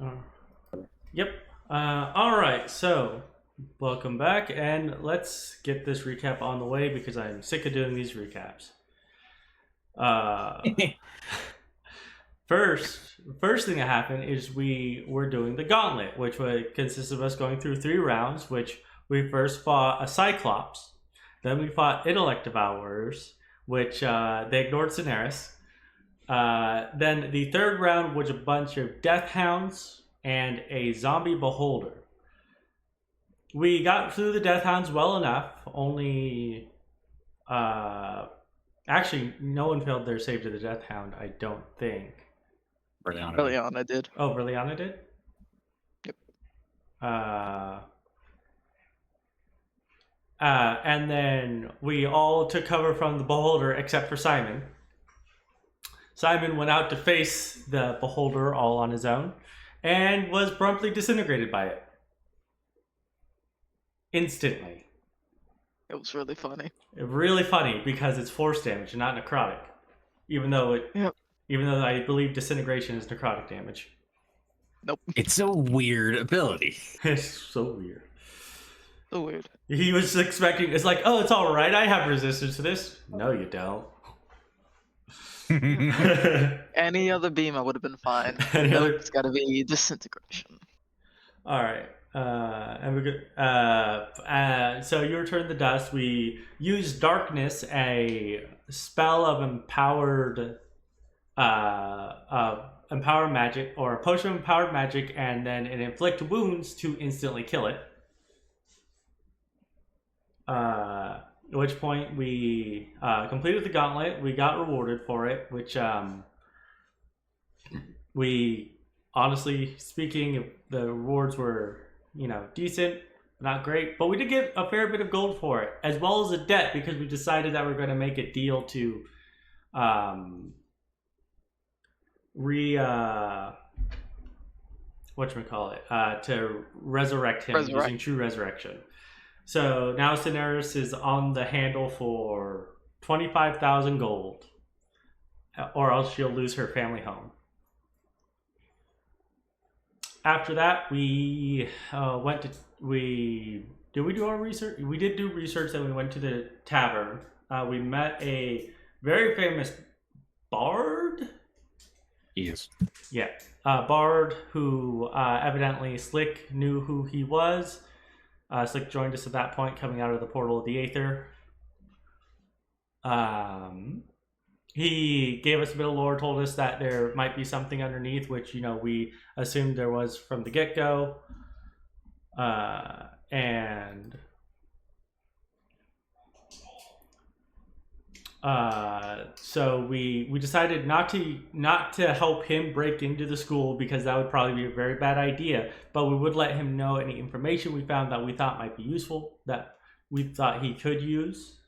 Uh, yep. All right. So, welcome back, and let's get this recap on the way because I'm sick of doing these recaps. Uh, first, first thing that happened is we were doing the gauntlet, which would consist of us going through 3 rounds. Which we first fought a Cyclops, then we fought Intellect Devourers, which they ignored Cineres. Then the third round was a bunch of Death Hounds and a Zombie Beholder. We got through the Death Hounds well enough. Only, actually, no one failed their save to the Death Hound. I don't think. Verleana did. Oh, Verleana did. Yep. And then we all took cover from the Beholder except for Simon. Simon went out to face the Beholder all on his own and was promptly disintegrated by it. Instantly. It was really funny. Really funny because it's force damage and not necrotic. Even though I believe disintegration is necrotic damage. Nope. It's a weird ability. It's so weird. So weird. He was expecting, it's like, oh, it's alright, I have resistance to this. No, you don't. Any other beam I would have been fine. It's gotta be disintegration. Alright. And we're good. So you return the dust. We use darkness, a spell of empowered magic, or a potion of empowered magic, and then it inflict wounds to instantly kill it. At which point we completed the gauntlet. We got rewarded for it, which we, honestly speaking, the rewards were, decent, not great, but we did get a fair bit of gold for it, as well as a debt, because we decided that we're going to make a deal to to resurrect him using true resurrection. So now Cineres is on the handle for 25,000 gold, or else she'll lose her family home. After that, we did we do our research? We did do research, and we went to the tavern. We met a very famous bard. Yes. Yeah, bard who evidently Slick knew who he was. Slick joined us at that point, coming out of the portal of the Aether. He gave us a bit of lore, told us that there might be something underneath, which, we assumed there was from the get-go. So we decided not to help him break into the school, because that would probably be a very bad idea, but we would let him know any information we found that we thought might be useful, that we thought he could use.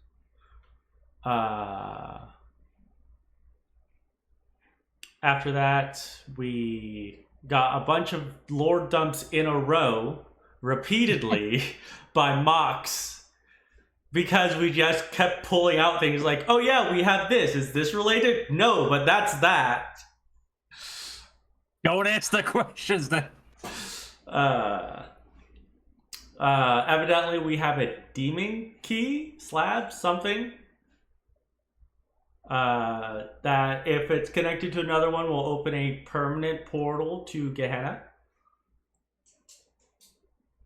After that, we got a bunch of lore dumps in a row, repeatedly, by Mox, because we just kept pulling out things like, oh yeah, we have this. Is this related? No, but that's that. Don't ask the questions then. Evidently, we have a demon key, slab, something. That if it's connected to another one will open a permanent portal to Gehenna.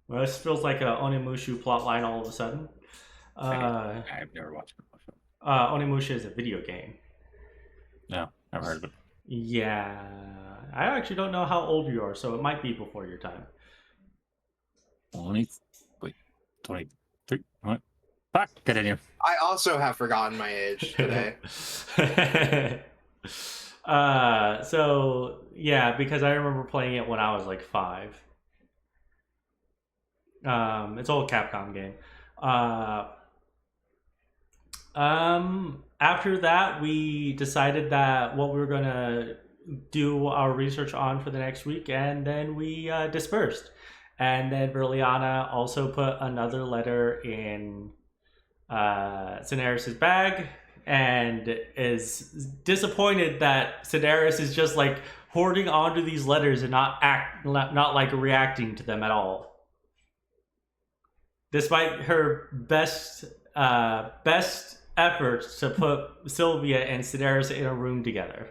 Well, this feels like a Onimusha plotline all of a sudden. I've never watched it. Onimusha is a video game. No, I've heard of it. Yeah, I actually don't know how old you are, so it might be before your time. 23. What? Fuck, continue. I also have forgotten my age today. So yeah, because I remember playing it when I was like 5. It's an old Capcom game. After that, we decided that what we were gonna do our research on for the next week, and then we dispersed. And then Verleana also put another letter in Cineres' bag, and is disappointed that Cineres is just like hoarding onto these letters and not like reacting to them at all, despite her best efforts to put Sylvia and Cineres in a room together.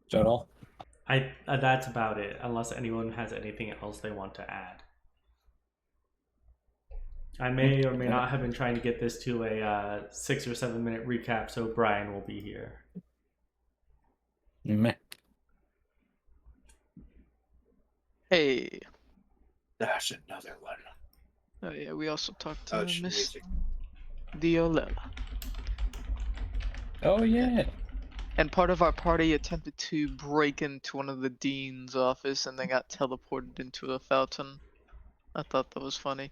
Is that all? That's about it, unless anyone has anything else they want to add. I may or may not have been trying to get this to a 6 or 7 minute recap, so Brian will be here. Meh. Hey. That's another one. Oh yeah, we also talked to Miss music. Diolella. Oh yeah. And part of our party attempted to break into one of the dean's office and then got teleported into a fountain. I thought that was funny.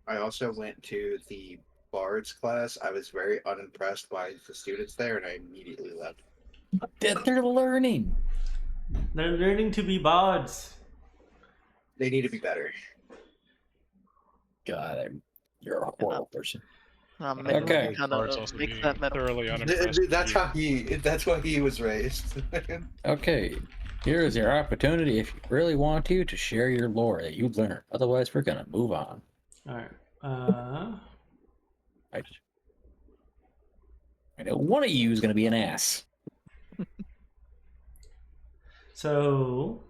I also went to the Bard's class. I was very unimpressed by the students there, and I immediately left. They're learning. They're learning to be bards. They need to be better. God, you're a horrible person. Okay. Also Make that metal. thoroughly unimpressed. That's why he was raised. Okay, here is your opportunity if you really want to share your lore that you learned. Otherwise, we're gonna move on. All right. I know one of you is gonna be an ass. So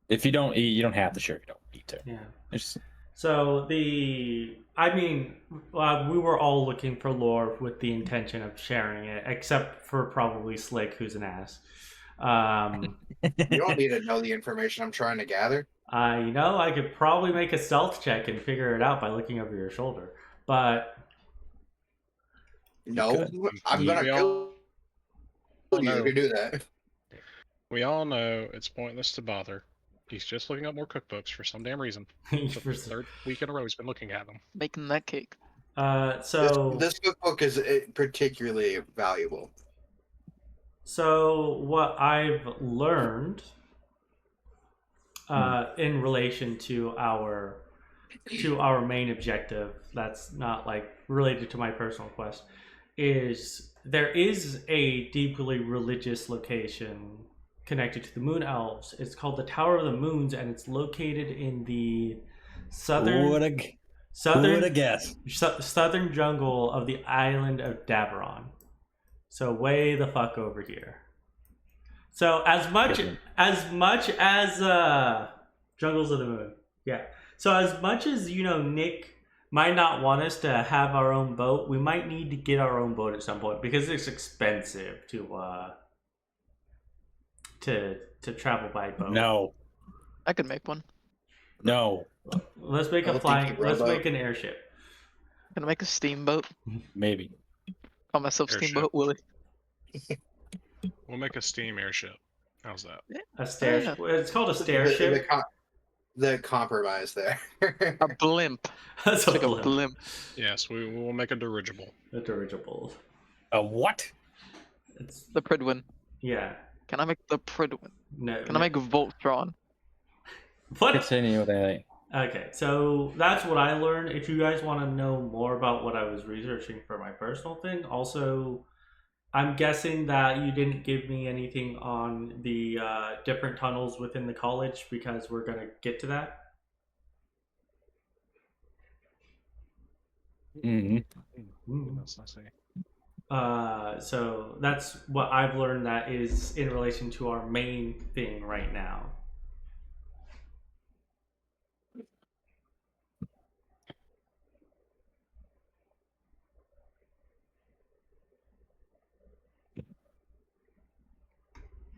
If you don't have to share. You don't need to. yeah. It's, So we were all looking for lore with the intention of sharing it, except for probably Slick, who's an ass. You don't need to know the information I'm trying to gather. I could probably make a stealth check and figure it out by looking over your shoulder, but No, I'm gonna kill you if you do that. We all know it's pointless to bother. He's just looking up more cookbooks for some damn reason. for The third week in a row he's been looking at them. Making that cake. so This cookbook is particularly valuable. So what I've learned in relation to our main objective, that's not like related to my personal quest, is there is a deeply religious location connected to the Moon Elves. It's called the Tower of the Moons, and it's located in the southern jungle of the island of Daveron. So way the fuck over here. So as much as Jungles of the Moon, yeah. So as much as Nick might not want us to have our own boat, we might need to get our own boat at some point because it's expensive to travel by boat. no. I could make one. No. Let's make let's make an airship. Can I make a steamboat? Maybe. Call myself Airship. Steamboat Willie. We'll make a steam airship. How's that? A stair. It's called a stairship. The compromise there. A blimp. That's It's like a blimp. Yes, we will make a dirigible. A dirigible. A what? It's The Pridwin. yeah. Can I make the Pridwin? No. Can I make Voltron? What? Continue with that. Okay, so that's what I learned. If you guys want to know more about what I was researching for my personal thing, also, I'm guessing that you didn't give me anything on the different tunnels within the college because we're going to get to that. Mm-hmm. That's nice. So that's what I've learned that is in relation to our main thing right now.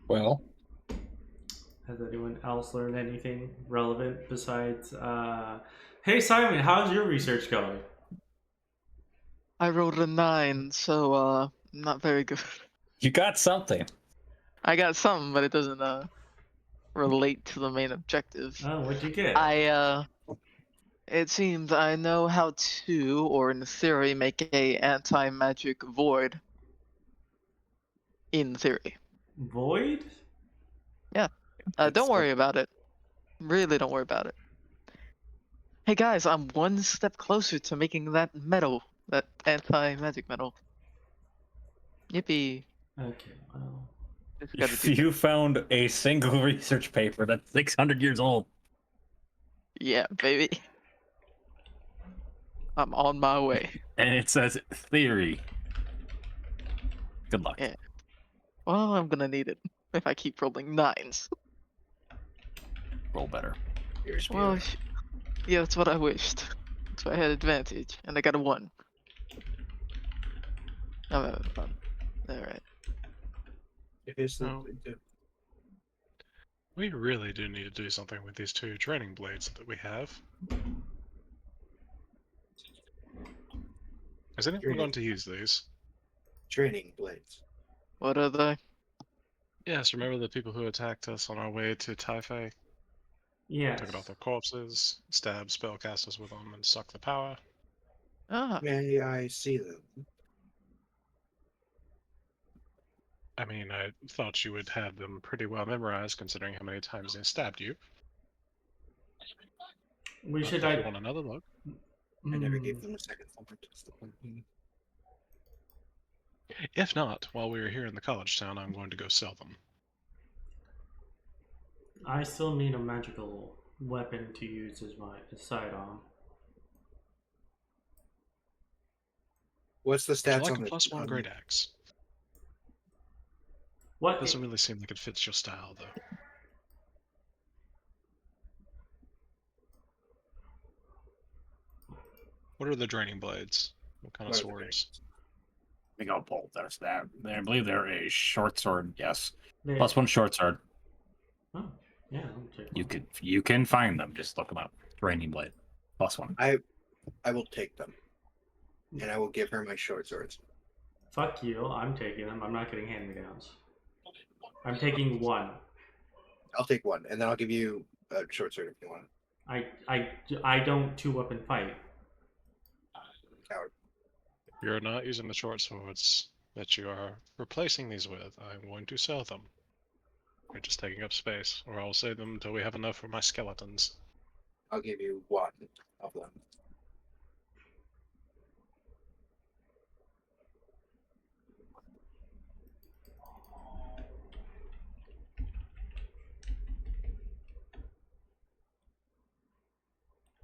Well, Has anyone else learned anything relevant besides hey Simon, how's your research going? I rolled a 9, so not very good. you got something. I got something, but it doesn't relate to the main objective. Oh, what'd you get? It seems I know how to, or in theory, make a anti-magic void. In theory. Void? Don't worry about it. Really don't worry about it. Hey guys, I'm one step closer to making that metal, that anti-magic metal. Yippee! Okay, well. Just gotta If do. you found a single research paper that's 600 years old, Yeah, baby. I'm on my way. and it says theory, good luck. Yeah. Well, I'm gonna need it if I keep rolling 9s. Roll better. Here's Well, Bureau. yeah, that's what I wished. That's why I had advantage, and I got a 1. I'm having fun. Alright. It is the Oh. We really do need to do something with these 2 training blades that we have. Is anyone going to use these? training blades. What are they? Yes, remember the people who attacked us on our way to Taifei? Yes. Took out their corpses, stabbed spellcasters with them, and sucked the power? Ah, May I see them? I mean, I thought you would have them pretty well memorized, considering how many times they stabbed you. We But should. if you want another look, I never Hmm. gave them a second thought. That's the point. if not, while we are here in the college town, I'm going to go sell them. I still need a magical weapon to use as my sidearm. What's the Would you stats like on a the +1 great axe? What? Doesn't really seem like it fits your style, though. What are the draining blades? What kind of What are the swords? We go bolt. There's that. I believe they're a short sword. Yes, They, +1 short sword. Oh, yeah. I'll take You can find them. Just look them up. Training blade, +1. I will take them, and I will give her my short swords. Fuck you. I'm taking them. I'm not getting hand-me-downs. I'm taking one. I'll take one, and then I'll give you a short sword if you want. I don't two-weapon fight. Coward. You're not using the short swords that you are replacing these with. I'm going to sell them. You're just taking up space, or I'll save them until we have enough for my skeletons. I'll give you one of them.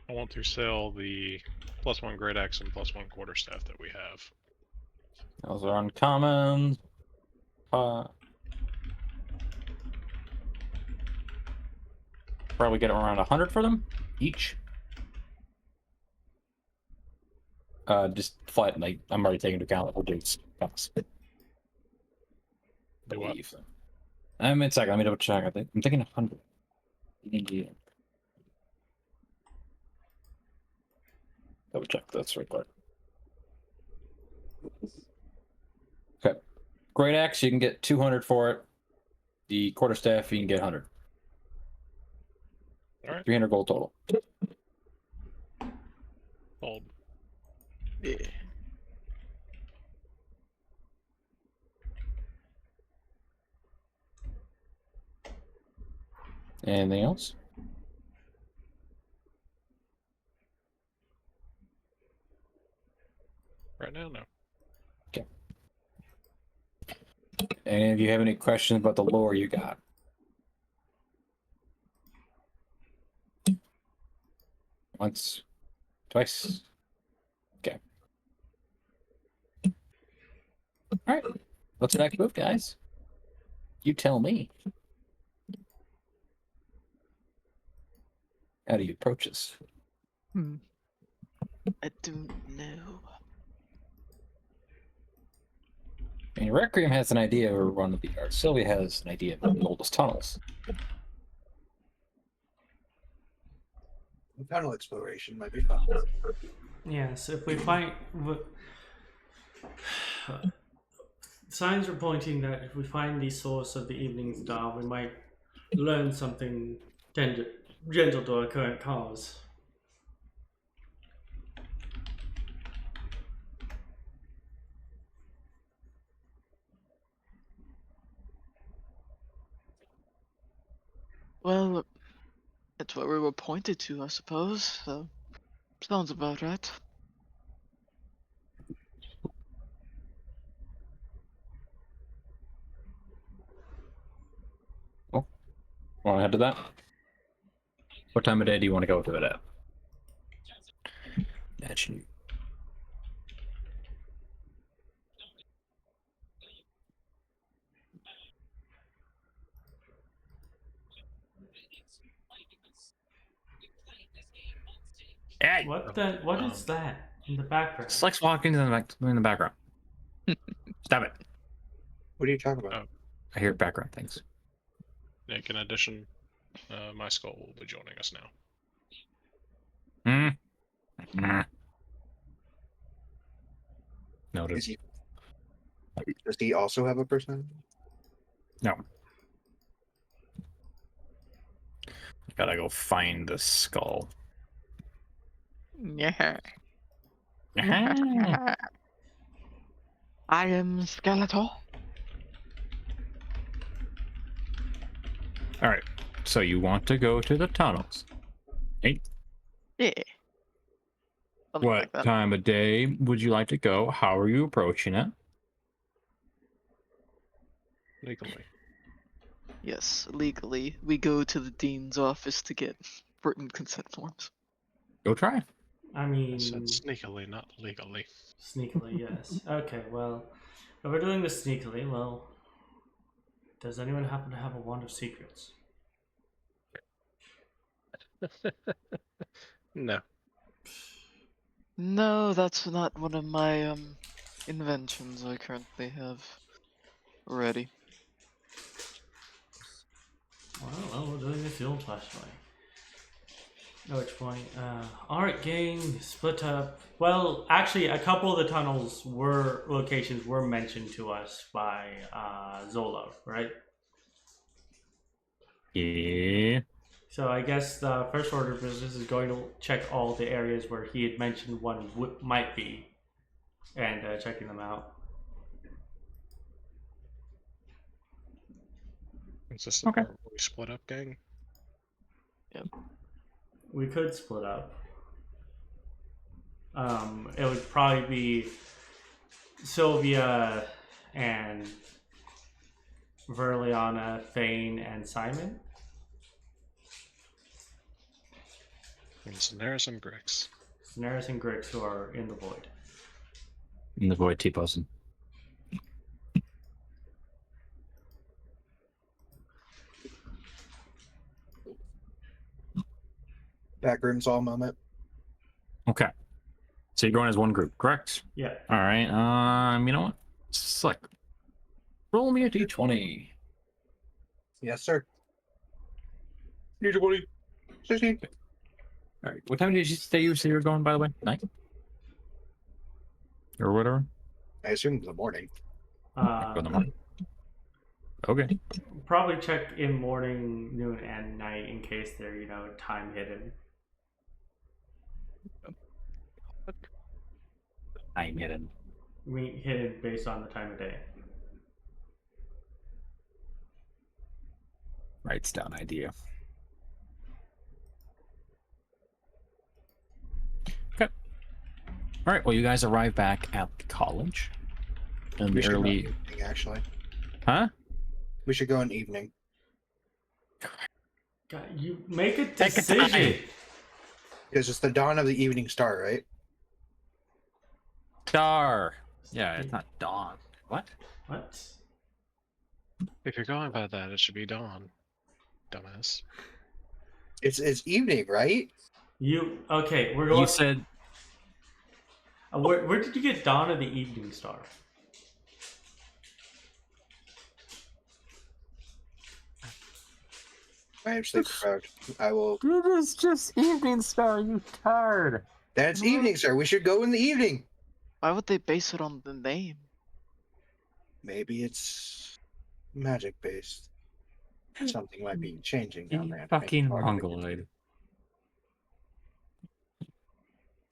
I want to sell the +1 great axe and +1 quarterstaff that we have. Those are uncommon. Probably get around 100 for them each. Just flat. Like I'm already taking into account that we'll do cost. Do what? Believe. I'm in second. Let me double check. I'm thinking 100. Double check. That's right. Okay. Great axe, you can get 200 for it. The quarterstaff, you can get 100. All right. 300 gold total. Hold. yeah. Anything else? Right now, no. Okay. Any of you have any questions about the lore you got? Once, twice. Okay. All right. What's the next move, guys? You tell me. How do you approach this? I don't know. I mean, Requiem has an idea of one of the, or Sylvia has an idea of the oldest tunnels. Tunnel exploration might be fun. Yes, if we find signs are pointing that if we find the source of the evening star, we might learn something gentle to our current cause. Well, that's what we were pointed to, I suppose. So Sounds about right. Want to head to that? What time of day do you want to go to it at? Actually, hey! What is that in the background? Slugs walking in the background. Stop it. What are you talking about? I hear background things. Nick, in addition, my skull will be joining us now. Noted. Does he also have a personality? No. Gotta go find the skull. Yeah. I am Skeletor. All right. So you want to go to the tunnels? Hey, Yeah. Something what like that. time of day would you like to go? How are you approaching it? Legally. Yes, legally, we go to the dean's office to get written consent forms. Go try. I I mean, said sneakily, not legally. sneakily, yes. Okay, well, if we're doing this sneakily, well, does anyone happen to have a wand of secrets? No. No, that's not one of my inventions I currently have ready. Well, we're doing this the old-fashioned way. At which point, alright gang, split up. Well, actually, a couple of the tunnels locations were mentioned to us by Zolo, right? Yeah. So I guess the first order of business is going to check all the areas where he had mentioned one might be, and checking them out. Is this the Okay. part where we split up, gang? We could split up. It would probably be Sylvia and Verleana, Fane, and Simon. And Cineres and Grizz. Cineres and Grizz, who are in the void. In the void T-posing. Back rooms all moment. Okay. So you're going as one group, correct? Yeah. All right. You know what? Select. Roll me a d20. Yes, sir. D20. 16. All right. What time did you say you were going, by the way? Night? Or whatever? I assume the morning. Go in the morning. Okay. Probably check in morning, noon, and night in case they're, time hidden. I'm hidden. I mean, hidden based on the time of day. Writes down idea. Okay. All right. Well, you guys arrive back at the college. In We the should go in early. evening, actually. Huh? We should go in evening. God, you make a Take a decision. time. Because it's the dawn of the evening star, right? Star. Yeah, it's not dawn. What? What? If you're going by that, it should be dawn. Dumbass. It's evening, right? Okay? We're going. You said. Where did you get Dawn of the Evening Star? I actually proud. I will. It is just evening star, you tard. That's evening, sir. We should go in the evening. Why would they base it on the name? Maybe it's magic based. Something might be changing down You there. fucking mongoloid.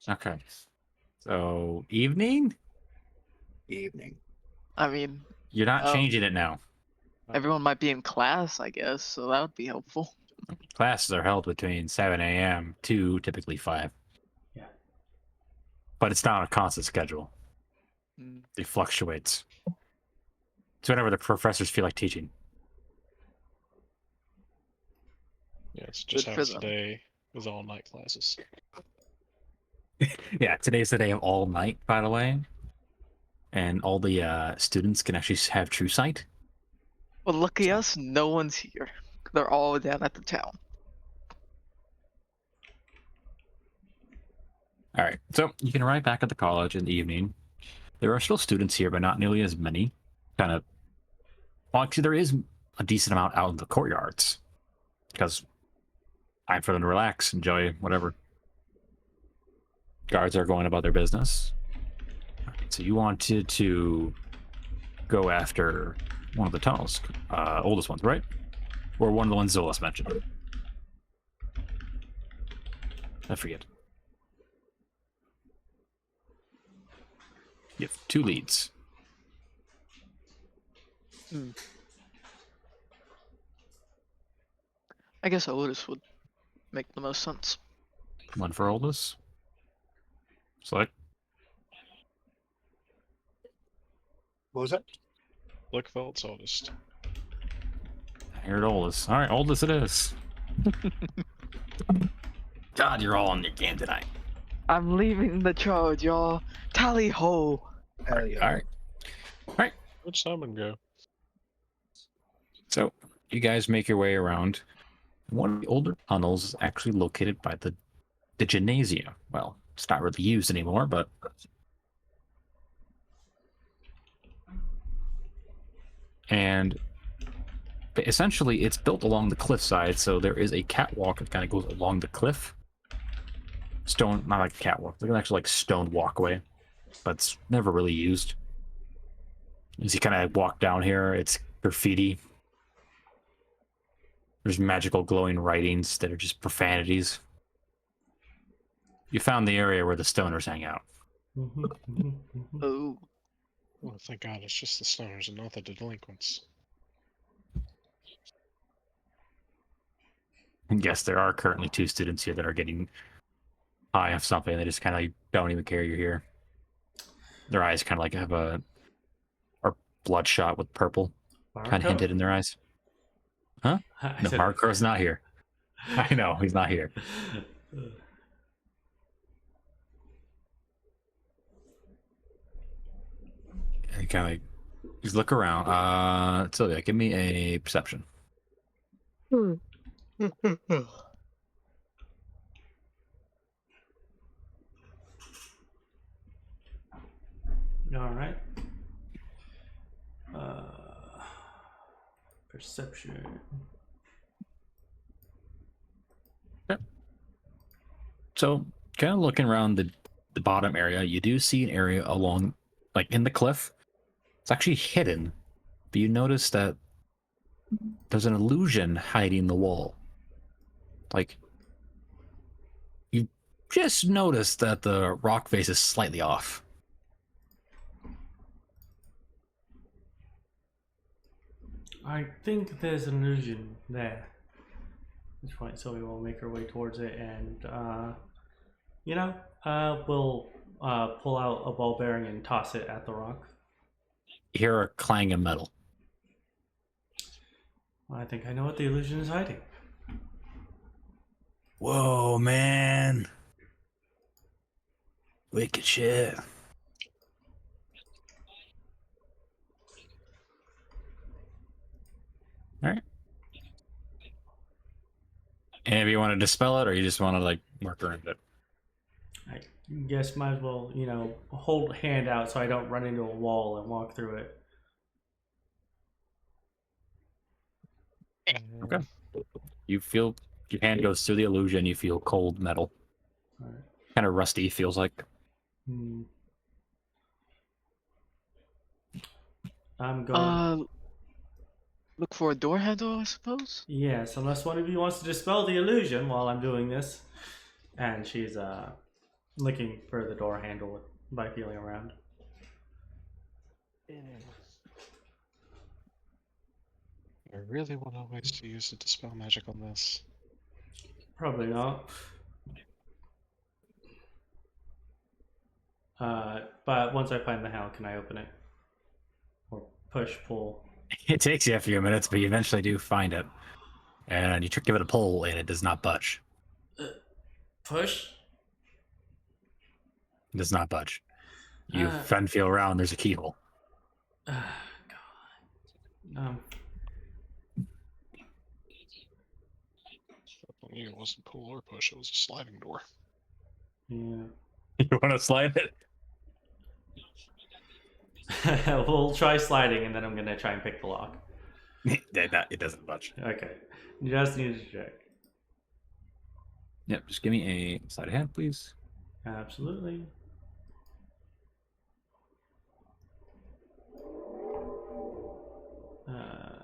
Okay. So, evening? Evening. I mean, You're not changing it now. everyone might be in class, I guess, so that would be helpful. Classes are held between 7 a.m. to typically 5. Yeah. but it's not a constant schedule. Mm. It fluctuates. It's whenever the professors feel like teaching. Yeah, it's just Good how for it's them. today with all night classes. Yeah, today's the day of all night, by the way. And all the students can actually have true sight. Well, lucky us, no one's here. They're all down at the town. All right, so you can arrive back at the college in the evening. There are still students here, but not nearly as many. Kind of. Well, actually, there is a decent amount out in the courtyards because time for them to relax, enjoy whatever. Guards are going about their business. So you wanted to go after one of the tunnels, oldest ones, right? Or one of the ones Zolas mentioned. I forget. You have 2 leads. I guess Otis would make the most sense. One for oldest. Select. What was that? Blickfeld's oldest. Here it oldest. All right, oldest it is. God, you're all on your game tonight. I'm leaving the charge, y'all. Tally ho! Hell yeah. All right. Where'd Simon go? So you guys make your way around. One of the older tunnels is actually located by the gymnasium. Well, it's not really used anymore, but and essentially it's built along the cliffside, so there is a catwalk that kind of goes along the cliff. Stone, not like a catwalk, it's actually like stone walkway, but it's never really used. As you kind of walk down here, it's graffiti. There's magical glowing writings that are just profanities. You found the area where the stoners hang out. Oh. Oh, thank God, it's just the stoners and not the delinquents. And yes, there are currently 2 students here that are getting high off something. They just kind of like don't even care you're here. Their eyes kind of like have are bloodshot with purple, kind of hinted in their eyes. Huh? No, Marco's not here. I know he's not here. And kind of like, just look around. Sylvia, give me a perception. All right. Perception. Yep. So, kind of looking around the bottom area, you do see an area along, like in the cliff. It's actually hidden, but you notice that there's an illusion hiding the wall. Like, you just noticed that the rock face is slightly off. I think there's an illusion there. At which point, Sylvia will make her way towards it, and we'll pull out a ball bearing and toss it at the rock. You hear a clang of metal. I think I know what the illusion is hiding. Whoa, man. Wicked shit. All right. And if you want to dispel it, or you just want to like work around it. I guess might as well, hold hand out so I don't run into a wall and walk through it. Okay. You feel your hand goes through the illusion. You feel cold metal, All right. kind of rusty. Feels like. I'm going. Look for a door handle, I suppose. Yes, unless one of you wants to dispel the illusion while I'm doing this. And she's looking for the door handle by feeling around. I really want to ways to use the dispel magic on this. Probably not. But once I find the handle, can I open it? Or push, pull? It takes you a few minutes, but you eventually do find it. And you give it a pull, and it does not budge. Push? It does not budge. You Uh. feel around, there's a keyhole. God. It wasn't pull or push, it was a sliding door. Yeah. You want to slide it? We'll try sliding, and then I'm gonna try and pick the lock. It doesn't budge. Okay. You just need to check. Yep, just give me a sleight of hand, please. Absolutely.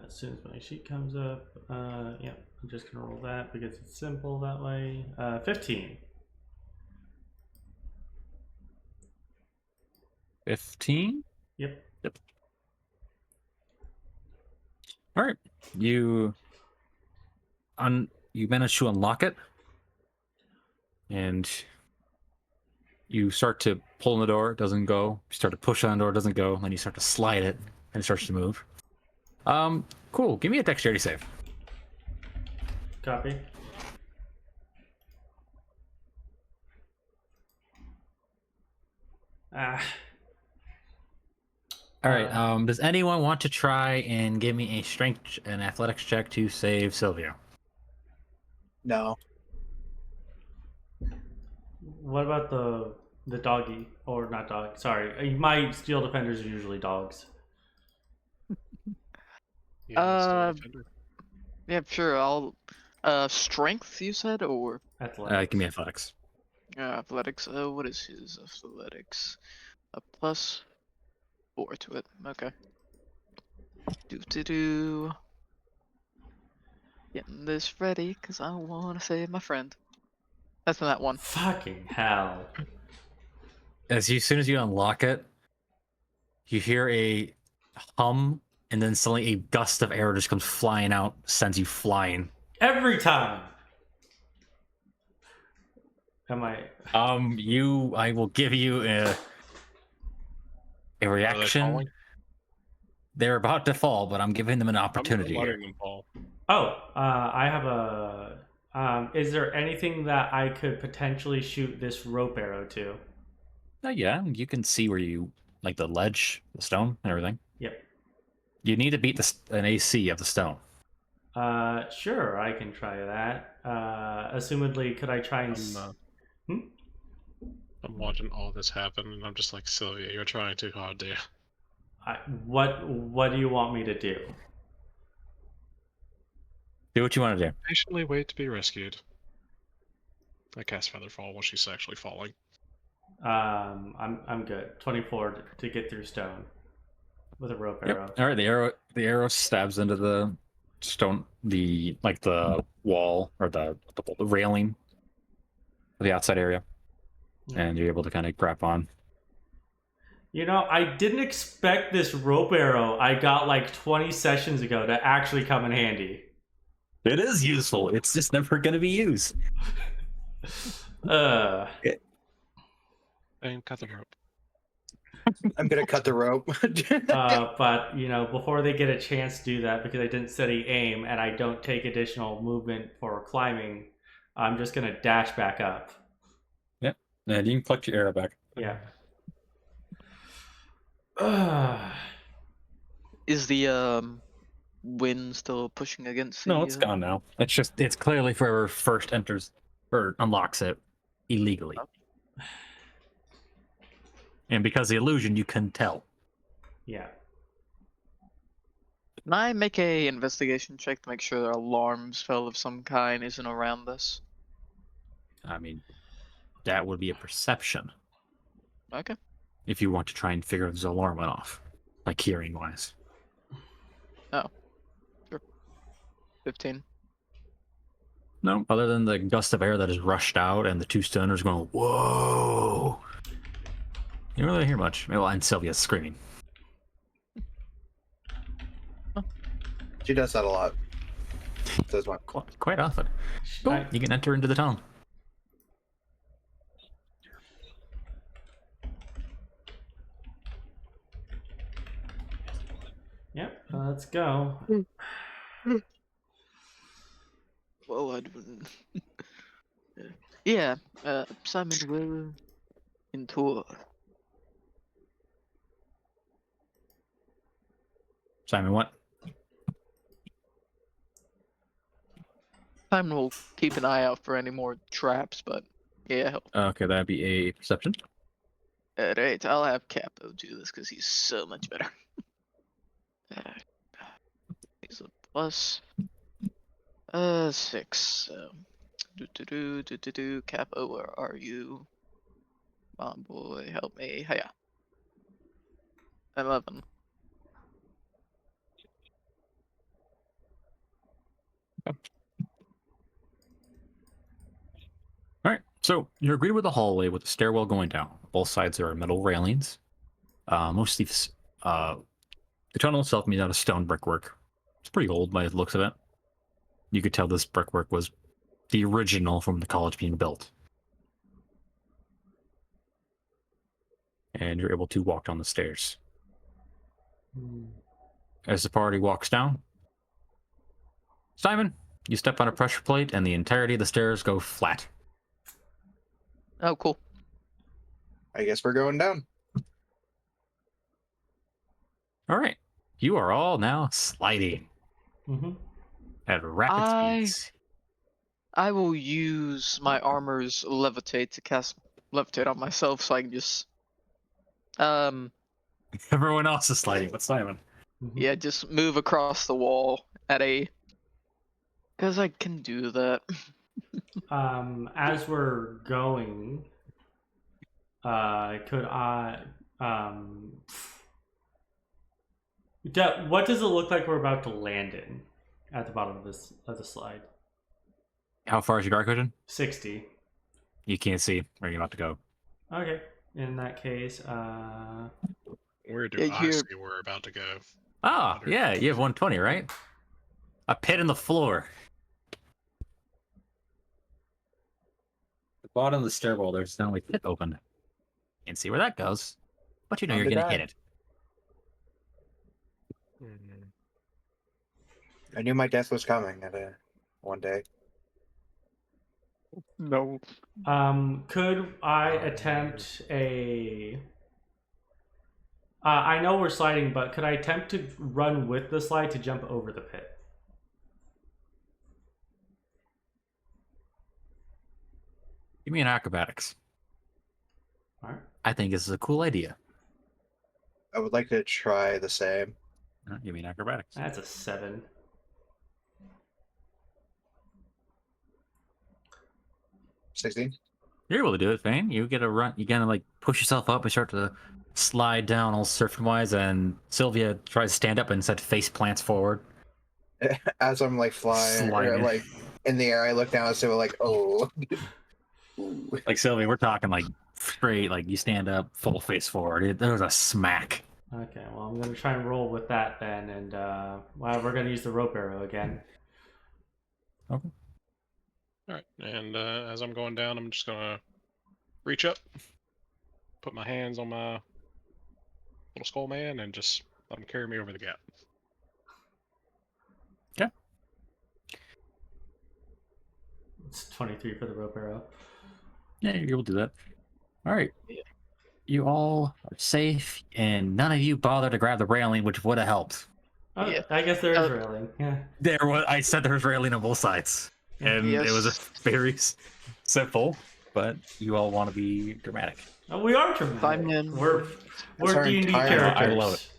As soon as my sheet comes up, yeah, I'm just gonna roll that because it's simple that way. 15. 15? Yep. All right. You manage to unlock it, and you start to pull on the door, it doesn't go. You start to push on the door, it doesn't go. Then you start to slide it, and it starts to move. Cool. Give me a dexterity save. Copy. Ah. All right. Does anyone want to try and give me a strength and athletics check to save Sylvia? No. What about the doggy, or not dog? Sorry, my steel defenders are usually dogs. Yeah, defender. Yeah, sure. I'll. Strength, you said, or Athletics. Give me athletics. athletics? What is his athletics? A +4 to it. Okay. Do. Getting this ready, cause I want to save my friend. That's not one. Fucking hell. As soon as you unlock it, you hear a hum, and then suddenly a gust of air just comes flying out, sends you flying. Every time. Am I? I will give you a reaction. They're about to fall, but I'm giving them an opportunity. I'm letting them fall. Oh, I have a. Is there anything that I could potentially shoot this rope arrow to? Yeah, you can see where you like the ledge, the stone, and everything. Yep. You need to beat an AC of the stone. Sure, I can try that. Assumedly, could I try and? I'm watching all this happen, and I'm just like, Sylvia, you're trying too hard, dear. What do you want me to do? Do what you want to do. Patiently wait to be rescued. I cast Featherfall while she's actually falling. I'm good. 24 to get through stone with a rope arrow. All right, the arrow stabs into the stone, the wall or the railing of the outside area, and you're able to kind of grab on. You know, I didn't expect this rope arrow I got like 20 sessions ago to actually come in handy. It is useful. It's just never going to be used. And cut the rope. I'm gonna cut the rope. But you know, before they get a chance to do that, because I didn't steady aim and I don't take additional movement for climbing, I'm just gonna dash back up. Yep, and you can collect your arrow back. Yeah. Is the wind still pushing against? No, it's gone now. It's clearly for whoever first enters or unlocks it illegally. And because of the illusion, you can tell. Yeah. Can I make a investigation check to make sure there are alarm spell of some kind isn't around this? I mean, that would be a perception. Okay. If you want to try and figure if the alarm went off, like hearing wise. Oh. Sure. 15. No, other than the gust of air that has rushed out and the two stoners going, whoa. You don't really hear much. Well, and Sylvia's screaming. She does that a lot. Does one. Quite often. Cool. You can enter into the town. Let's go. Well, I don't. Yeah, Simon will into. Simon, what? Simon will keep an eye out for any more traps, but yeah. Okay, that'd be a perception. Alright, I'll have Capo do this because he's so much better. He's a plus 6. So, Capo, where are you? Come on, boy, help me. Hiya. 11. All right, so you agree with the hallway with the stairwell going down. Both sides there are metal railings. Mostly, the tunnel itself made out of stone brickwork. It's pretty old by the looks of it. You could tell this brickwork was the original from the college being built. And you're able to walk down the stairs. As the party walks down, Simon, you step on a pressure plate and the entirety of the stairs go flat. Oh, cool. I guess we're going down. All right. You are all now sliding at rapid speeds. I will use my armor's levitate to cast levitate on myself so I can just Everyone else is sliding, but Simon. yeah, just move across the wall at a because I can do that. As we're going, could I what does it look like we're about to land in at the bottom of the slide? How far is your dark vision? 60. You can't see where you're about to go. Okay. In that case, Where do Yeah, I see we're about to go? Oh, yeah, you have 120, right? A pit in the floor. The bottom of the stairwell, there's now a pit open. Can't see where that goes, but you know Time you're to going to die. hit it. I knew my death was coming one day. No. could I attempt a? I know we're sliding, but could I attempt to run with the slide to jump over the pit? Give me an acrobatics. All right. I think this is a cool idea. I would like to try the same. Give me an acrobatics. That's a 7. $16. You're able to do it, Fane. You get a run. You kind of like push yourself up and start to slide down all surfing-wise, and Sylvia tries to stand up and instead face plants forward. As I'm like flying, or, Sliding. like in the air, I look down and say, like, oh. Like Sylvia, we're talking like straight, like you stand up, full face forward. There was a smack. Okay, well, I'm going to try and roll with that then, and well, we're going to use the rope arrow again. Okay. Alright, and as I'm going down, I'm just gonna reach up, put my hands on my little skull man, and just let him carry me over the gap. Okay. It's 23 for the rope arrow. Yeah, you're able to do that. All right. You all are safe, and none of you bother to grab the railing, which would have helped. Oh, Yeah. I guess there is railing. Yeah. There was. I said there was railing on both sides, and it was a very simple. But you all want to be dramatic. Oh, we are dramatic. Simon. We're our D&D entire- characters. I love it.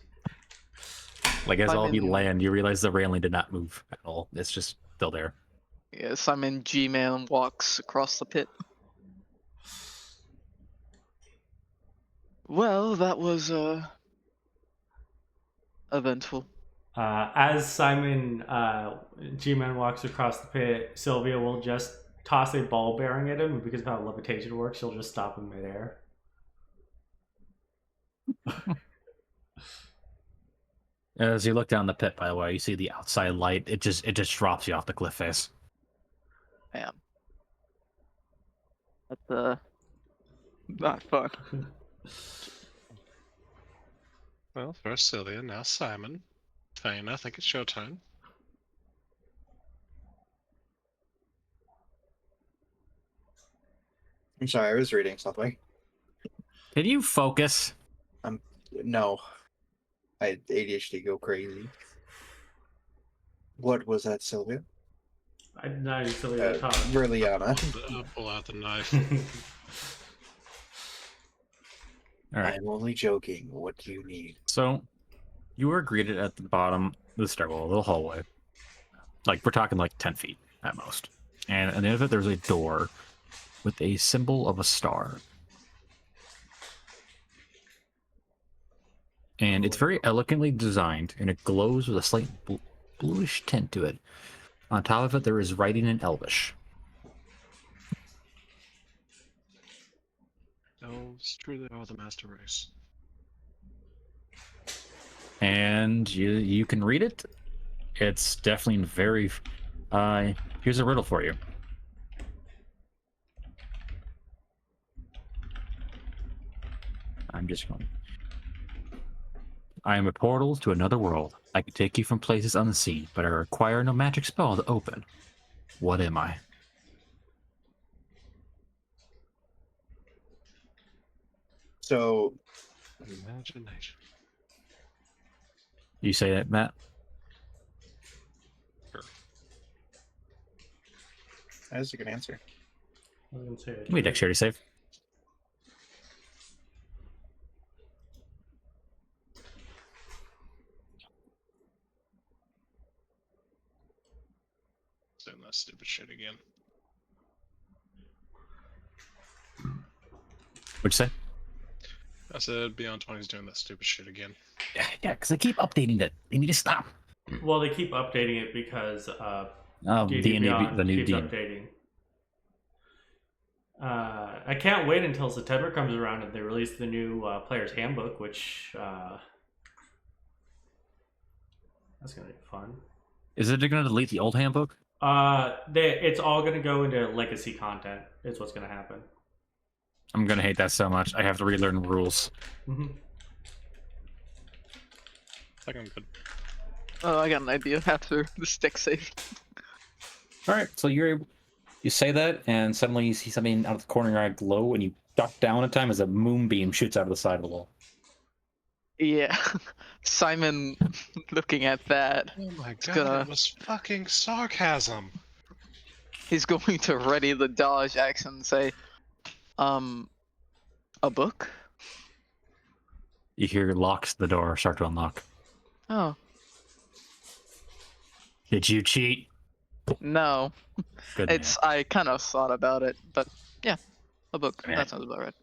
Like as all of you Simon- land, you realize the railing did not move at all. It's just still there. Yeah, Simon G-Man walks across the pit. Well, that was eventful. As Simon G-Man walks across the pit, Sylvia will just toss a ball bearing at him, and because of how levitation works, she'll just stop him midair. As you look down the pit, by the way, you see the outside light. It just drops you off the cliff face. Damn. That's not fun. Well, first Sylvia, now Simon. Fane, I think it's your turn. I'm sorry, I was reading something. Can you focus? No. I had ADHD go crazy. What was that, Sylvia? I did not even feel your top. Verleana. Pull out the knife. All right. I'm only joking. What do you need? So, you are greeted at the bottom of the stairwell, a little hallway. Like, we're talking like 10 feet at most. And at the end of it, there's a door with a symbol of a star. And it's very elegantly designed, and it glows with a slight bluish tint to it. On top of it, there is writing in Elvish. Elves truly are the master race. And you can read it. It's definitely very... here's a riddle for you. I'm just going... I am a portal to another world. I can take you from places unseen, but I require no magic spell to open. What am I? So, Imagination. You say that, Matt? Sure. that's a good answer. I was gonna say it. Give me a dexterity save. Doing that stupid shit again. What'd you say? I said Beyond 20's doing that stupid shit again. Yeah, because they keep updating it. They need to stop. Well, they keep updating it because Oh, D&D the Beyond new keeps D. updating. I can't wait until September comes around and they release the new player's handbook, which that's gonna be fun. Is it going to delete the old handbook? It's all gonna go into legacy content. Is what's gonna happen. I'm going to hate that so much. I have to relearn rules. Mm-hmm. I think I'm good. Oh, I got an idea after the stick save. All right, so you say that, and suddenly you see something out of the corner of your eye glow, and you duck down in time as a moonbeam shoots out of the side of the wall. Yeah. Simon looking at that, Oh my god, gonna- it was fucking sarcasm. he's going to ready the dodge action and say, a book? You hear locks the door start to unlock. Oh, Did you cheat? no. Good It's, I kind of thought about it, but yeah, a book. Man. That sounds about right.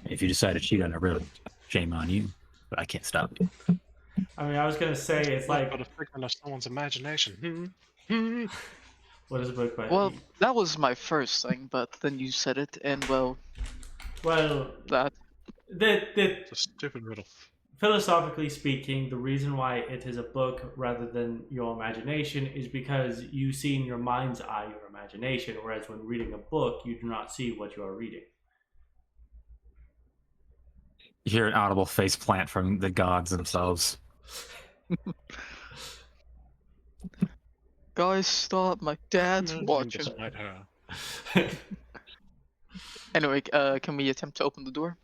man. If you decide to cheat on a riddle, shame on you, but I can't stop you. I mean, I was gonna say it's like But a figment of someone's imagination. Hmm. what is a book by? Well, that was my first thing, but then you said it, and well, well, that. It's a stupid riddle. philosophically speaking, the reason why it is a book rather than your imagination is because you see in your mind's eye your imagination, whereas when reading a book, you do not see what you are reading. You hear an audible face plant from the gods themselves. Guys, stop! My dad's watching. Despite her. Anyway, can we attempt to open the door?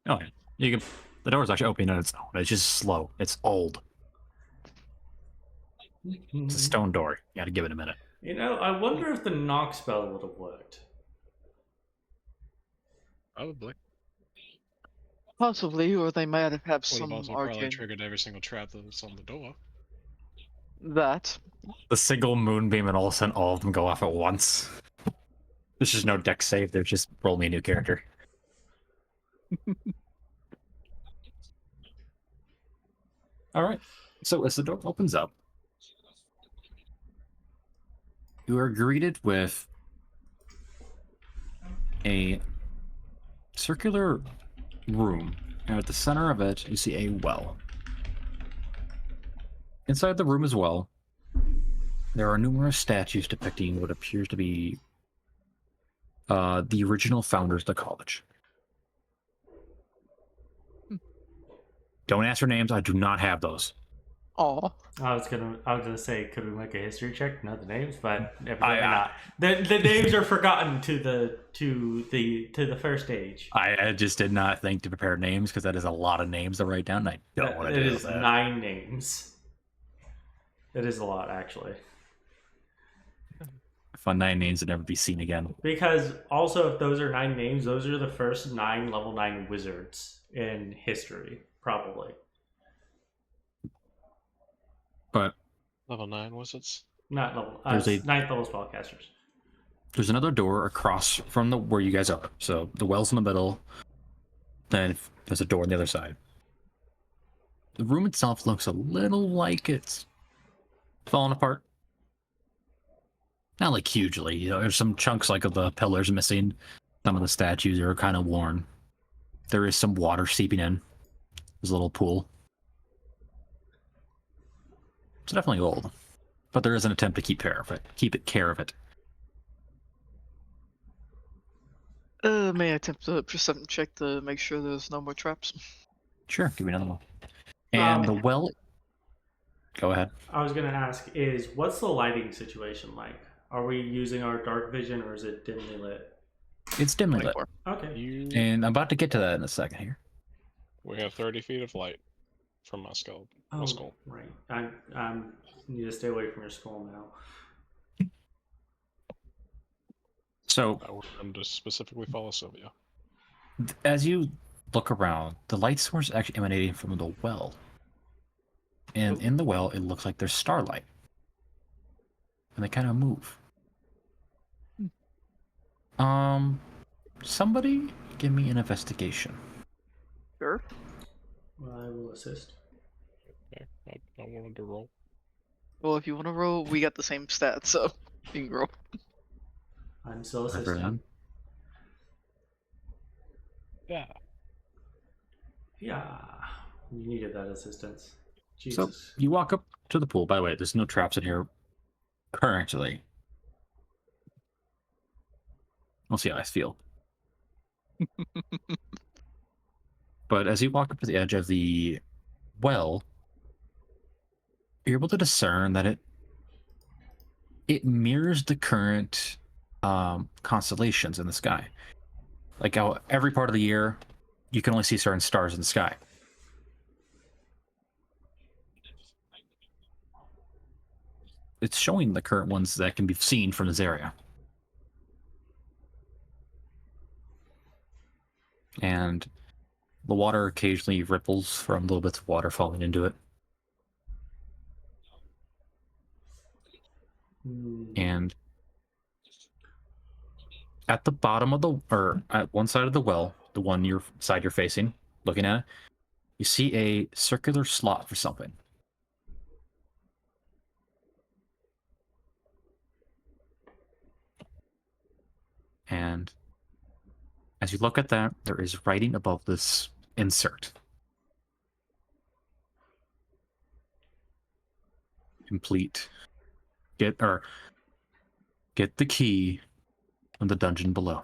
Oh, yeah. You can. The door's actually opening on its own. It's just slow. It's old. It's a stone door. You gotta give it a minute. You know, I wonder if the knock spell would have worked. Probably. Possibly, or they might have Well, some you've also probably arcane. triggered every single trap that's on the door. That. The single moonbeam, and all of a sudden, all of them go off at once. There's just no deck save. They're just roll me a new character. All right. So as the door opens up, you are greeted with a circular room, and at the center of it, you see a well. Inside the room as well, there are numerous statues depicting what appears to be the original founders of the college. Don't ask for names. I do not have those. Aw. I was gonna say, could we make a history check? Know the names, but evidently I- not. The names are forgotten to the first age. I just did not think to prepare names because that is a lot of names to write down. And I don't want to It do is that. 9 names. It is a lot, actually. Fun 9 names that never be seen again. Because also, if those are 9 names, those are the first 9 level 9 wizards in history, probably. But Level 9 wizards. Not level. There's a- 9th level spellcasters. there's another door across from the where you guys are. So the well's in the middle. Then there's a door on the other side. The room itself looks a little like it's falling apart. Not like hugely. You know, there's some chunks like of the pillars missing. Some of the statues are kind of worn. There is some water seeping in. There's a little pool. It's definitely old, but there is an attempt to keep care of it. May I attempt a perception check to make sure there's no more traps? Sure, give me another one. And the well. Go ahead. I was gonna ask, what's the lighting situation like? Are we using our dark vision, or is it dimly lit? It's dimly lit, 24. Okay. and I'm about to get to that in a second here. We have 30 feet of light from my skull. Oh, My skull. right. I need to stay away from your skull now. So I want them to specifically follow Sylvia. as you look around, the light source is actually emanating from the well. And in the well, it looks like there's starlight. And they kind of move. Somebody give me an investigation. Sure. I will assist. Okay, I wanted to roll. Well, if you want to roll, we got the same stats, so you can roll. I'm still assisting. Yeah. Yeah. You needed that assistance. So Jesus. you walk up to the pool. By the way, there's no traps in here currently. We'll see how I feel. But as you walk up to the edge of the well, you're able to discern that it mirrors the current constellations in the sky. Like how every part of the year, you can only see certain stars in the sky. It's showing the current ones that can be seen from this area. And the water occasionally ripples from little bits of water falling into it. And at the bottom of or at one side of the well, the one you're facing, looking at it, you see a circular slot for something. And as you look at that, there is writing above this insert. Complete. Get the key from the dungeon below.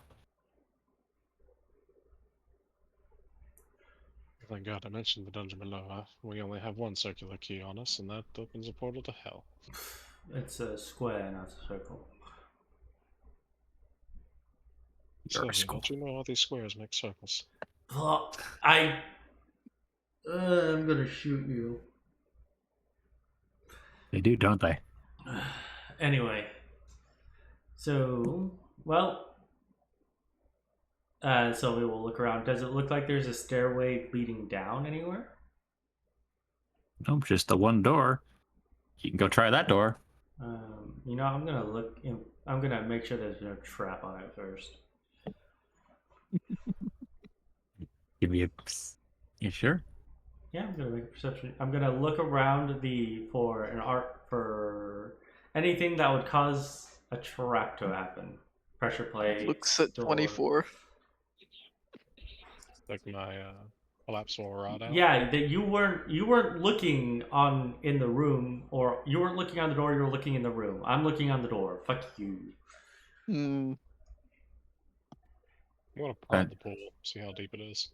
Thank God I mentioned the dungeon below. We only have one circular key on us, and that opens a portal to hell. It's a square, not a circle. Sylvia, don't you know all these squares make circles? I'm gonna shoot you. They do, don't they? Anyway. So, well, so we will look around. Does it look like there's a stairway leading down anywhere? Nope, just the one door. You can go try that door. You know, I'm gonna look. I'm gonna make sure there's no trap on it first. Give me a. You sure? Yeah, I'm gonna make a perception. I'm gonna look around for anything that would cause a trap to happen. Pressure plate. Looks at 24. Like my collapsible rod out. Yeah, that you weren't looking in the room, or you weren't looking on the door. You were looking in the room. I'm looking on the door. Fuck you. Hmm. I'm gonna prod the pool, see how deep it is.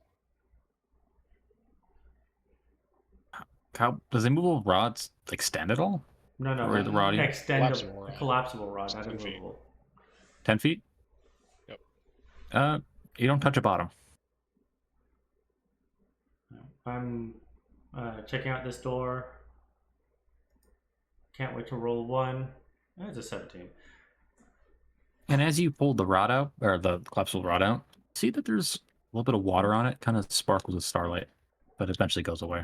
how does immovable rods extend at all? No, Or the rod, yeah. extendable, Collapsible a rod. collapsible rod, It's not 10 feet. immovable. 10 feet? Yep. You don't touch a bottom. I'm checking out this door. Can't wait to roll one. That's a 17. And as you pull the rod out, or the collapsible rod out, see that there's a little bit of water on it, kind of sparkles with starlight, but eventually goes away.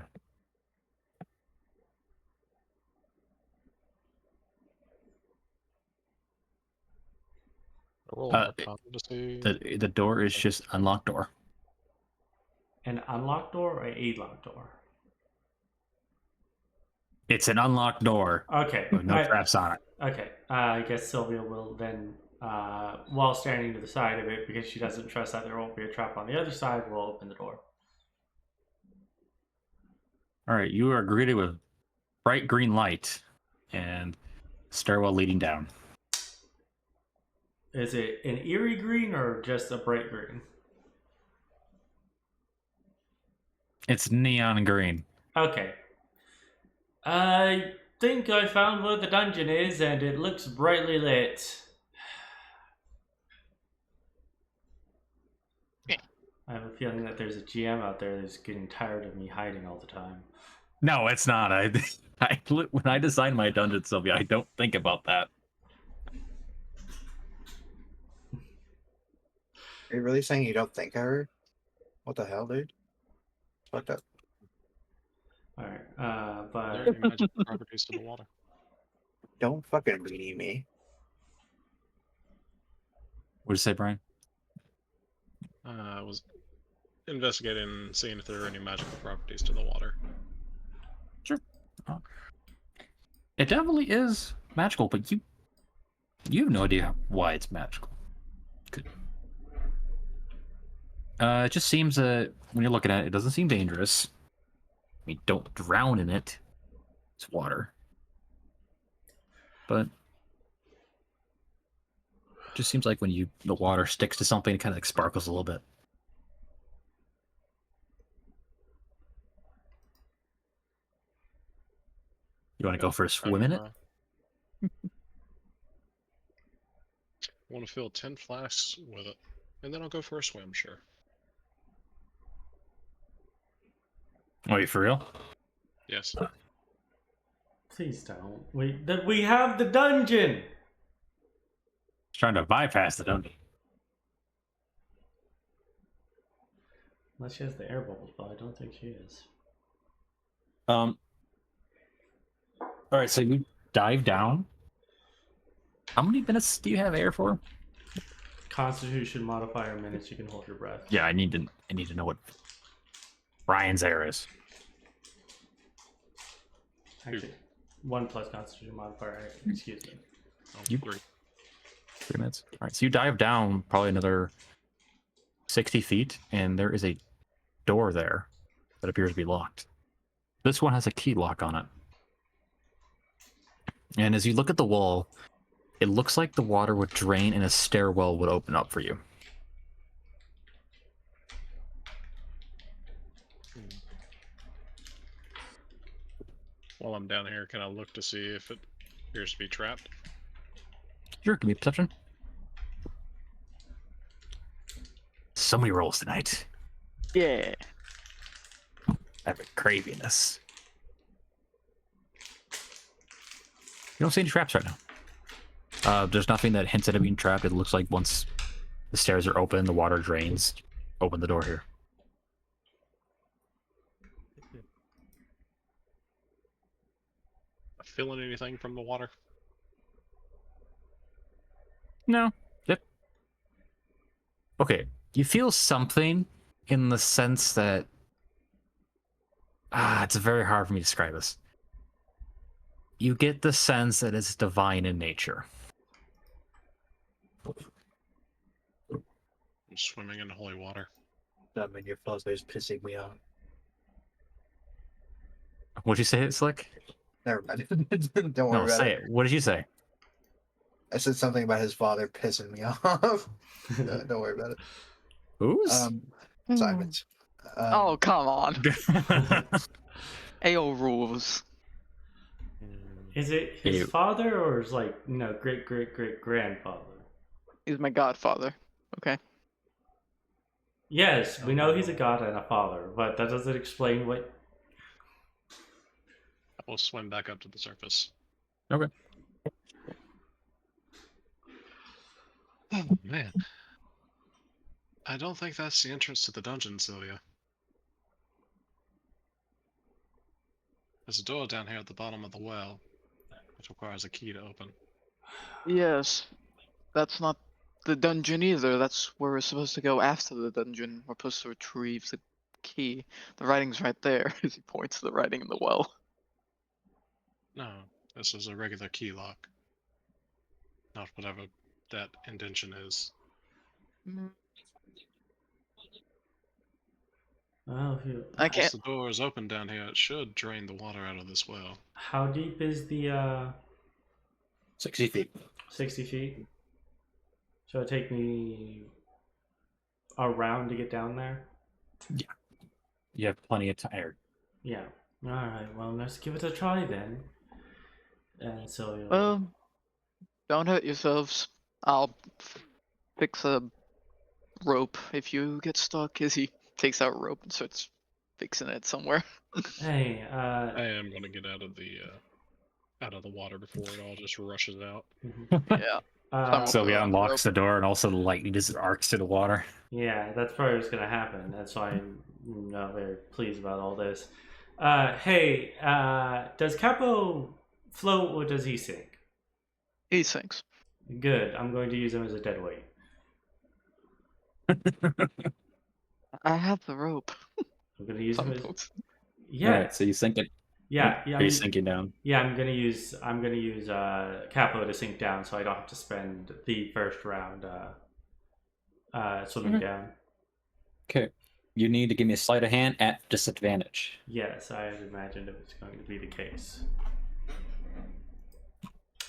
Roll Uh, Arcana to see. The door is just unlocked door. An unlocked door or a locked door? It's an unlocked door Okay. with no traps on it. Okay. I guess Sylvia will then, while standing to the side of it, because she doesn't trust that there won't be a trap on the other side, will open the door. All right, you are greeted with bright green light and stairwell leading down. Is it an eerie green or just a bright green? It's neon green. Okay. I think I found where the dungeon is, and it looks brightly lit. I have a feeling that there's a GM out there that's getting tired of me hiding all the time. No, it's not. When I design my dungeon, Sylvia, I don't think about that. Are you really saying you don't think I heard? What the hell, dude? Fucked up. Alright, Are but there any magical properties to the water? Don't fucking beanie me. What'd you say, Brian? I was investigating, seeing if there are any magical properties to the water. Sure. It definitely is magical, but you have no idea why it's magical. Good. It just seems that when you're looking at it, it doesn't seem dangerous. I mean, don't drown in it. It's water. But it just seems like when the water sticks to something, it kind of like sparkles a little bit. You want to go for a swim in it? Want to fill 10 flasks with it, and then I'll go for a swim, sure. Oh, you for real? Yes. please don't. We have the dungeon! Trying to bypass the dungeon. Unless she has the air bubbles, but I don't think she is. All right, so you dive down. How many minutes do you have air for? Constitution modifier minutes you can hold your breath. Yeah, I need to know what Brian's air is. Actually, 1 plus Constitution modifier. Excuse me. Oh, You- 3. 3 minutes. All right, so you dive down probably another 60 feet, and there is a door there that appears to be locked. This one has a key lock on it. And as you look at the wall, it looks like the water would drain and a stairwell would open up for you. While I'm down here, can I look to see if it appears to be trapped? Sure, give me a perception. So many rolls tonight. Yeah. I have a craviness. You don't see any traps right now. There's nothing that hints at it being trapped. It looks like once the stairs are open, the water drains. Open the door here. Feeling anything from the water? No. Yep. Okay. You feel something in the sense that it's very hard for me to describe this. You get the sense that it's divine in nature. I'm swimming in holy water. That mean your father is pissing me off. What'd you say, Slick? Never mind. Don't worry No, about say it. it. What did you say? I said something about his father pissing me off. Don't worry about it. Who's? Simon's. Oh, come on. AO rules. Is it his Ew. father or his great grandfather? He's my godfather. Okay. Yes, we know he's a god and a father, but that doesn't explain what. I will swim back up to the surface. Okay. Oh man. I don't think that's the entrance to the dungeon, Sylvia. There's a door down here at the bottom of the well, which requires a key to open. Yes. That's not the dungeon either. That's where we're supposed to go after the dungeon. We're supposed to retrieve the key. The writing's right there as he points to the writing in the well. No, this is a regular key lock. Not whatever that indention is. Oh, I Once can't. the door is open down here, it should drain the water out of this well. how deep is the 60 feet. 60 feet? So it'll take me a round to get down there? You have plenty of time. Yeah. Alright, well, let's give it a try then. And so. Don't hurt yourselves. I'll fix a rope if you get stuck. As he takes out a rope and starts fixing it somewhere. Hey, I am gonna get out of the water before it all just rushes out. Yeah. Sylvia unlocks the door, and also the lightning just arcs to the water. yeah, that's probably what's gonna happen. That's why I'm not very pleased about all this. Hey, does Capo float or does he sink? He sinks. Good. I'm going to use him as a dead weight. I have the rope. I'm going to use him as. Sometimes. Yeah. Alright, so you sink it. Yeah. Are you sinking down? Yeah, I'm gonna use Capo to sink down, so I don't have to spend the first round swimming down. Okay. You need to give me a sleight of hand at disadvantage. Yes, I had imagined it was going to be the case.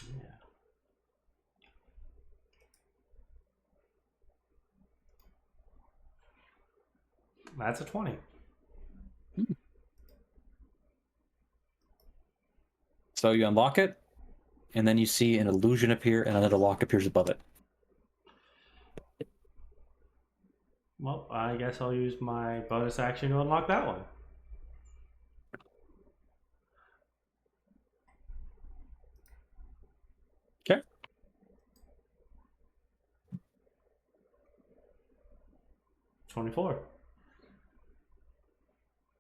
Yeah. That's a 20. So you unlock it, and then you see an illusion appear, and another lock appears above it. Well, I guess I'll use my bonus action to unlock that one. Okay. $24.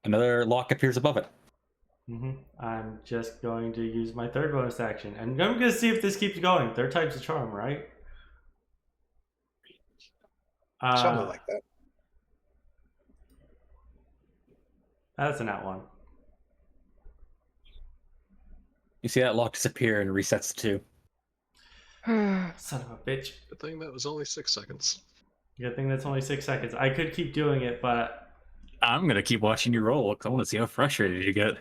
Another lock appears above it. I'm just going to use my third bonus action, and I'm going to see if this keeps going. Third time's a charm, right? Something like that. That's a nat one. You see that lock disappear and resets to 2. Son of a bitch. Good thing that was only 6 seconds. Good thing that's only 6 seconds. I could keep doing it, but I'm gonna keep watching you roll because I want to see how frustrated you get.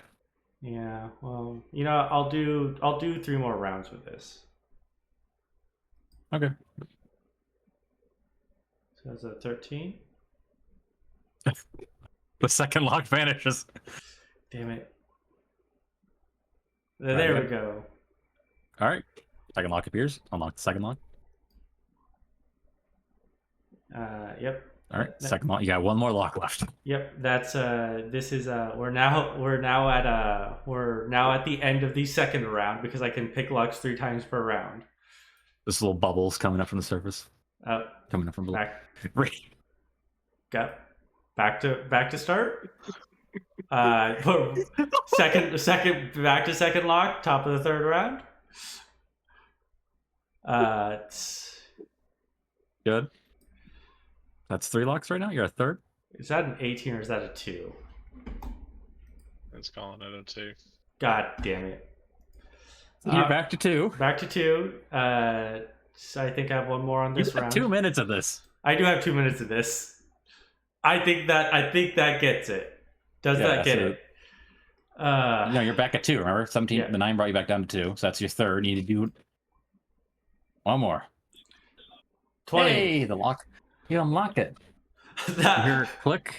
yeah. Well, I'll do 3 more rounds with this. Okay. So that's a 13. The second lock vanishes. Damn it. There we go. All right. Second lock appears. Unlock the second lock. Yep. All right. Second lock. You got one more lock left. Yep. That's this is we're now at the end of the second round because I can pick locks 3 times per round. This little bubbles coming up from the surface. Coming up from below. Back to start. Second back to second lock, top of the third round. Good. That's 3 locks right now. You're a third. Is that an 18 or is that a 2? It's calling it a 2. God damn it. You're back to 2. Back to 2. So I think I have one more on this round. 2 minutes of this. I do have 2 minutes of this. I think that gets it. Does that get it? No, you're back at 2. Remember, 17. Yeah. The 9 brought you back down to 2, so that's your third. You need to do one more. 20. Hey, the lock. You unlock it. You hear it click.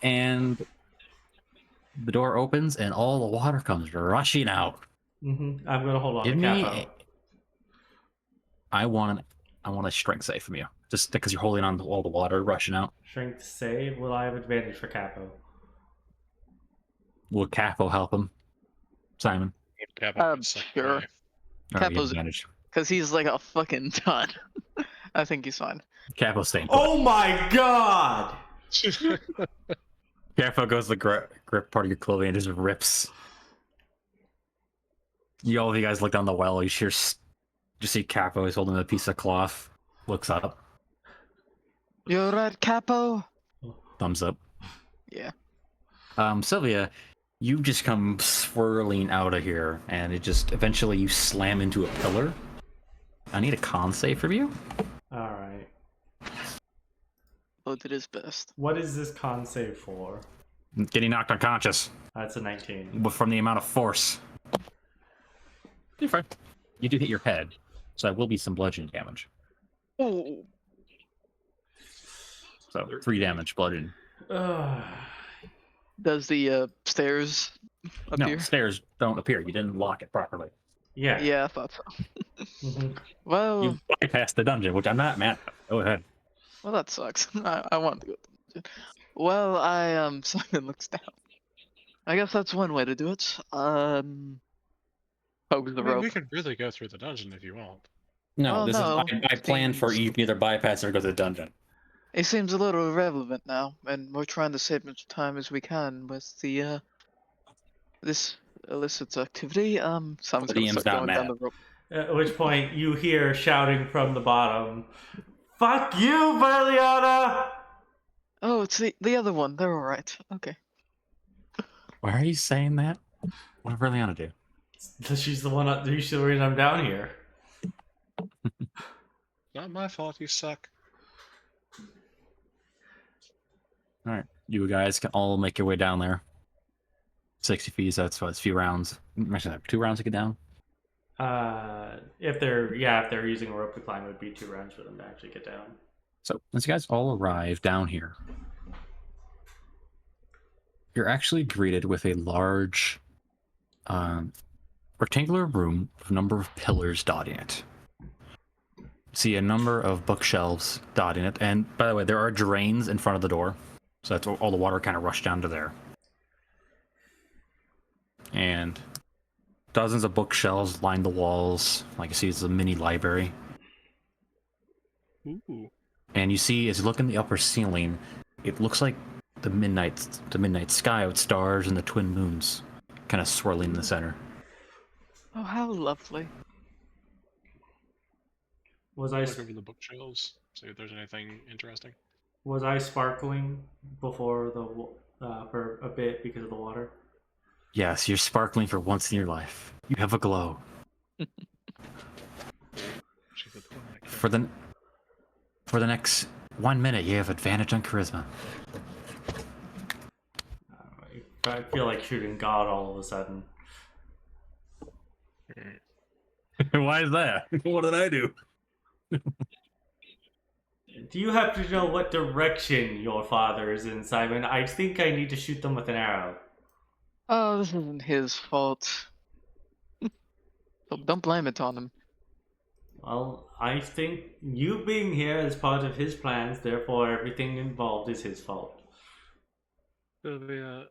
and the door opens, and all the water comes rushing out. I'm gonna hold on Give to me. Capo. I want a strength save from you, just because you're holding on to all the water rushing out. Strength save. Will I have advantage for Capo? Will Capo help him? Simon. Sure. Oh, you have Capo's advantage. because he's like a fucking ton. I think he's fine. Capo's staying put. Oh my god! Capo goes to grip part of your clothing and just rips. All of you guys look down the well. You see Capo is holding a piece of cloth. Looks up. You're right, Capo. Thumbs up. Yeah. Sylvia, you just come swirling out of here, and it just eventually you slam into a pillar. I need a con save from you. Alright. Bo did his best. What is this con save for? Getting knocked unconscious. That's a 19. From the amount of force. You're fine. You do hit your head, so that will be some bludgeoning damage. Oh. So 3 damage bludgeoning. Does the stairs appear? No, stairs don't appear. You didn't lock it properly. Yeah. Yeah, I thought so. Mhm. Well, You bypassed the dungeon, which I'm not mad at. Go ahead. well, that sucks. I wanted to go to the dungeon. Well, Simon looks down. I guess that's one way to do it. Poke the I mean, rope. we could really go through the dungeon if you want. No, Well, this no, is I planned for you to either bypass or go to the dungeon. It seems a little irrelevant now, and we're trying to save as much time as we can with the this illicit activity. Simon's gonna DM's start not going mad. down the rope. At which point you hear shouting from the bottom, "Fuck you, Verleana!" Oh, it's the other one. They're all right. Okay. Why are you saying that? What did Verleana do? She's the one. She's the reason I'm down here. Not my fault, you suck. All right, you guys can all make your way down there. 60 feet. That's what, it's a few rounds. Actually, 2 rounds to get down. If they're using a rope to climb, it would be 2 rounds for them to actually get down. So, once you guys all arrive down here, you're actually greeted with a large rectangular room with a number of pillars dotting it. See a number of bookshelves dotting it, and by the way, there are drains in front of the door, so that's all the water kind of rushed down to there. And dozens of bookshelves line the walls. Like you see, it's a mini library. Ooh. And you see, as you look in the upper ceiling, it looks like the midnight sky with stars and the twin moons kind of swirling in the center. Oh, how lovely. Was I Look over the bookshelves, see if there's anything interesting. sparkling before for a bit because of the water? Yes, you're sparkling for once in your life. You have a glow. For the next 1 minute, you have advantage on charisma. I feel like shooting God all of a sudden. Why is that? What did I do? Do you happen to know what direction your father is in, Simon? I think I need to shoot them with an arrow. Oh, this isn't his fault. Don't blame it on him. Well, I think you being here is part of his plans, therefore everything involved is his fault. Sylvia,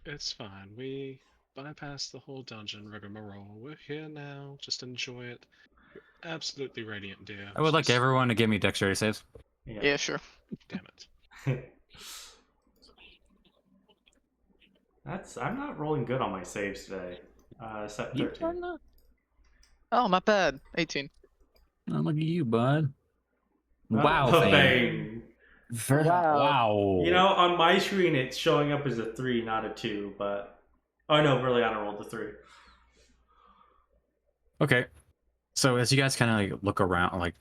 it's fine. We bypassed the whole dungeon rigmarole. We're here now. Just enjoy it. You're absolutely radiant, dear. I would like everyone to give me dexterity saves. Yeah, sure. Damn it. I'm not rolling good on my saves today. Set 13. Oh, not bad. 18. Oh, look at you, bud. Oh, Wow, Fane. Wow. You know, on my screen it's showing up as a 3, not a 2, but... Oh no, Verleana rolled a 3. Okay. So as you guys kind of like look around, like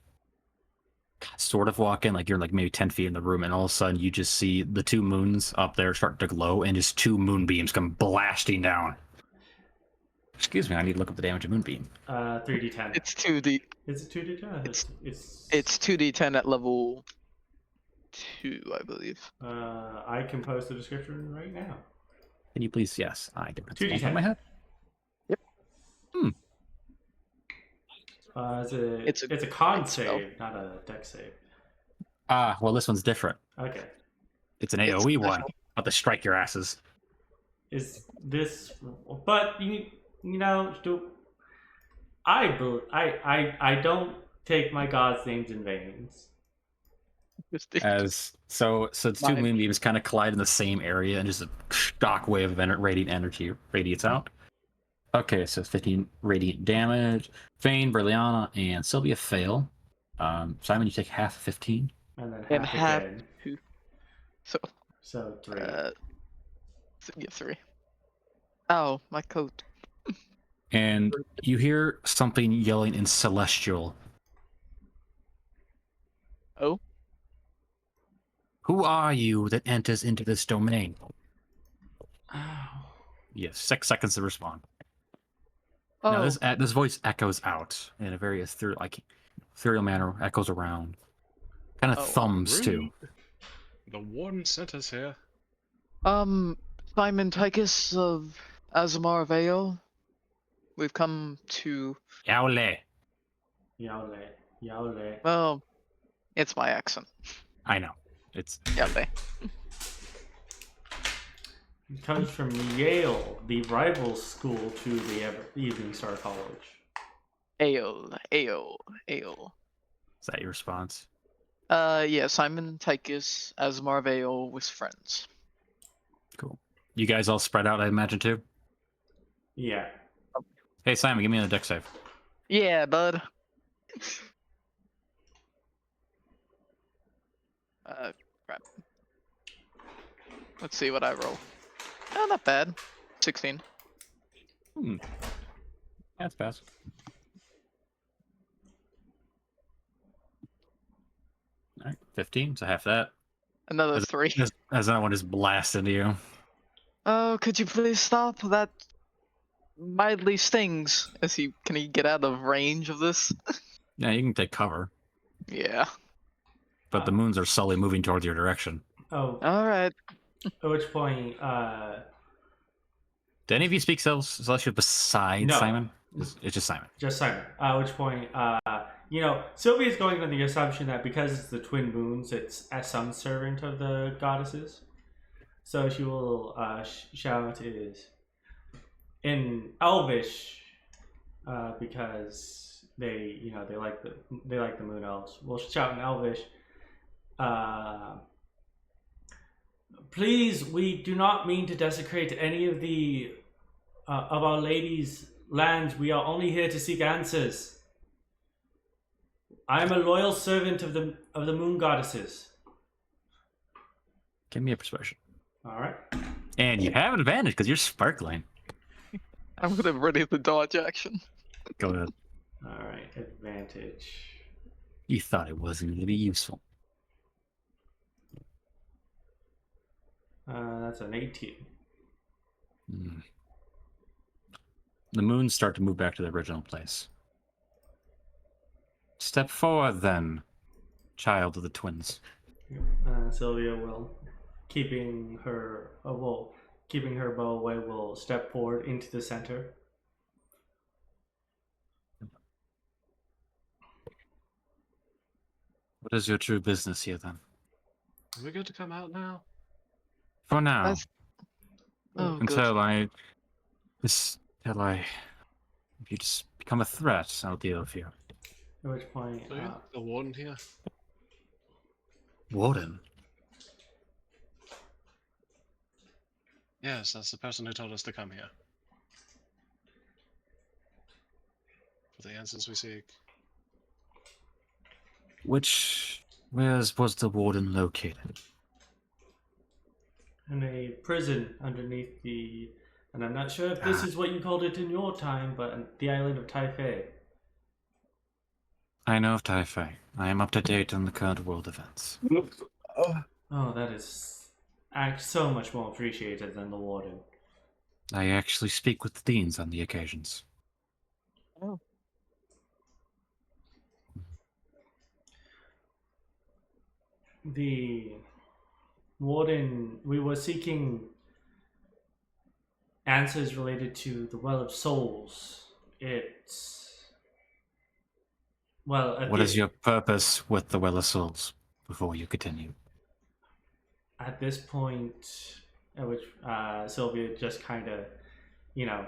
sort of walk in, like you're like maybe 10 feet in the room, and all of a sudden you just see the 2 moons up there start to glow, and just 2 moonbeams come blasting down. Excuse me, I need to look up the damage of moonbeam. 3d10. It's 2D. Is it 2d10? It's 2d10 at level 2, I believe. I can post the description right now. Can you please? Yes, I do. It's 2d10. on my head. Yep. It's a con great spell. save, not a dex save. Ah, well, this one's different. Okay. It's an It's AoE one. special. About to strike your asses. Is this? But you know, I don't take my god's names in vain. So two Mine. moonbeams kind of collide in the same area, and just a shock wave of radiant energy radiates out. Okay, so 15 radiant damage. Fane, Verleana, and Sylvia fail. Simon, you take half of 15. And then And half half again. 2. So, So 3. yeah, 3. Oh, my coat. And you hear something yelling in Celestial. Oh? Who are you that enters into this domain? Ow. Yes, 6 seconds to respond. Oh, Now this voice echoes out in a very ethereal manner, echoes around. Kind of Oh, thumbs too. The warden sent us here. Simon Tychus of Aasmiar Vale. We've come to, Yaole. Yaole. well, it's my accent. I know. It's Yaole. It comes from Yale, the rival school to the Evening Star College. Ale. Is that your response? Yeah, Simon Tychus, Aasmiar Vale with friends. Cool. You guys all spread out, I imagine, too? Yeah. Hey, Simon, give me a deck save. Yeah, bud. Crap. Let's see what I roll. Oh, not bad. 16. That's pass. All right, 15, so half that. Another 3. As that one just blasts into you. Oh, could you please stop? That mildly stings. Can he get out of range of this? Yeah, you can take cover, Yeah. but the moons are slowly moving towards your direction. Oh, Alright. at which point, Do any of you speak Celestial besides No. Simon? It's just Simon. just Simon. At which point, Sylvia's going on the assumption that because it's the twin moons, it's as some servant of the goddesses. So she will shout is in Elvish, because they like the moon elves. We'll shout in Elvish. Please, we do not mean to desecrate any of the of Our Lady's lands. We are only here to seek answers. I am a loyal servant of the moon goddesses. Give me a persuasion. All right. And you have an advantage because you're sparkling. I'm gonna ready the dodge action. Go ahead. All right. Advantage. You thought it wasn't going to be useful. That's an 18. The moons start to move back to the original place. Step forward, then, child of the twins. Sylvia will, keeping her bow away, will step forward into the center. What is your true business here, then? Are we good to come out now? For now, That's- Oh, good. if you just become a threat, I'll deal with you. At which point, So you're the warden here? Warden? Yes, that's the person who told us to come here. For the answers we seek. Where was the warden located? in a prison underneath and I'm not sure if this is what you called it in your time, but the island of Taipei. I know of Taipei. I am up to date on the current world events. Oh, that is so much more appreciated than the warden. I actually speak with the deans on the occasions. Oh. the warden, we were seeking answers related to the Well of Souls. It's, well, What is your purpose with the Well of Souls before you continue? at this point, at which Sylvia just kind of, you know,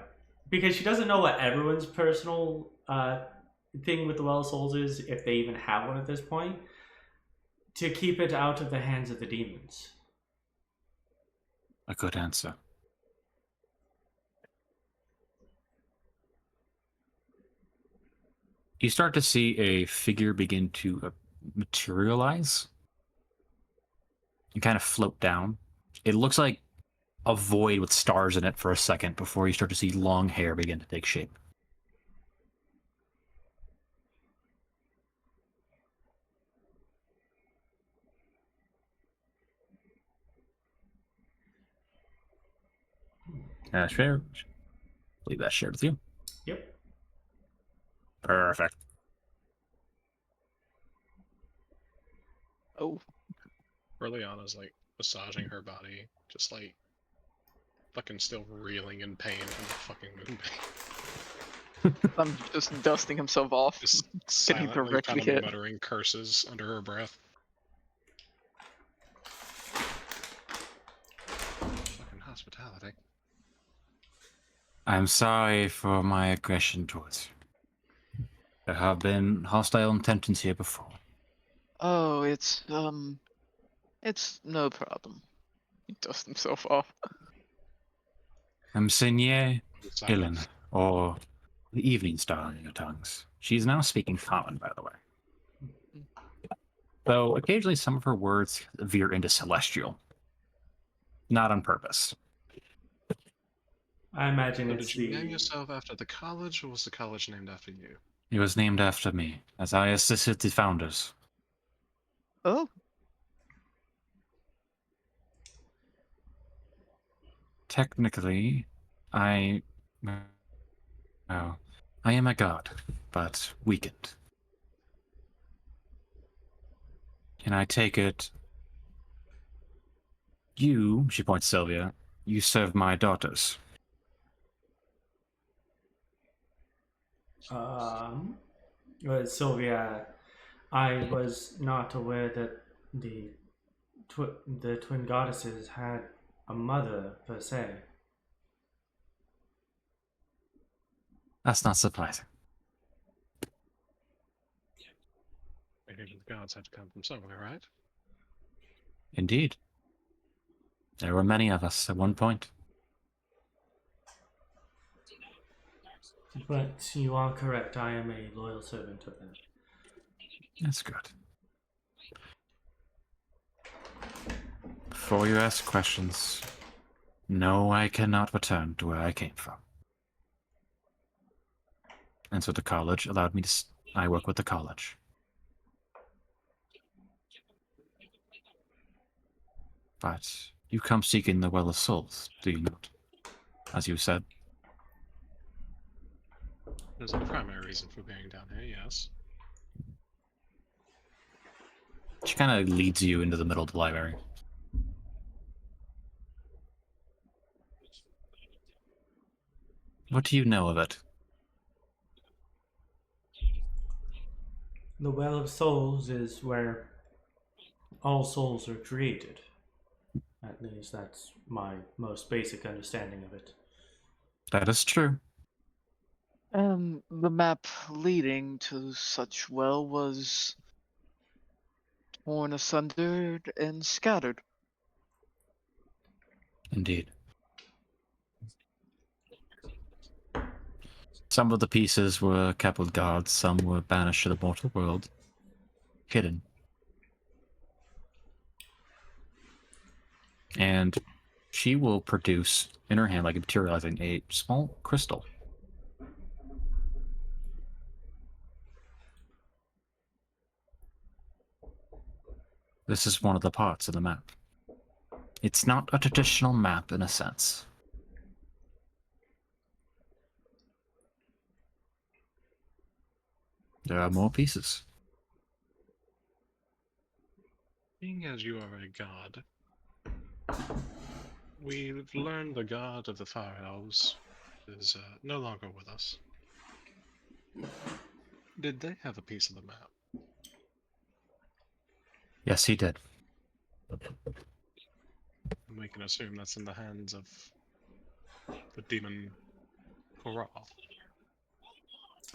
because she doesn't know what everyone's personal thing with the Well of Souls is, if they even have one at this point, to keep it out of the hands of the demons. A good answer. You start to see a figure begin to materialize and kind of float down. It looks like a void with stars in it for a second before you start to see long hair begin to take shape. Fair. I believe that's shared with you. Yep. Perfect. Oh, Verleana's like massaging her body, just like fucking still reeling in pain from the fucking moonbeam. I'm just dusting himself off. Just Getting silently directly kind of hit. muttering curses under her breath. Fucking hospitality. I'm sorry for my aggression towards you. There have been hostile intentions here before. Oh, it's no problem. He dusts himself off. I'm Cineres Aima, Silence. or the Evening Star in your tongues. She's now speaking common, by the way. Though occasionally some of her words veer into celestial. Not on purpose. I imagine So it's did you name the. yourself after the college, or was the college named after you? It was named after me, as I assisted the founders. Oh, Technically, I... well, I am a god, but weakened. And I take it... You, she points to Sylvia, you serve my daughters. Well, Sylvia, I was not aware that the twin goddesses had a mother per se. That's not surprising. Maybe the gods had to come from somewhere, right? Indeed. There were many of us at one point. But you are correct. I am a loyal servant of them. That's good. Before you ask questions, no, I cannot return to where I came from. And so the college allowed me to... I work with the college. But you come seeking the Well of Souls, do you not? As you said. There's a primary reason for being down here, yes. She kind of leads you into the middle of the library. What do you know of it? The Well of Souls is where all souls are created. At least that's my most basic understanding of it. That is true. the map leading to such well was torn asunder and scattered. Indeed. Some of the pieces were kept with guards, some were banished to the mortal world, hidden. And she will produce, in her hand, like materializing, a small crystal. This is one of the parts of the map. It's not a traditional map in a sense. There are more pieces. Being as you are a god, we've learned the god of the Fire Elves is no longer with us. Did they have a piece of the map? Yes, he did. And we can assume that's in the hands of the demon Korra.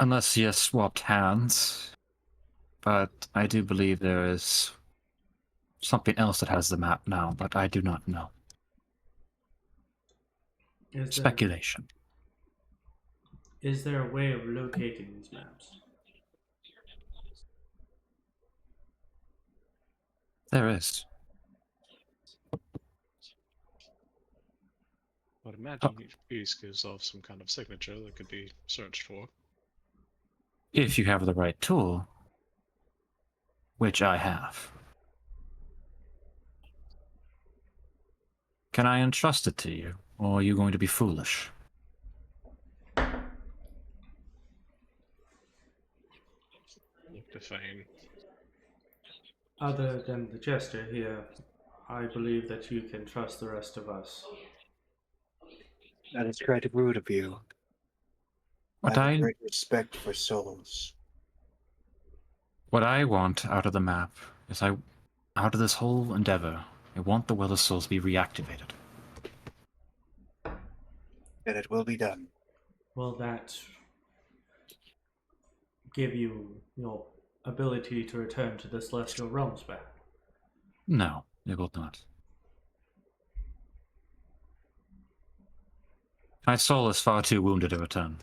Unless he has swapped hands. But I do believe there is something else that has the map now, but I do not know. Speculation. Is there a way of locating these maps? There is. I'd imagine each piece gives off some kind of signature that could be searched for. If you have the right tool, which I have. Can I entrust it to you, or are you going to be foolish? Look to Fane. Other than the jester here, I believe that you can trust the rest of us. That is quite rude of you. What I have great respect for souls. What I want out of the map is out of this whole endeavor, I want the Well of Souls to be reactivated. And it will be done. Will that give you your ability to return to the celestial realms back? No, it will not. My soul is far too wounded to return.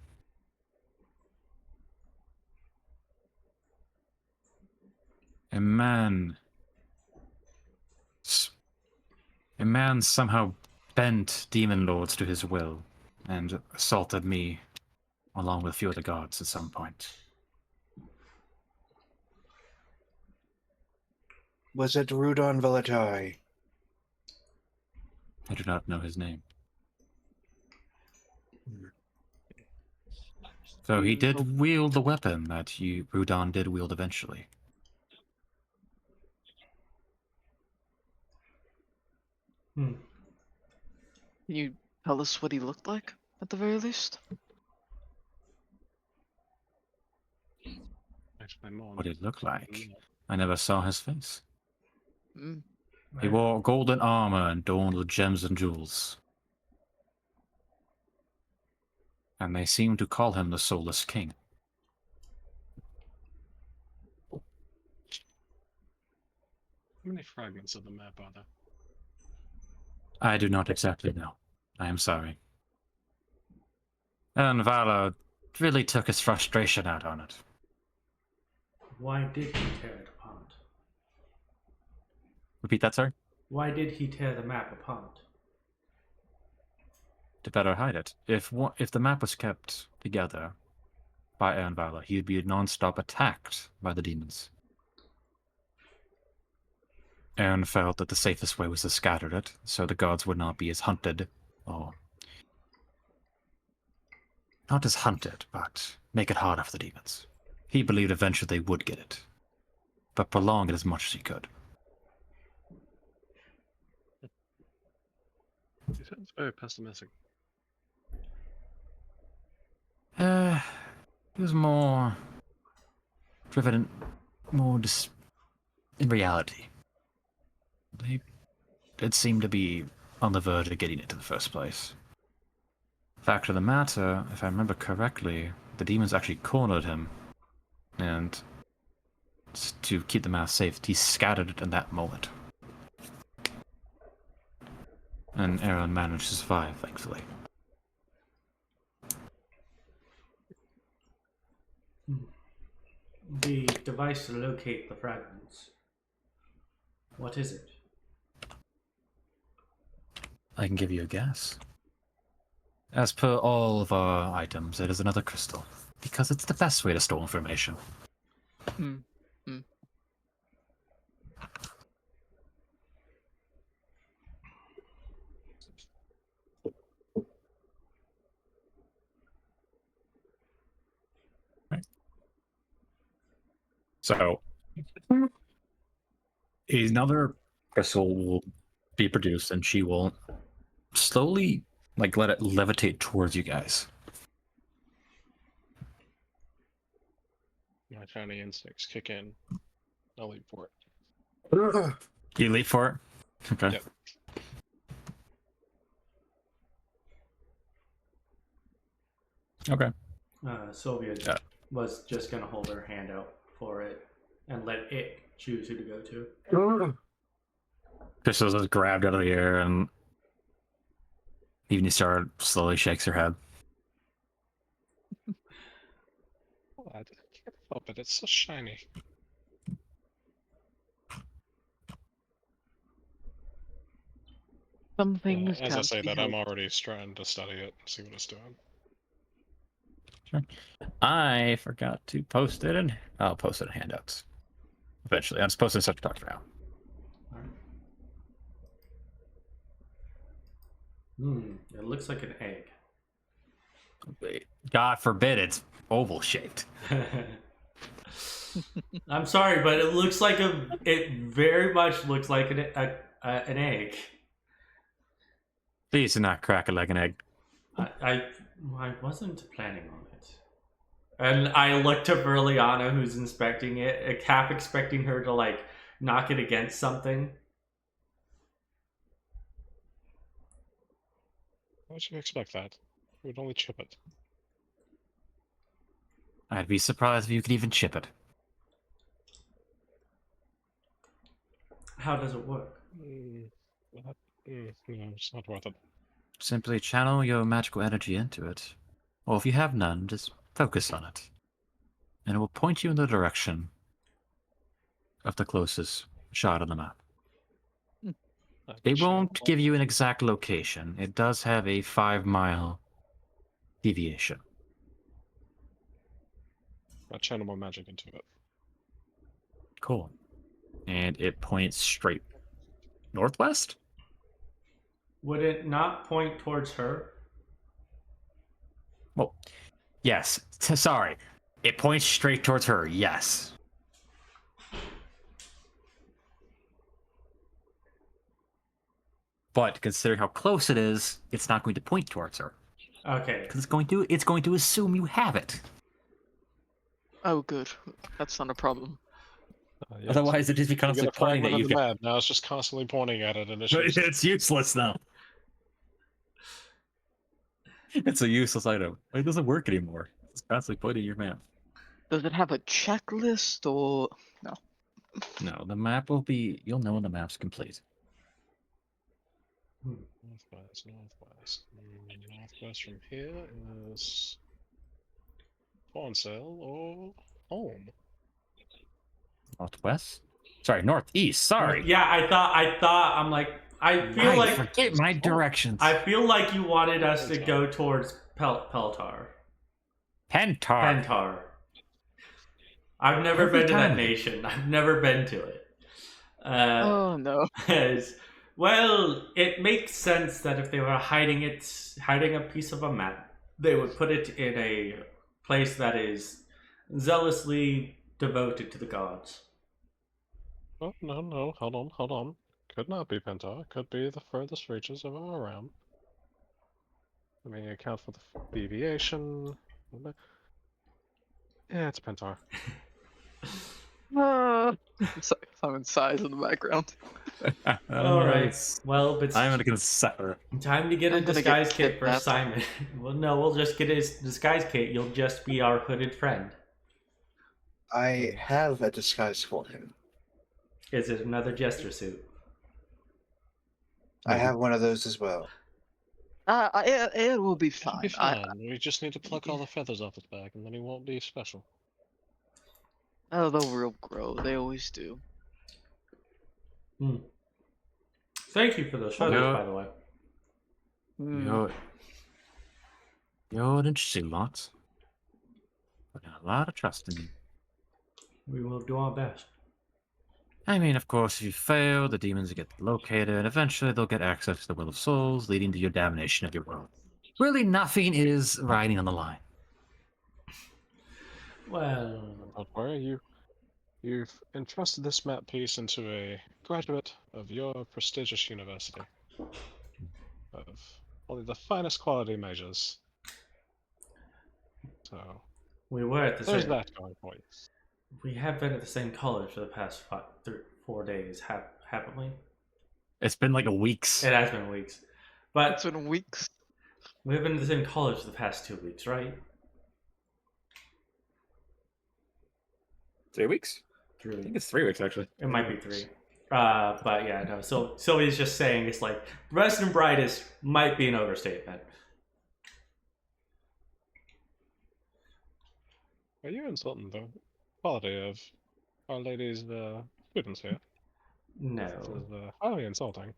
A man somehow bent demon lords to his will and assaulted me along with a few of the gods at some point. Was it Rudon Velatari? I do not know his name. So he did wield the weapon that Rudon did wield eventually. Can you tell us what he looked like, at the very least? What did it look like? I never saw his face. Mm. He wore golden armor and adorned with gems and jewels. And they seemed to call him the Soulless King. How many fragments of the map are there? I do not exactly know. I am sorry. And Vala really took his frustration out on it. Why did he tear it apart? Repeat that, sir? Why did he tear the map apart? To better hide it. If the map was kept together by Aaron Vala, he'd be non-stop attacked by the demons. Aaron felt that the safest way was to scatter it, so the gods would not be as hunted, or not as hunted, but make it harder for the demons. He believed eventually they would get it, but prolong it as much as he could. He sounds very pessimistic. He was more driven, in reality. They did seem to be on the verge of getting it in the first place. Fact of the matter, if I remember correctly, the demons actually cornered him, and to keep the mouse safe, he scattered it in that moment. And Aaron managed to survive, thankfully. The device to locate the fragments. What is it? I can give you a guess. As per all of our items, it is another crystal, because it's the best way to store information. Right. So, Another crystal will be produced, and she will slowly, like, let it levitate towards you guys. My tiny instincts kick in. I'll leap for it. You leap for it? Okay. Yep. Okay. Sylvia Yeah. was just gonna hold her hand out for it and let it choose who to go to. Crystal is grabbed out of the air, and Evening Star slowly shakes her head. Oh, I can't help it. It's so shiny. Some things As I can't say be that, I'm helped. already starting to study it, see what it's doing. I forgot to post it, and I'll post it in handouts. Eventually. I'm supposed to start to talk for now. It looks like an egg. God forbid it's oval shaped. I'm sorry, but it looks like it very much looks like an egg. Please do not crack it like an egg. I wasn't planning on it. And I look to Verleana, who's inspecting it, half expecting her to like knock it against something. Why would you expect that? You would only chip it. I'd be surprised if you could even chip it. How does it work? No, it's not worth it. Simply channel your magical energy into it. Or if you have none, just focus on it. And it will point you in the direction of the closest shot on the map. It won't give you an exact location. It does have a 5-mile deviation. I'll channel more magic into it. Cool. And it points straight northwest? Would it not point towards her? Well, yes. Sorry. It points straight towards her, yes. But considering how close it is, it's not going to point towards her. Okay. Because it's going to assume you have it. Oh, good. That's not a problem. Yes. Otherwise, it just becomes like pointing at you. Map. Now it's just constantly pointing at it, and it's useless now. It's a useless item. It doesn't work anymore. It's constantly pointing at your map. Does it have a checklist or no? No, the map will be. You'll know when the map's complete. northwest. Northwest from here is pawn sale or home. Northwest? Sorry, northeast. Sorry. Yeah, I thought. I'm like. I forget my directions. I feel like you wanted us to go towards Peltar. Pentar. I've never Every been to that time. nation. I've never been to it. Oh no. Well, it makes sense that if they were hiding a piece of a map, they would put it in a place that is zealously devoted to the gods. Oh, no, hold on. Could not be Pentar. Could be the furthest reaches of our realm. Let me account for the deviation. Yeah, it's Pentar. Simon sighs in the background. All right. Well, but I'm gonna consider. time to get a I'm gonna disguise get kit for kidnapped. Simon. Well, no, we'll just get his disguise kit. You'll just be our hooded friend. I have a disguise for him. Is it another jester suit? I have one of those as well. It will be It'll fine. be fine. We just need to pluck all the feathers off his back, and then he won't be special. Oh, they'll real grow. They always do. Thank you for those feathers, Yeah. by the way. You're an interesting lot. I got a lot of trust in you. We will do our best. I mean, of course, if you fail, the demons get located, and eventually they'll get access to the Will of Souls, leading to your damnation of your world. Really, nothing is riding on the line. Well, But where are you? You've entrusted this map piece into a graduate of your prestigious university. Of only the finest quality majors. So, We were at the there's same. that going for you. We have been at the same college for the past 4 days, haven't we? It's been like a week's. It has been weeks, but It's been weeks. we've been in the same college for the past 2 weeks, right? 3 weeks? 3 I think weeks. it's 3 weeks actually. It might be 3. But yeah, no. So Sylvia's just saying it's like best and brightest might be an overstatement. Are you insulting the quality of Our Lady's students here? No, This is highly insulting.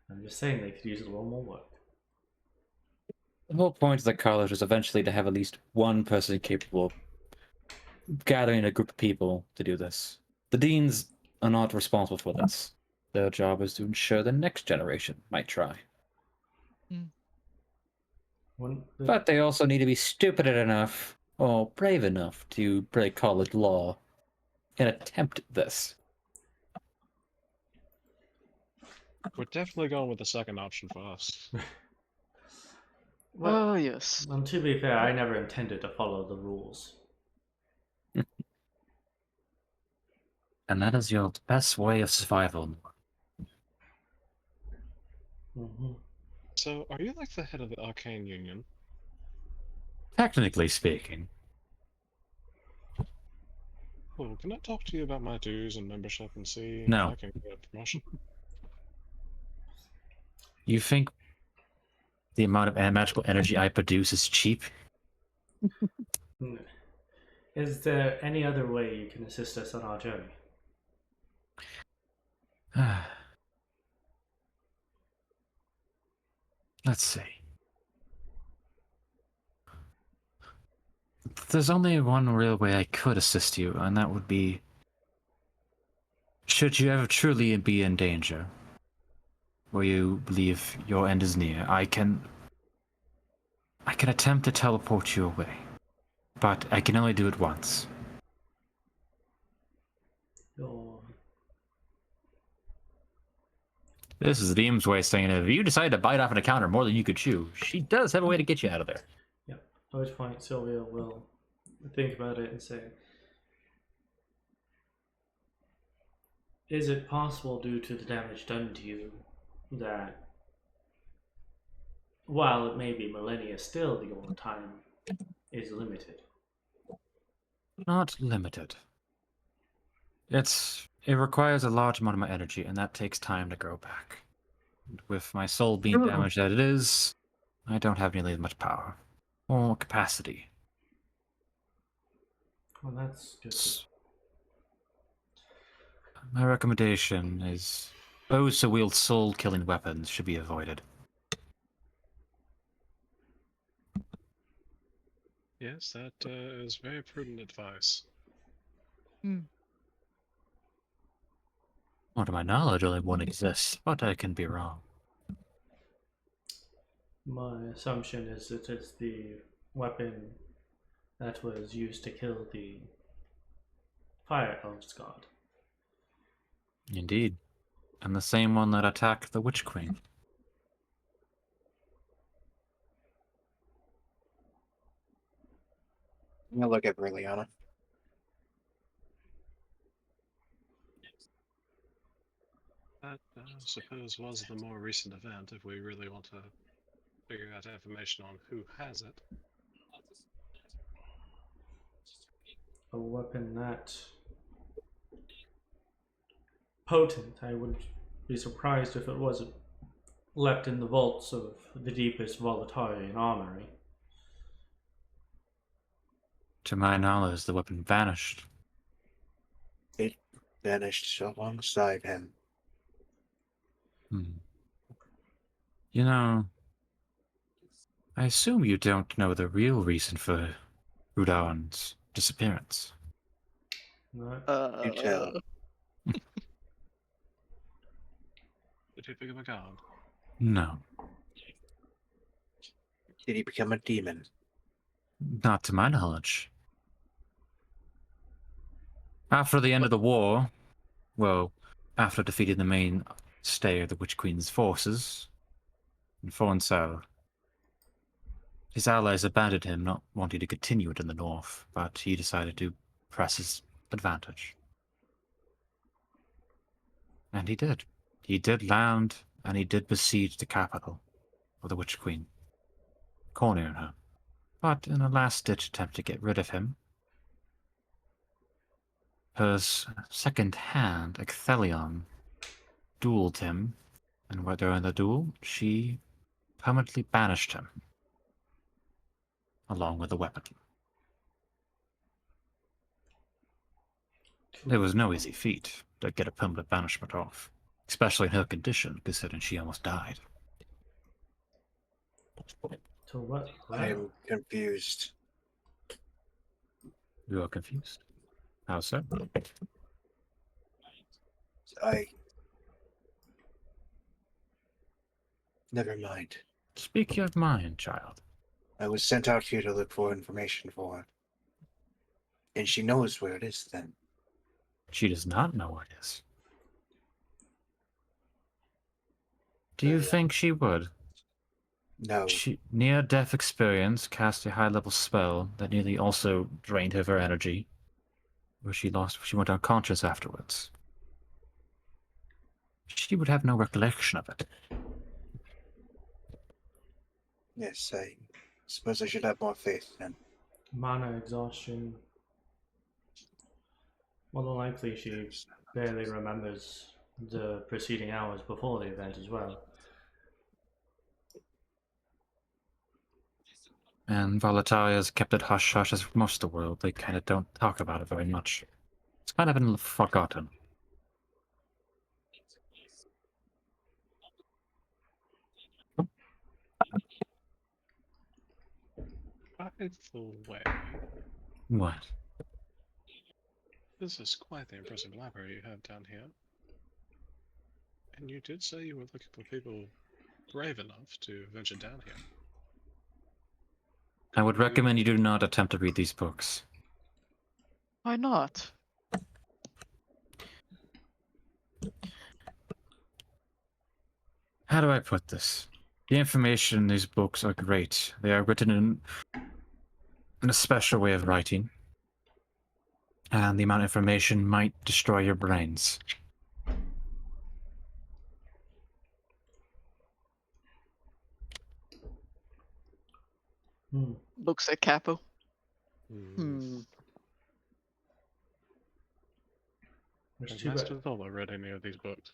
I'm just saying they could use a little more work. The whole point of the college is eventually to have at least one person capable of gathering a group of people to do this. The deans are not responsible for this. Their job is to ensure the next generation might try. But they also need to be stupid enough or brave enough to break college law and attempt this. We're definitely going with the second option for us. Well, Yes. well, to be fair, I never intended to follow the rules. And that is your best way of survival. Mm-hmm. So, are you like the head of the Arcane Union? Technically speaking. Cool. Can I talk to you about my dues and membership and see No. if I can get a promotion? You think the amount of magical energy I produce is cheap? Is there any other way you can assist us on our journey? Let's see. There's only one real way I could assist you, and that would be should you ever truly be in danger, or you believe your end is near, I can attempt to teleport you away, but I can only do it once. This is the demon's way of saying if you decide to bite off an encounter more than you could chew, she does have a way to get you out of there. Yep. At which point Sylvia will think about it and say, is it possible, due to the damage done to you, that while it may be millennia, still the only time is limited? Not limited. It requires a large amount of my energy, and that takes time to grow back. With my soul being damaged as it is, I don't have nearly as much power or capacity. Well, that's good. My recommendation is those who wield soul-killing weapons should be avoided. Yes, that is very prudent advice. Well, to my knowledge, only one exists, but I can be wrong. My assumption is it is the weapon that was used to kill the fire elves god. Indeed. And the same one that attacked the Witch Queen. I'm gonna look at Verleana. That, I suppose, was the more recent event, if we really want to figure out information on who has it. A weapon that potent. I would be surprised if it wasn't left in the vaults of the deepest Volatarian armory. To my knowledge, the weapon vanished. It vanished alongside him. You know, I assume you don't know the real reason for Rudan's disappearance. No? You tell. Did he become a god? No, Did he become a demon? not to my knowledge. After the end of the war, well, after defeating the mainstay of the Witch Queen's forces in Foreign South, his allies abandoned him, not wanting to continue it in the north, but he decided to press his advantage. And he did. He did land, and he did besiege the capital of the Witch Queen, cornering her. But in a last-ditch attempt to get rid of him, her second hand, Ecthelion, dueled him, and during the duel, she permanently banished him, along with the weapon. It was no easy feat to get a permanent banishment off, especially in her condition, considering she almost died. To what? I am confused. You are confused? How so? Never mind. Speak your mind, child. I was sent out here to look for information for her. And she knows where it is then. She does not know where it is. Do you think she would? No. She, near-death experience, cast a high-level spell that nearly also drained her of her energy, where she went unconscious afterwards. She would have no recollection of it. Yes, I suppose I should have more faith then. Mana exhaustion. More than likely, she barely remembers the preceding hours before the event as well. And Volataria's kept it hush-hush as most of the world. They kind of don't talk about it very much. It's kind of been forgotten. By the way, What? this is quite the impressive library you have down here. And you did say you were looking for people brave enough to venture down here. I would recommend you do not attempt to read these books. Why not? How do I put this? The information in these books are great. They are written in a special way of writing. And the amount of information might destroy your brains. Looks at Capo. There's Has two Master Zola read any of these books?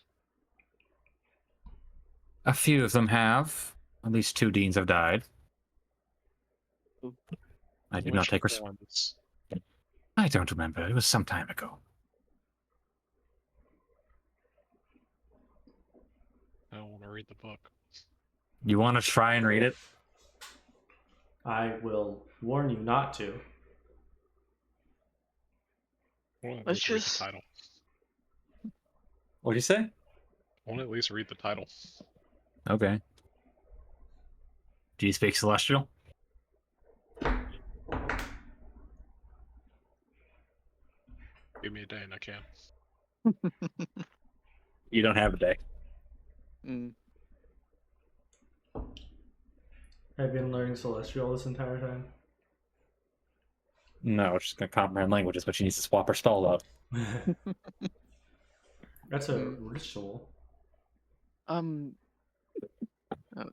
A few of them have. At least 2 deans have died. I do not Which take ones? I don't remember. It was some time ago. I don't want to read the book. You want to try and read it? I will warn you not to. I want to at Let's least read just- the title. What'd you say? I want to at least read the title. Okay. Do you speak Celestial? Give me a day and I can. You don't have a day. Mm. Have you been learning Celestial this entire time? No, she's gonna comprehend languages, but she needs to swap her stall up. That's a ritual. Oh,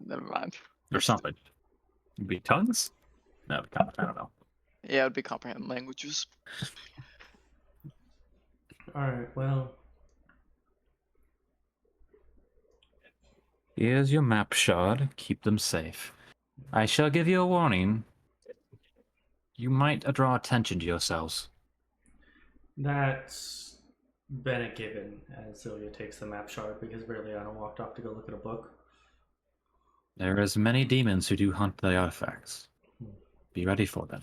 never mind. Or something. It'd be tongues? No, I don't know. Yeah, it'd be comprehend languages. Alright, well, Here's your map shard. Keep them safe. I shall give you a warning. You might draw attention to yourselves. that's been a given as Sylvia takes the map shard because Verleana walked off to go look at a book. There is many demons who do hunt the artifacts. Be ready for them.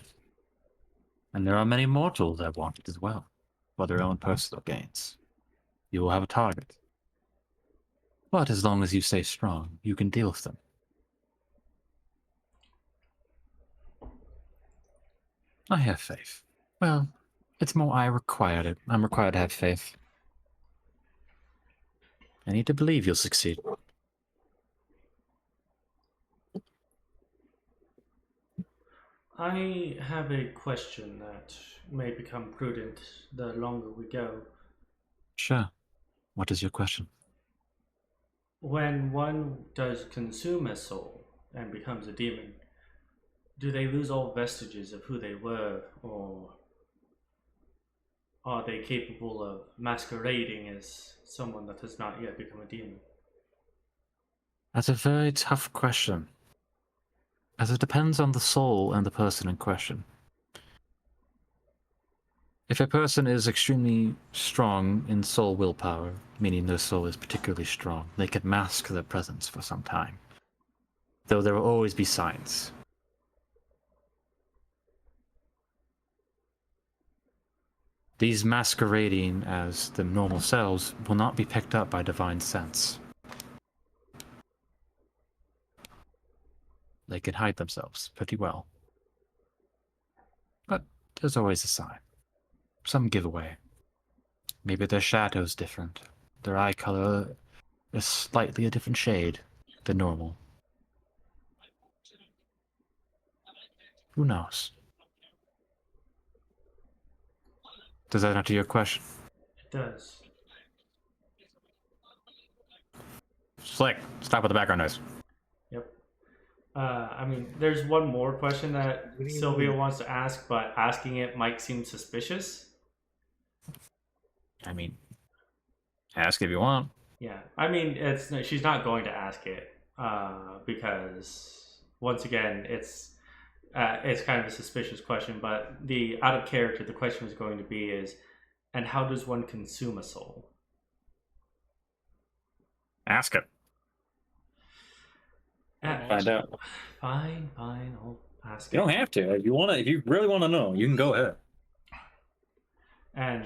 And there are many mortals that want it as well, for their own personal gains. You will have a target. But as long as you stay strong, you can deal with them. I have faith. Well, It's more I required it. I'm required to have faith. I need to believe you'll succeed. I have a question that may become prudent the longer we go. Sure. What is your question? When one does consume a soul and becomes a demon, do they lose all vestiges of who they were, or are they capable of masquerading as someone that has not yet become a demon? That's a very tough question, as it depends on the soul and the person in question. If a person is extremely strong in soul willpower, meaning their soul is particularly strong, they can mask their presence for some time, though there will always be signs. These masquerading as the normal selves will not be picked up by divine sense. They can hide themselves pretty well. But there's always a sign. Some giveaway. Maybe their shadow's different. Their eye color is slightly a different shade than normal. Who knows? Does that answer your question? It does. Slick, stop with the background noise. Yep. I mean, there's one more question that What do you Sylvia mean? wants to ask, but asking it might seem suspicious. I mean, ask if you want. Yeah, I mean, she's not going to ask it because once again, it's kind of a suspicious question. But the out of character, the question was going to be is, and how does one consume a soul? Ask it. Find out. Fine, I'll ask You it. don't have to. If you really want to know, you can go ahead. And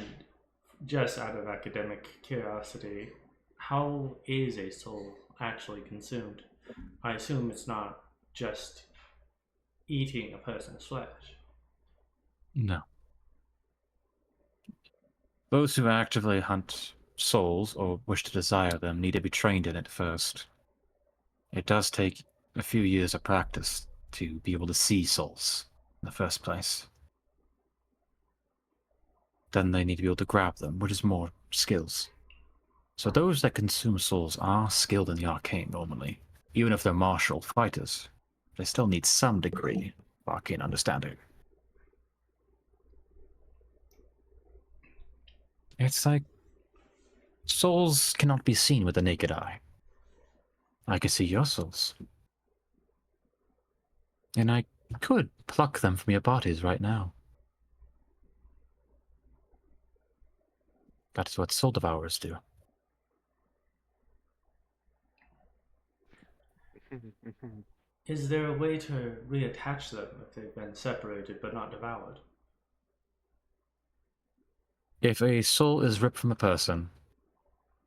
just out of academic curiosity, how is a soul actually consumed? I assume it's not just eating a person's flesh. No. Those who actively hunt souls or wish to desire them need to be trained in it first. It does take a few years of practice to be able to see souls in the first place. Then they need to be able to grab them, which is more skills. So those that consume souls are skilled in the arcane normally, even if they're martial fighters. They still need some degree of arcane understanding. It's like souls cannot be seen with the naked eye. I can see your souls. And I could pluck them from your bodies right now. That's what soul devourers do. Is there a way to reattach them if they've been separated but not devoured? If a soul is ripped from a person,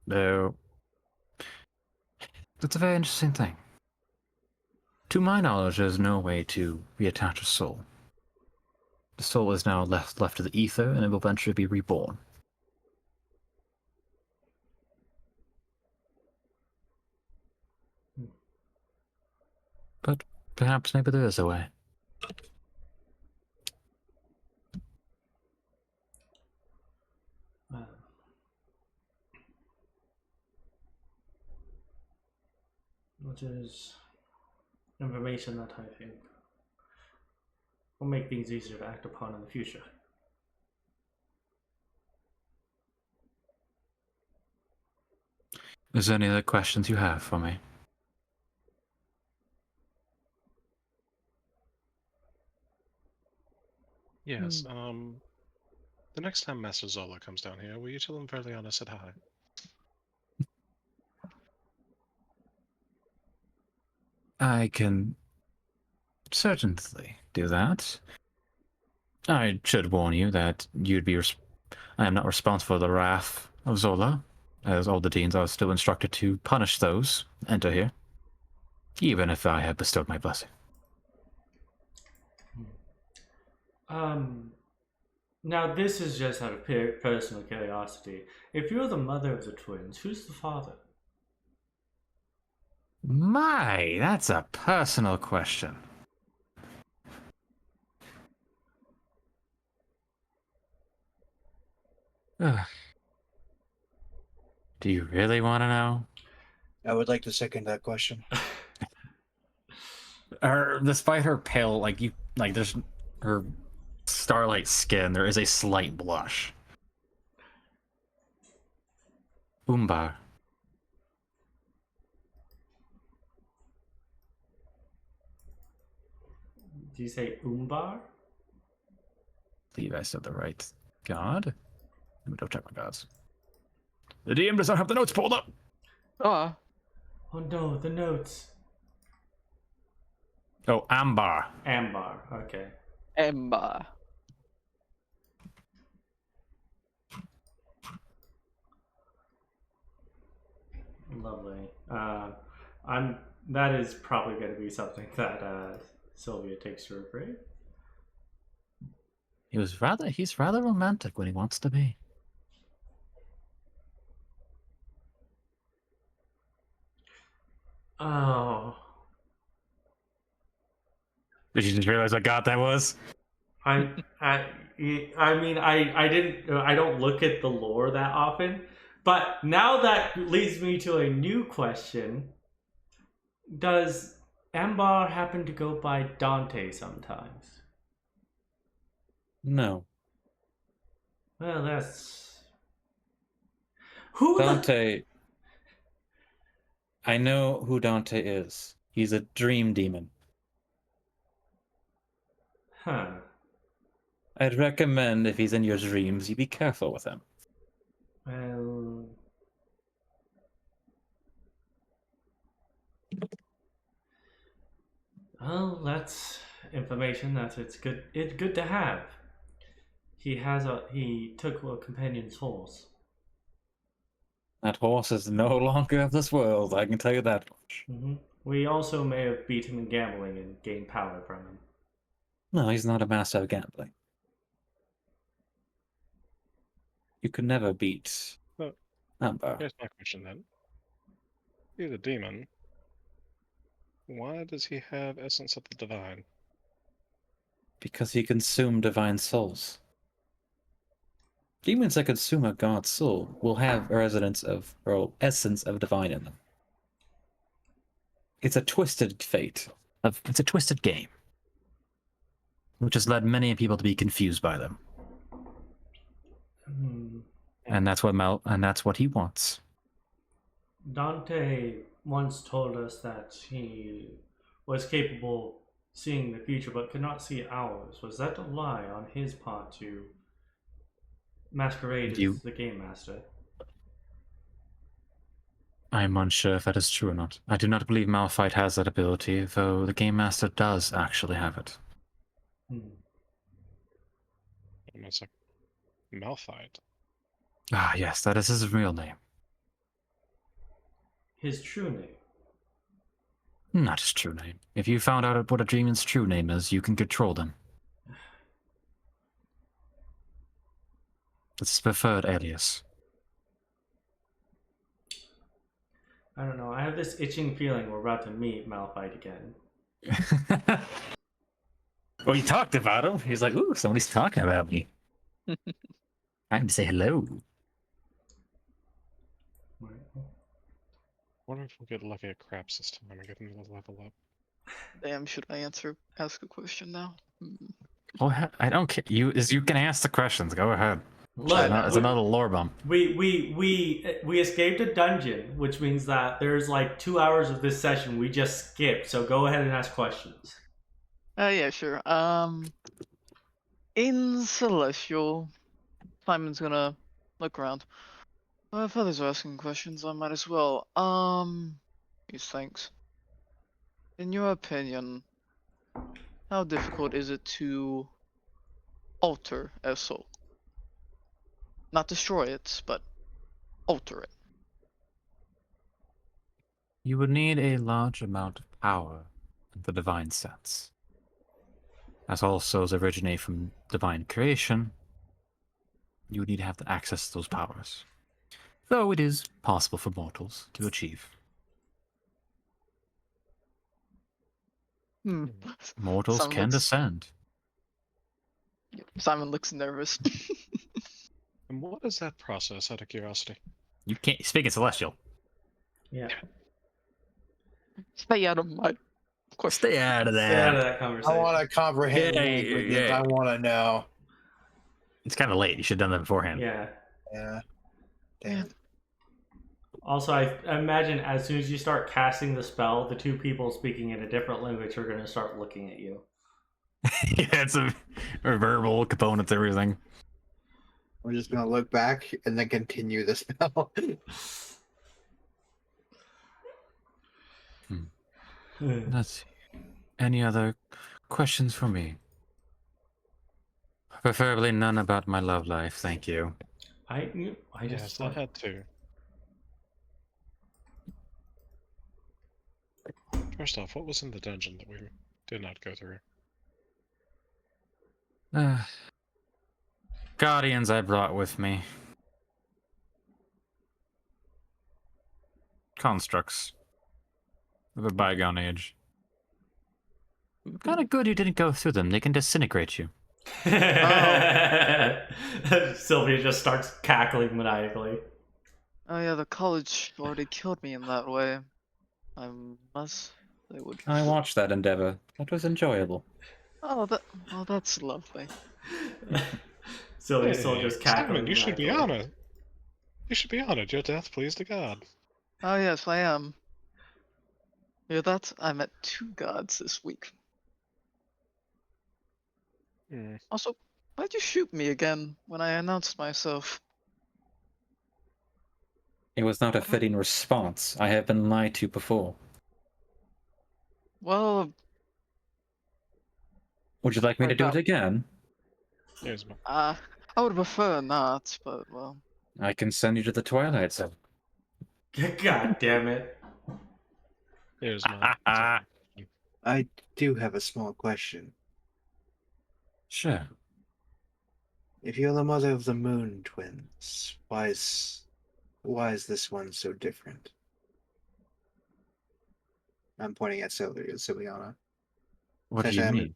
that's a very interesting thing. To my knowledge, there's no way to reattach a soul. The soul is now left to the ether, and it will eventually be reborn. But perhaps maybe there is a way. Which is information that I think will make things easier to act upon in the future. Is there any other questions you have for me? Yes. The next time Master Zola comes down here, will you tell him Verleana said hi? I can certainly do that. I should warn you that I am not responsible for the wrath of Zola, as all the deans are still instructed to punish those who enter here, even if I have bestowed my blessing. Now, this is just out of personal curiosity. If you're the mother of the twins, who's the father? My, that's a personal question. Ugh. Do you really want to know? I would like to second that question. Despite her pale, there's her starlight skin, there is a slight blush. Umbar. Do you say Umbar? I believe I said the right god. Let me double check my gods. The DM does not have the notes pulled up. Ah, Oh no, the notes. Oh, Ambar. Ambar, okay. Emma. Lovely. That is probably going to be something that Sylvia takes to her grave. He's rather romantic when he wants to be. Oh, Did you just realize what god that was? I mean, I don't look at the lore that often, but now that leads me to a new question. Does Ambar happen to go by Dante sometimes? No. Well, that's... Who the... Dante. I know who Dante is. He's a dream demon. Huh. I'd recommend if he's in your dreams, you be careful with him. Well, that's information that it's good to have. He took a companion's horse. That horse is no longer of this world, I can tell you that much. Mm-hmm. We also may have beat him in gambling and gained power from him. No, he's not a master of gambling. You could never beat Look, Amber. Here's my question then. He's a demon. Why does he have essence of the divine? Because he consumed divine souls. Demons that consume a god's soul will have a residence of, or essence of divine in them. It's a twisted fate. It's a twisted game, which has led many people to be confused by them. And that's what he wants. Dante once told us that he was capable of seeing the future but could not see ours. Was that a lie on his part to masquerade as the game master? I'm unsure if that is true or not. I do not believe Malphite has that ability, though the game master does actually have it. It's like Malphite. Ah, yes, that is his real name. His true name? Not his true name. If you found out what a demon's true name is, you can control them. It's his preferred alias. I don't know. I have this itching feeling we're about to meet Malphite again. Well, he talked about him. He's like, ooh, somebody's talking about me. Time to say hello. I wonder if we'll get lucky at craps this time and get him to level up. Damn, should I ask a question now? Go ahead. I don't care. You can ask the questions. Go ahead. Look, It's another lore bump. We escaped a dungeon, which means that there's like 2 hours of this session we just skipped. So go ahead and ask questions. Yeah, sure. In Celestial, Simon's gonna look around. If others are asking questions, I might as well. These things. In your opinion, how difficult is it to alter a soul? Not destroy it, but alter it. You would need a large amount of power in the divine sense. As all souls originate from divine creation, You would need to have the access to those powers. Though it is possible for mortals to achieve. Hmm. Mortals Simon can looks, descend. Simon looks nervous. And what is that process, out of curiosity? You can't speak in Celestial. Yeah. Stay out of my. Of course. Stay out of Stay out of that. that I conversation. want to comprehend Yeah, languages. yeah. I want to know. It's kind of late. You should have done that beforehand. Yeah. Yeah. Damn. Yeah. Also, I imagine as soon as you start casting the spell, the two people speaking in a different language are going to start looking at you. Yeah, it's a verbal component to everything. We're just gonna look back and then continue the spell. Let's see. Any other questions for me? Preferably none about my love life, thank you. I just Yes, I had to. First off, what was in the dungeon that we did not go through? Guardians I brought with me. Constructs of a bygone age. Kind of good you didn't go through them. They can disintegrate you. Sylvia just starts cackling maniacally. Oh yeah, the college already killed me in that way. I must. They would. I watched that endeavor. That was enjoyable. Oh, that's lovely. Sylvia's still just cackling. Simon, you should be maniacally. honored. You should be honored. Your death pleased the god. Oh yes, I am. Yeah, that I met 2 gods this week. Hmm. Also, why'd you shoot me again when I announced myself? It was not a fitting response. I have been lied to before. Well, Would you like me to Right do now. it again? Here's my. I would prefer not, but well. I can send you to the Twilight Zone. God damn it. Here's my. I do have a small question. Sure. If you're the mother of the Moon twins, why is this one so different? I'm pointing at Sylviana. What do Says you I'm- mean?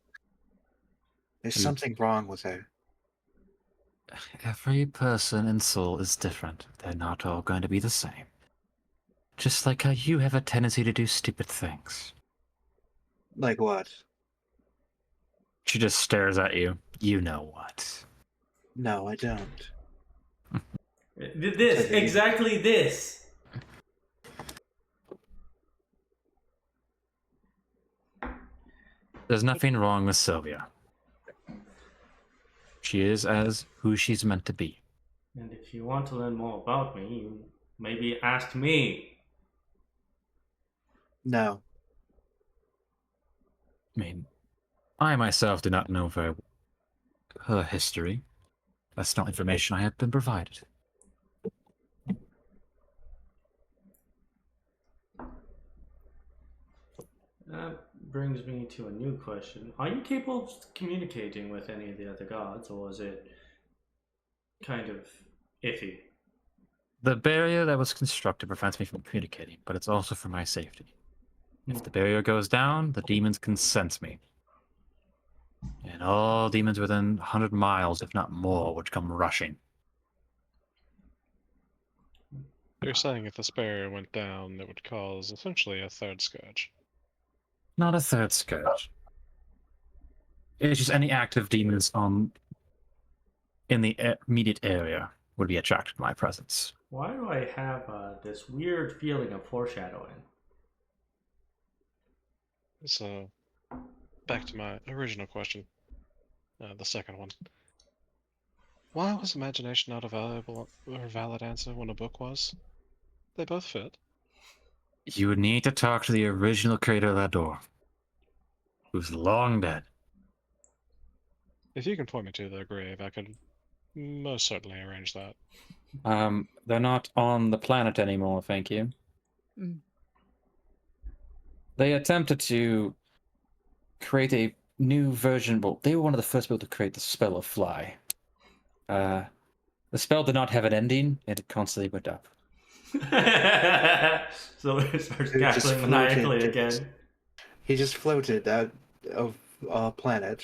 There's You- something wrong with her. Every person and soul is different. They're not all going to be the same. Just like how you have a tendency to do stupid things. Like what? She just stares at you. You know what. No, I don't. This, exactly this. There's nothing wrong with Sylvia. She is as who she's meant to be. And if you want to learn more about me, you maybe ask me. No. I mean, I myself do not know her history. That's not information I have been provided. That brings me to a new question. Are you capable of communicating with any of the other gods, or is it kind of iffy? The barrier that was constructed prevents me from communicating, but it's also for my safety. If the barrier goes down, the demons can sense me. And all demons within 100 miles, if not more, would come rushing. You're saying if this barrier went down, it would cause essentially a third scourge. Not a third scourge. It's just any active demons in the immediate area would be attracted to my presence. Why do I have this weird feeling of foreshadowing? So, back to my original question. The second one. Why was imagination not a valuable or valid answer when a book was? They both fit. You would need to talk to the original creator of that door, who's long dead. If you can point me to their grave, I could most certainly arrange that. They're not on the planet anymore, thank you. Mm. They attempted to create a new version. Well, they were one of the first people to create the spell of fly. The spell did not have an ending, and it constantly went up. So it starts It just cackling maniacally floated. again. He just floated out of a planet.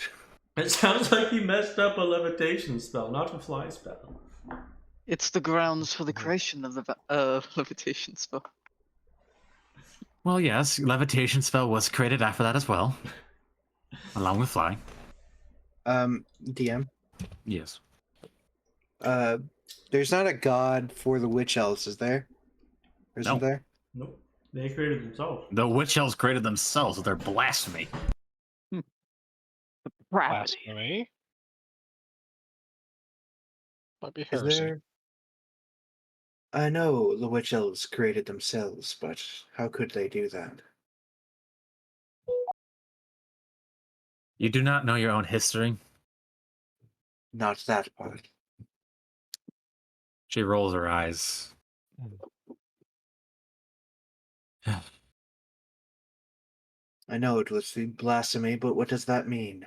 It sounds like he messed up a levitation spell, not a fly spell. It's the grounds for the creation of the levitation spell. Well, yes, levitation spell was created after that as well, along with flying. DM. Yes. There's not a god for the witch elves, is there? Or isn't No. there? Nope. They created themselves. The witch elves created themselves with their blasphemy. Blasphemy. Might be Is heresy. there? I know the witch elves created themselves, but how could they do that? You do not know your own history? Not that part. She rolls her eyes. I know it was the blasphemy, but what does that mean?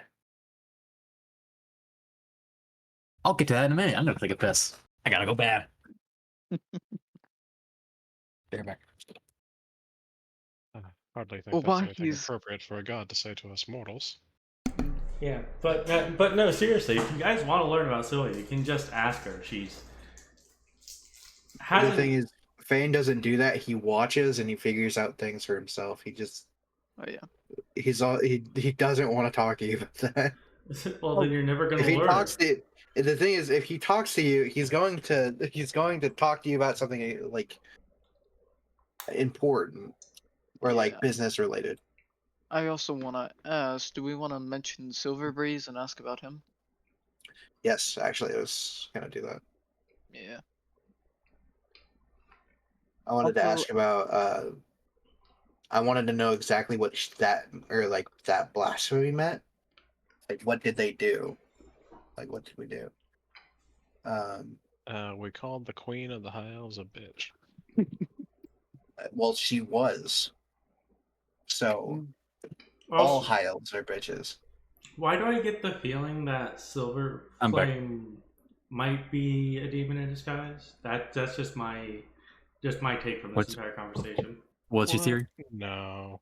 I'll get to that in a minute. I'm gonna take a piss. I gotta go bad. Bear back. Hardly think Well, that's why anything he's- appropriate for a god to say to us mortals. Yeah, but no, seriously, if you guys want to learn about Sylvia, you can just ask her. She's The thing is, Fane doesn't do that. He watches and he figures out things for himself. He doesn't want to talk to you about that. Well, then you're never gonna If he learn. talks to the thing is, if he talks to you, he's going to talk to you about something like important or like Yeah. business related. I also want to ask, do we want to mention Silverbreeze and ask about him? Yes, actually, I was gonna do that. Yeah. I wanted to Also- ask about. I wanted to know exactly what that blasphemy meant. Like, what did they do? Like, what did we do? We called the queen of the high elves a bitch. Well, she was. So all Also, high elves are bitches. why do I get the feeling that Silver I'm back. Flame might be a demon in disguise? That's just my take from this What's- entire conversation. What's your What? theory? No.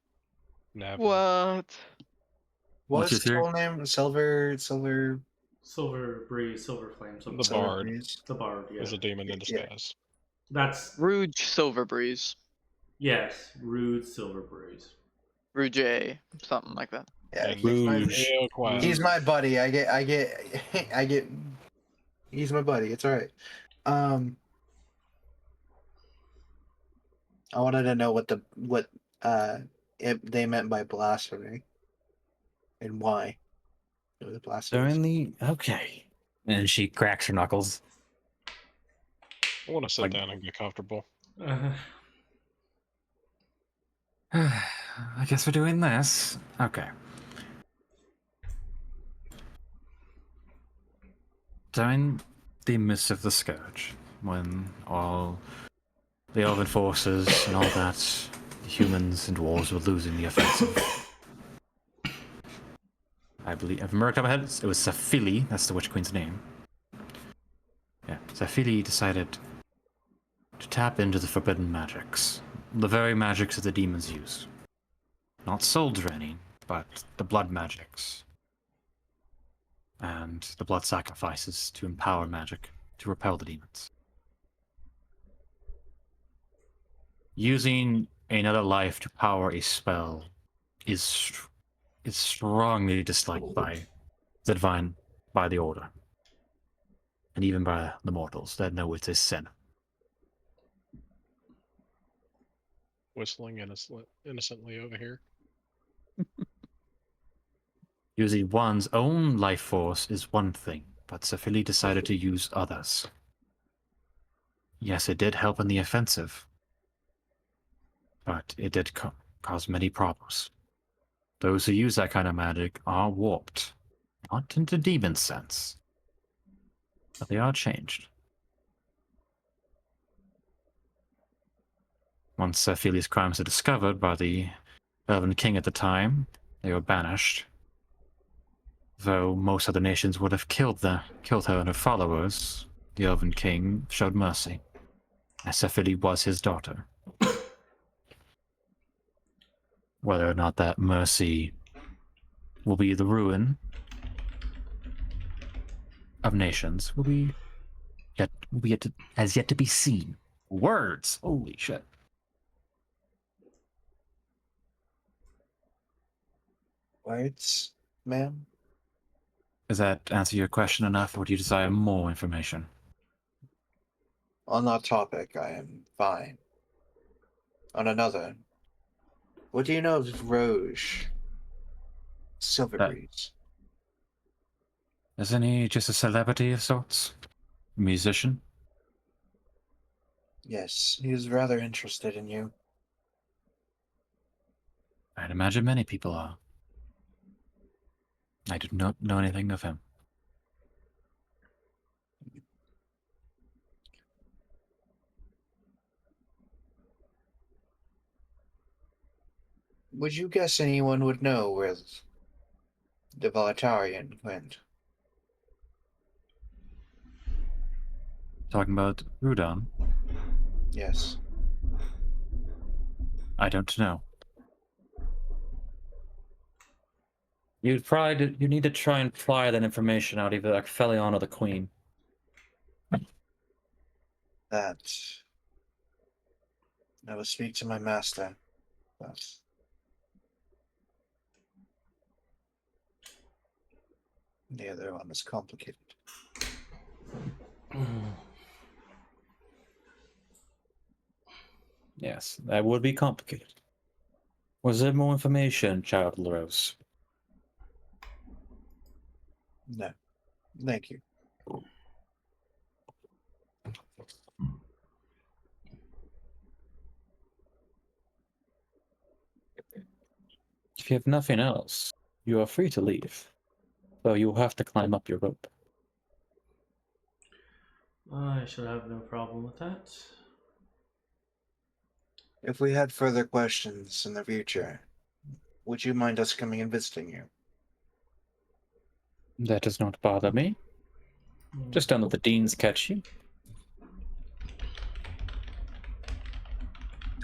Never. What? What's your What's his theory? full name? Silver. Silver Breeze, Silver Flame, something. The Silver Bard. Breeze. The Bard, yeah. Is a demon in Yeah. disguise. That's Rouge Silverbreeze. yes, Rude Silver Breeze. Rouge, something like that. Yeah, And Rouge. real quiet. he's my buddy. I get. He's my buddy. It's all right. I wanted to know what they meant by blasphemy, and why it was blasphemy. Okay. And she cracks her knuckles. I want to sit Like- down and get comfortable. I guess we're doing this. Okay. During the midst of the scourge, when all the elven forces and all that, the humans and dwarves were losing the offensive, I believe, I've marked up my head, it was Safili, that's the Witch Queen's name. Yeah, Safili decided to tap into the forbidden magics, the very magics that the demons use. Not soul draining, but the blood magics. And the blood sacrifices to empower magic to repel the demons. Using another life to power a spell is strongly disliked by the Order. And even by the mortals that know it's a sin. Whistling innocently over here. Using one's own life force is one thing, but Safili decided to use others. Yes, it did help in the offensive, but it did cause many problems. Those who use that kind of magic are warped, not into demon sense, but they are changed. Once Safili's crimes are discovered by the Elven King at the time, they were banished. Though most other nations would have killed her and her followers, the Elven King showed mercy, as if it was his daughter. Whether or not that mercy will be the ruin of nations will be has yet to be seen. Words! Holy shit. Words, ma'am? Does that answer your question enough, or do you desire more information? On that topic, I am fine. On another, what do you know of Roge Silverbreeze? Isn't he just a celebrity of sorts? A musician? Yes, he is rather interested in you. I'd imagine many people are. I do not know anything of him. Would you guess anyone would know where the Volatarian went? Talking about Rudon? Yes. I don't know. You need to try and pry that information out, either like Felion or the Queen. That. I will speak to my master. But the other one is complicated. Yes, that would be complicated. Was there more information, Child LaRose? No. Thank you. If you have nothing else, you are free to leave. Though you'll have to climb up your rope. I should have no problem with that. If we had further questions in the future, would you mind us coming and visiting you? That does not bother me. Just don't let the deans catch you.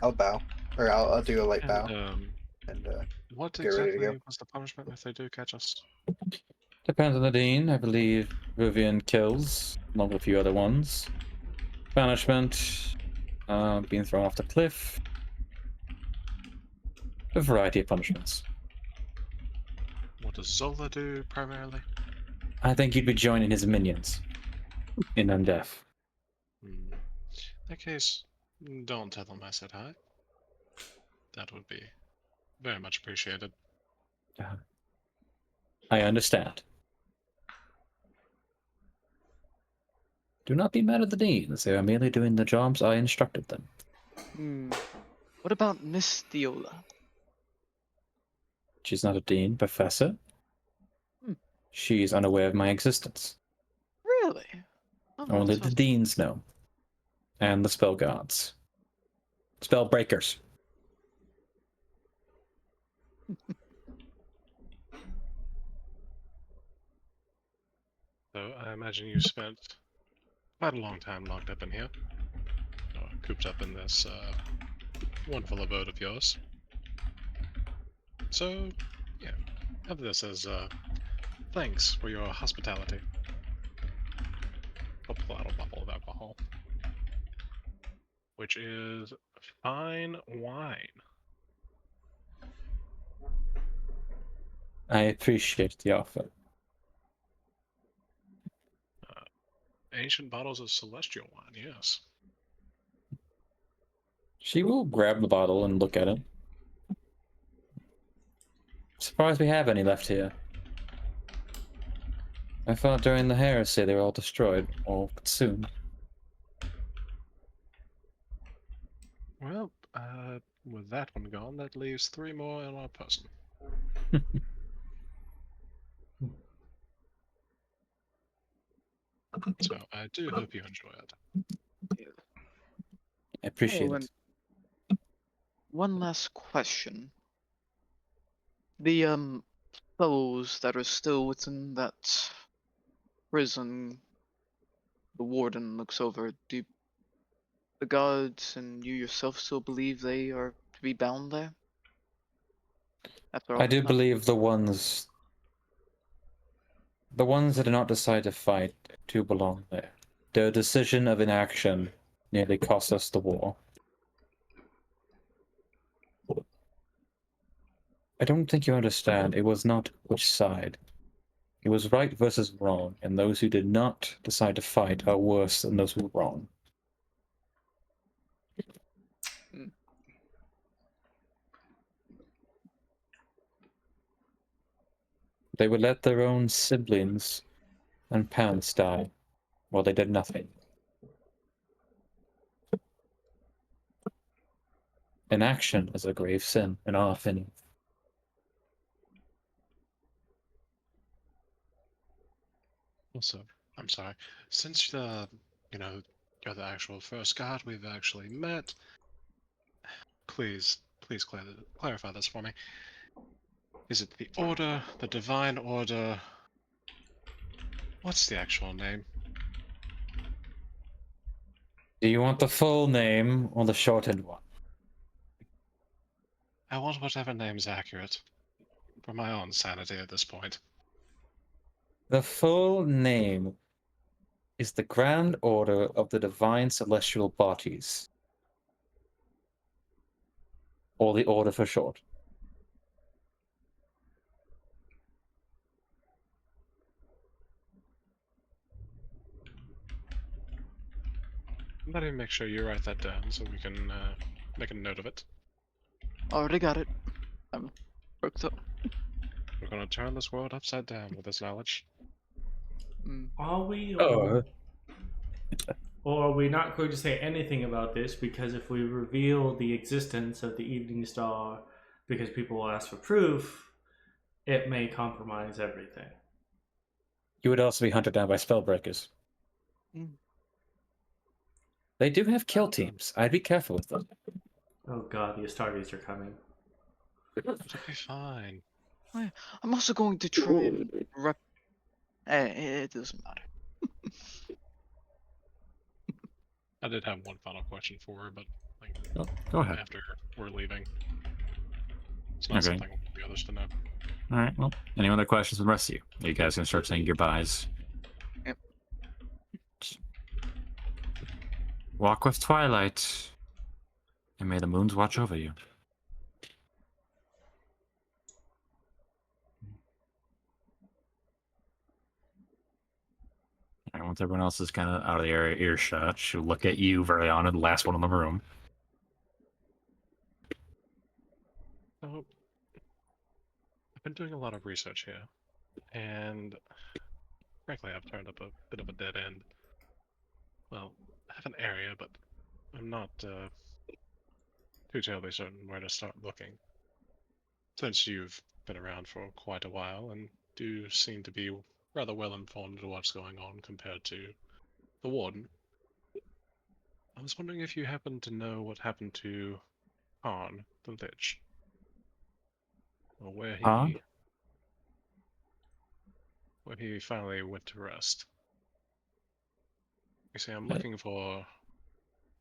I'll bow. Or I'll do a light bow. And And what get ready to exactly go. was the punishment if they do catch us? Depends on the dean. I believe Vivian kills, along with a few other ones. Banishment, being thrown off the cliff. A variety of punishments. What does Zola do primarily? I think you'd be joining his minions in Undeath. In that case, don't tell them I said hi. That would be very much appreciated. I understand. Do not be mad at the deans. They are merely doing the jobs I instructed them. What about Miss Theola? She's not a dean, professor. She's unaware of my existence. Really? Oh, Only that's the deans know. And the spell gods. Spell breakers. So I imagine you spent quite a long time locked up in here. Or cooped up in this wonderful abode of yours. So, yeah, have this as thanks for your hospitality. I'll pull out a bottle of alcohol. Which is fine wine. I appreciate the offer. Ancient bottles of celestial wine, yes. She will grab the bottle and look at it. Surprised we have any left here. I thought during the heresy they were all destroyed, or consumed. Well, with that one gone, that leaves 3 more in our person. So I do hope you enjoy it. I appreciate it. One last question. The souls that are still within that prison, the warden looks over, do the guards and you yourself still believe they are to be bound there? After all I the do time? believe the ones that did not decide to fight do belong there. Their decision of inaction nearly cost us the war. I don't think you understand. It was not which side. It was right versus wrong, and those who did not decide to fight are worse than those who were wrong. Mm. They would let their own siblings and parents die while they did nothing. Inaction is a grave sin, in our opinion. Also, I'm sorry. Since you know, you're the actual first god we've actually met, please clarify this for me. Is it the Order, the Divine Order? What's the actual name? Do you want the full name or the shortened one? I want whatever name's accurate. For my own sanity at this point. The full name is the Grand Order of the Divine Celestial Bodies, or the Order for short. Let me make sure you write that down so we can make a note of it. Already got it. I'm hooked up. We're gonna turn this world upside down with this knowledge. Mm. Are we, Oh. or are we not going to say anything about this because if we reveal the existence of the Evening Star because people will ask for proof, it may compromise everything. You would also be hunted down by spellbreakers. Mm. They do have kill teams. I'd be careful with them. Oh god, the Astartes are coming. It'll be fine. I'm also going to try and rep. It doesn't matter. I did have one final question for her, but like, Oh, go ahead. after we're leaving. It's not Okay. something I want the others to know. All right. Well, any other questions from the rest of you? Are you guys gonna start saying goodbyes? Yep. Walk with Twilight, and may the moons watch over you. All right, once everyone else is kind of out of the earshot, she'll look at you, Verleana, the last one in the room. So, I've been doing a lot of research here, and frankly, I've turned up a bit of a dead end. Well, I have an area, but I'm not too terribly certain where to start looking. Since you've been around for quite a while and do seem to be rather well informed of what's going on compared to the warden, I was wondering if you happen to know what happened to Khan the Lich, or where Huh? he finally went to rest. You see, I'm looking for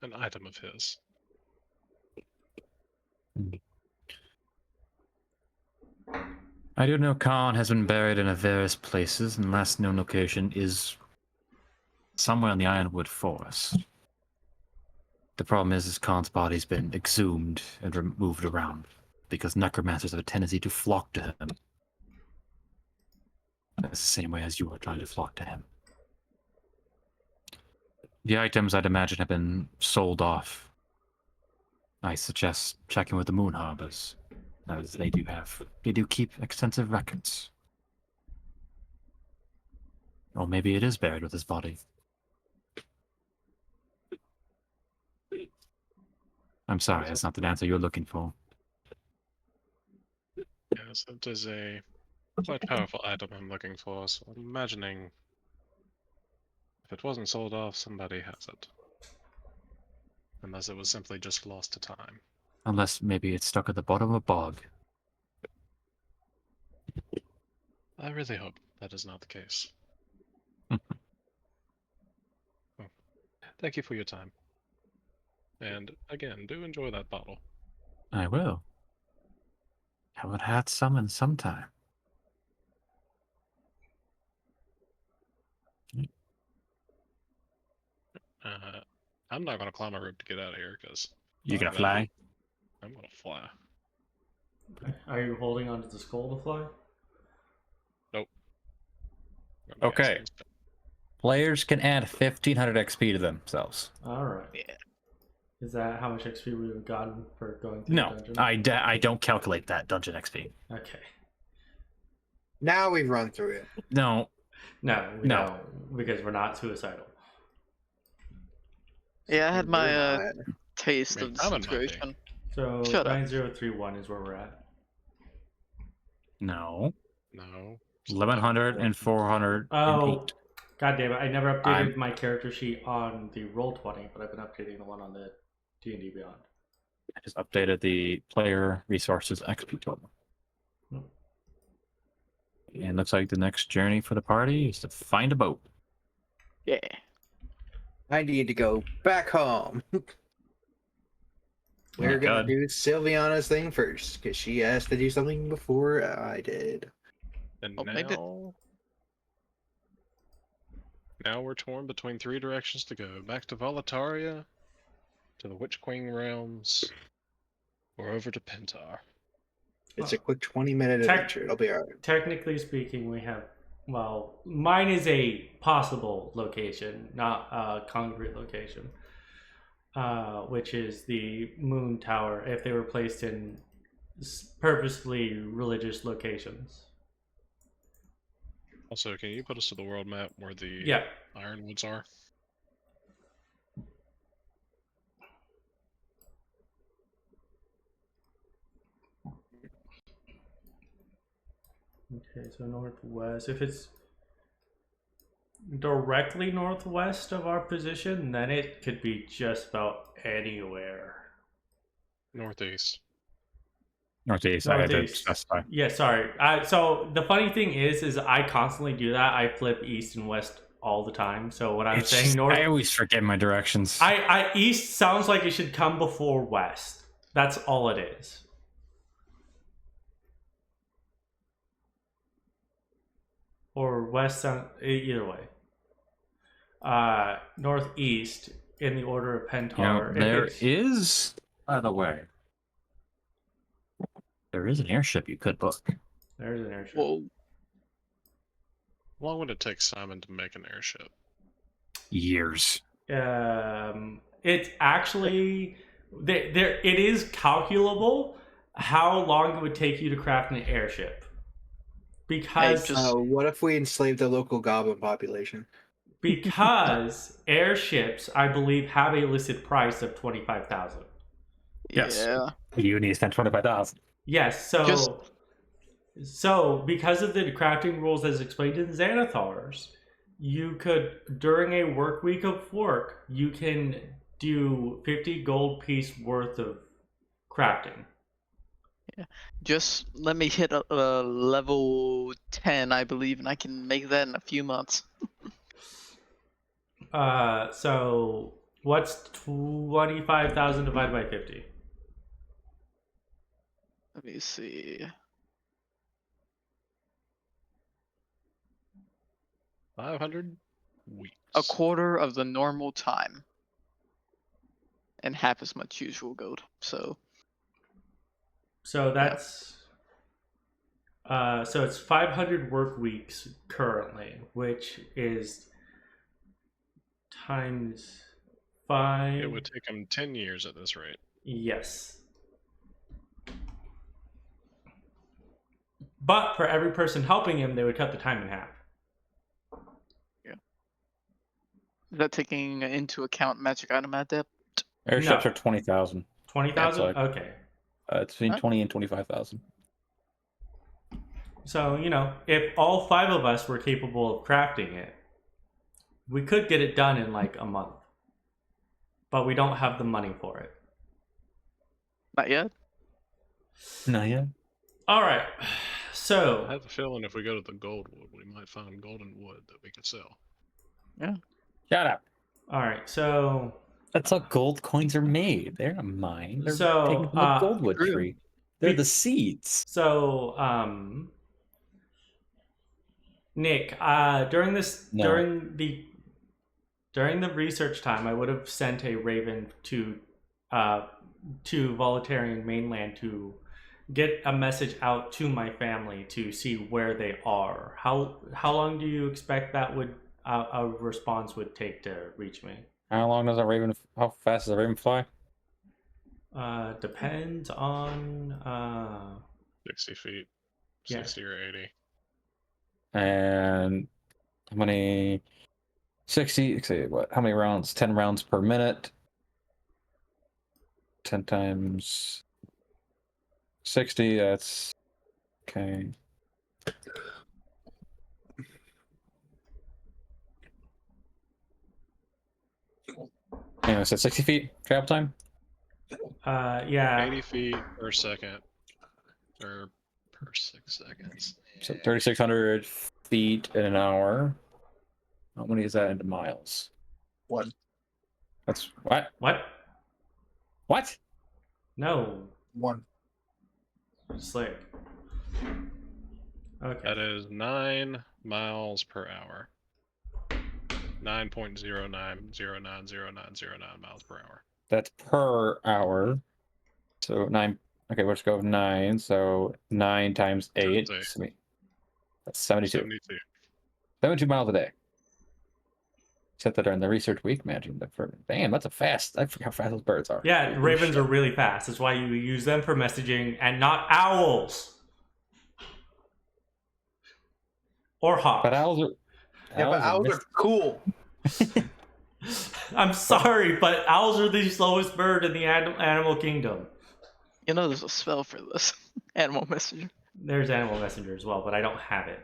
an item of his. I do know Khan has been buried in various places, and last known location is somewhere in the Ironwood Forest. The problem is Khan's body's been exhumed and moved around, because necromancers have a tendency to flock to him. That's the same way as you are trying to flock to him. The items, I'd imagine, have been sold off. I suggest checking with the Moon Harbors, as they do keep extensive records. Or maybe it is buried with his body. I'm sorry, that's not the answer you're looking for. Yes, it is a quite powerful item I'm looking for, so I'm imagining if it wasn't sold off, somebody has it. Unless it was simply just lost to time. Unless maybe it's stuck at the bottom of a bog. I really hope that is not the case. Thank you for your time. And again, do enjoy that bottle. I will. Haven't had some in some time. I'm not gonna climb a rope to get out of here because You gonna fly? I'm gonna fly. Are you holding onto the skull to fly? Nope. Okay. Players can add 1500 XP to themselves. All right. Yeah. Is that how much XP we've gotten for going through No, the dungeon? I don't calculate that dungeon XP. Okay. Now we've run through it. No, No, we No. don't, because we're not suicidal. Yeah, I had my We're not. taste I mean, of the I'm in my situation. So Shut up. 9031 is where we're at. no. No. 1100 and 408. Oh, god damn it! I never updated I'm- my character sheet on the Roll20, but I've been updating the one on the D&D Beyond. I just updated the player resources XP total. Hmm. And looks like the next journey for the party is to find a boat. Yeah. I need to go back home. We're gonna God. do Sylviana's thing first, because she asked to do something before I did. And Oh, maybe- now we're torn between 3 directions to go. Back to Volataria, to the Witch Queen realms, or over to Pentar. It's a quick 20-minute adventure. It'll be alright. Technically speaking, we have, well, mine is a possible location, not a concrete location, which is the Moon Tower, if they were placed in purposefully religious locations. Also, can you put us to the world map where the Yeah. Ironwoods are? Okay, so northwest. If it's directly northwest of our position, then it could be just about anywhere. Northeast. Northeast, I had to Northeast. specify. Yeah, sorry. So the funny thing is I constantly do that. I flip east and west all the time. So when I'm It's saying just- north, I always forget my directions. I east sounds like it should come before west. That's all it is. Or west sound, either way. Northeast in the order of Pentar. You know, If there it's- is, by the way, there is an airship you could book. There's an airship. Whoa. How long would it take Simon to make an airship? Years. It's actually there. It is calculable how long it would take you to craft an airship, because just- What if we enslaved the local goblin population? because airships, I believe, have a listed price of 25,000. Yes. Yeah. You need to spend 25,000. Yes, so Just- so because of the crafting rules as explained in Xanathars, you could, during a work week of work, you can do 50 gold piece worth of crafting. Just let me hit a level 10, I believe, and I can make that in a few months. So what's 25,000 divided by 50? Let me see. 500 weeks. A quarter of the normal time. And half as much usual gold. So So that's so it's 500 work weeks currently, which is times 5. It would take him 10 years at this rate. Yes. But for every person helping him, they would cut the time in half. is that taking into account magic item adept? Airships No. are 20,000. 20,000? That's like- Okay. It's between Huh? 20 and 25,000. So, if all 5 of us were capable of crafting it, we could get it done in like a month. But we don't have the money for it. Not yet? No, yeah. All right. I So, have a feeling if we go to the Goldwood, we might find golden wood that we could sell. Shut up. All right. So That's how gold coins are made. They're not mine. They're So, taken from the goldwood True. tree. They're Be- the seeds. so Nick, No. during the research time, I would have sent a raven to Voluntarian mainland to get a message out to my family to see where they are. How long do you expect that would a response would take to reach me? How long does a raven? How fast does a raven fly? Depends on 60 feet, yeah. 60 or 80. And how many? 60. Say what? How many rounds? 10 rounds per minute. 10 times 60. That's okay. Anyway, so 60 feet travel time. Yeah. 80 feet per second, or per 6 seconds. So 3,600 feet in an hour. How many is that into miles? 1. That's what? What? What? No. 1. Slick. Okay. That is 9 miles per hour. 9.09090909 miles per hour. That's per hour. So 9. Okay, let's go with 9. So 9 times 8. Times That's 72. 72. 72 miles a day. Set that during the research week. Imagine that for damn, that's a fast. I forgot how fast those birds are. Yeah, Holy ravens shit. are really fast. That's why you use them for messaging and not owls. Or hawks. But owls are. Yeah, but owls are cool. I'm sorry, but owls are the slowest bird in the animal kingdom. You know there's a spell for this. Animal messenger. There's animal messenger as well, but I don't have it.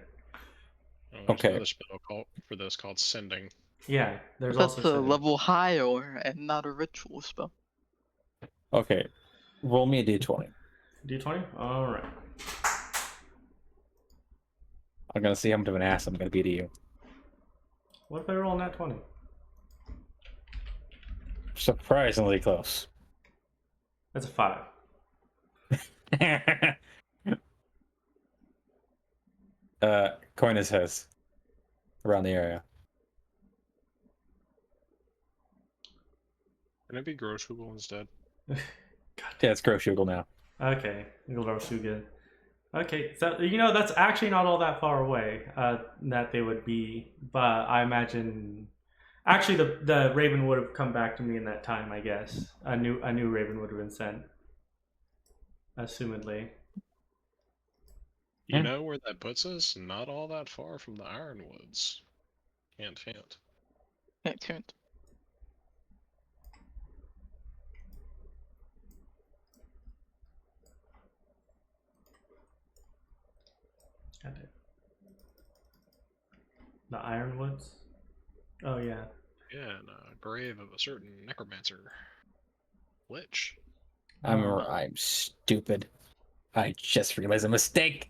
Oh, there's Okay. another spell for this called sending. Yeah, there's That's also a sending. level higher and not a ritual spell. Okay. Roll me a d20. D20? Alright. I'm gonna see how much of an ass I'm gonna be to you. What if I roll nat 20? Surprisingly close. That's a 5. Coin his heads around the area. Can it be Groshugel instead? God. Yeah, it's Groshugel now. Okay, good. Okay, so that's actually not all that far away. That they would be, but I imagine actually the raven would have come back to me in that time. I guess a new raven would have been sent, assumedly. You know where that puts us? Not all that far from the Ironwoods. Hint, hint. Hint. Got it. The Ironwoods. Oh yeah. Yeah, and a grave of a certain necromancer. Lich. I'm stupid. I just realized a mistake.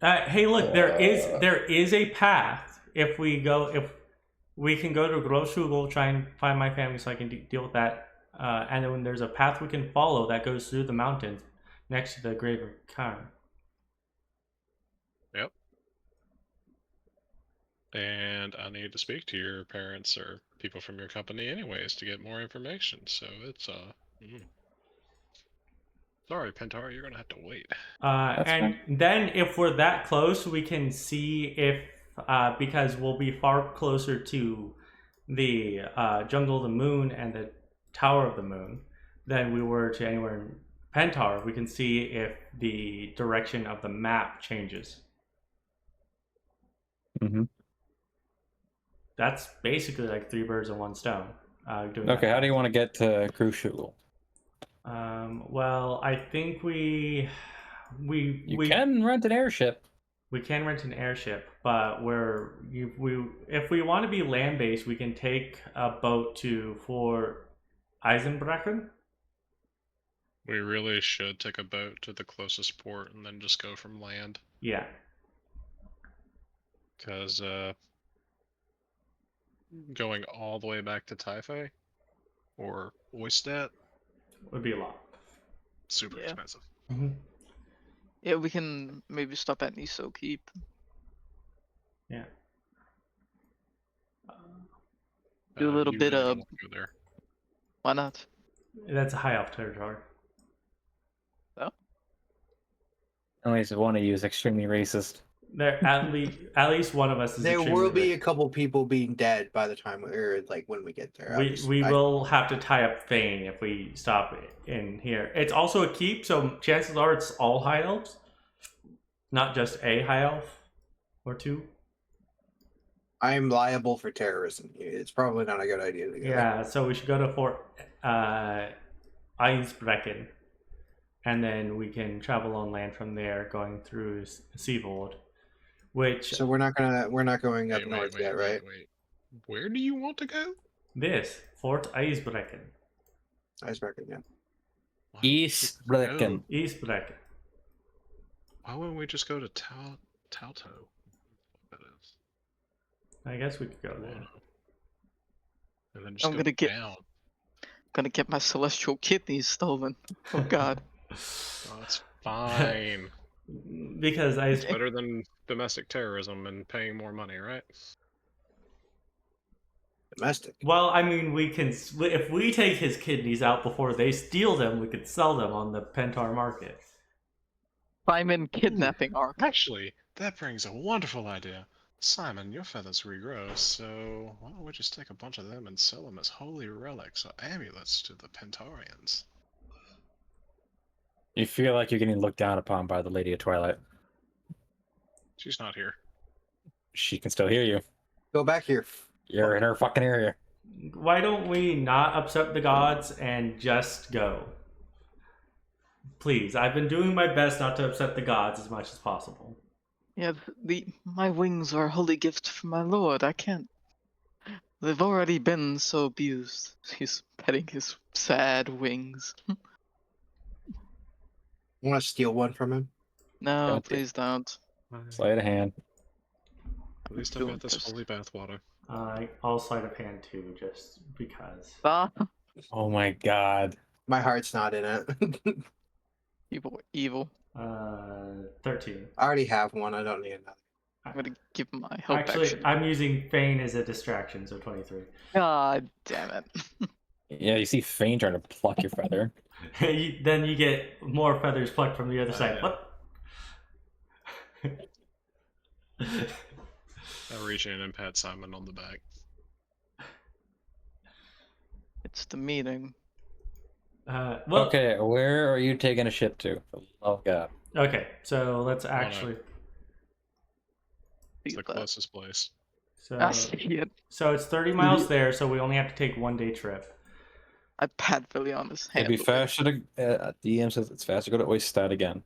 Hey, look, there is a path. If we can go to Groshugel, try and find my family so I can deal with that. And then there's a path we can follow that goes through the mountains next to the grave of Khan. Yep. And I need to speak to your parents or people from your company anyways to get more information. So it's Sorry, Pentar, you're gonna have to wait. And then if we're that close, we can see if because we'll be far closer to the Jungle of the Moon and the Tower of the Moon than we were to anywhere in Pentar. We can see if the direction of the map changes. Mm-hmm. That's basically like 3 birds in 1 stone. Okay, how do you want to get to Groshugel? Well, I think we can rent an airship. We can rent an airship, but if we want to be land based, we can take a boat to Fort Eisenbrechen. We really should take a boat to the closest port and then just go from land. Yeah. Because going all the way back to Taipei or Oystead? Would be a lot. Super Yeah. expensive. Mm-hmm. Yeah, we can maybe stop at Niso Keep. Yeah. Do a little You bit really of. don't want to go there. Why not? That's a high elf territory. At least one of you is extremely racist. There at least one of us is There extremely will be rich. a couple people being dead by the time, or like when we get there. We will have to tie up Fane if we stop in here. It's also a keep, so chances are it's all high elves, not just a high elf or two. I am liable for terrorism. It's probably not a good idea to go there. Yeah, so we should go to Fort Eisbrecken, and then we can travel on land from there, going through Seavold, which So we're not going up north yet, right? Wait. Where do you want to go? this Fort Eisbrecken. Icebreaker, yeah. Why East wouldn't we go- Brecken. Eisbrecken. Why wouldn't we just go to Tauto? That is. I guess we could go there. Wano. And then just I'm go gonna get- down. Gonna get my celestial kidneys stolen. Oh god. Oh, that's fine. Because It's better than domestic terrorism and paying more money, right? Domestic. well, I mean, we can if we take his kidneys out before they steal them, we could sell them on the Pentar market. Simon kidnapping arc. Actually, that brings a wonderful idea. Simon, your feathers regrow, so why don't we just take a bunch of them and sell them as holy relics or amulets to the Pentarians? You feel like you're getting looked down upon by the Lady of Twilight. She's not here. She can still hear you. Go back here. You're in her fucking area. Why don't we not upset the gods and just go? Please, I've been doing my best not to upset the gods as much as possible. Yeah, my wings are a holy gift from my lord. I can't. They've already been so abused. He's petting his sad wings. Want to steal one from him? No, Don't do- please don't. Sleight of hand. At least I've Doing got this this. holy bathwater. I'll sleight of hand too, just because. Ah, Oh my god. My heart's not in it. evil. 13. I already have one. I don't need another. I'm gonna give my hope Actually, action. I'm using Fane as a distraction, so 23. God damn it. Yeah, you see Fane trying to pluck your feather. Then you get more feathers plucked from the other side. yeah. What? I reach in and pat Simon on the back. It's the meeting. Well, Okay, where are you taking a ship to? For the love of God. okay, so let's actually. It's the Beat that. closest place. I So, see it. so it's 30 miles there, so we only have to take 1 day trip. I pat Verleana's hand. It'd be away. faster to. DM says it's faster to go to Oystead again.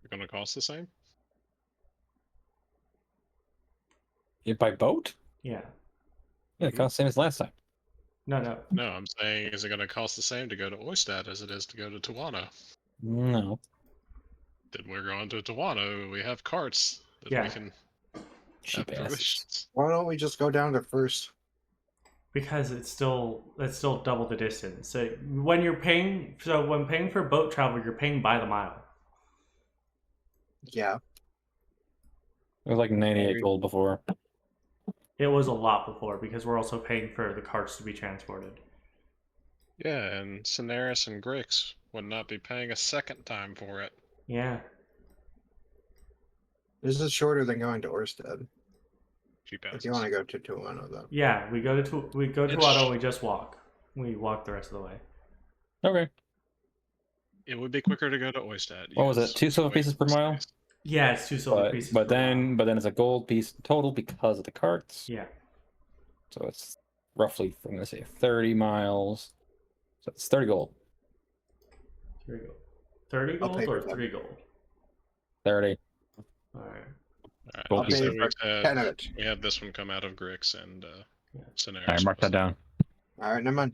You're gonna cost the same? By boat? Yeah. Yeah, it costs the same as last time. No. No, I'm saying, is it gonna cost the same to go to Oystead as it is to go to Tawano? No. Then we're going to Tawano. We have carts that Yeah. we can Cheap have asses. provisions. Why don't we just go down to first? Because it's still double the distance. So when paying for boat travel, you're paying by the mile. Yeah. It was like 98 gold before. It was a lot before because we're also paying for the carts to be transported. Yeah, and Cineres and Grizz would not be paying a second time for it. Yeah. This is shorter than going to Orsted. Cheap If asses. you want to go to Tuano, though. Yeah, we go to It's- Otto and we just walk. We walk the rest of the way. Okay. It would be quicker to go to Oystead. What was yes. it? 2 silver Wait, pieces per mile? space. Yeah, it's 2 silver pieces. But per mile. then it's a gold piece total because of the carts. Yeah. So it's roughly, I'm gonna say 30 miles. So it's 30 gold. 3 gold. 30 I'll gold pay or for that. 3 gold? 30. Alright. Alright, Gold so pieces. 10 of it. we had this one come out of Grix and Cineres. Alright, mark that down. All right, never mind.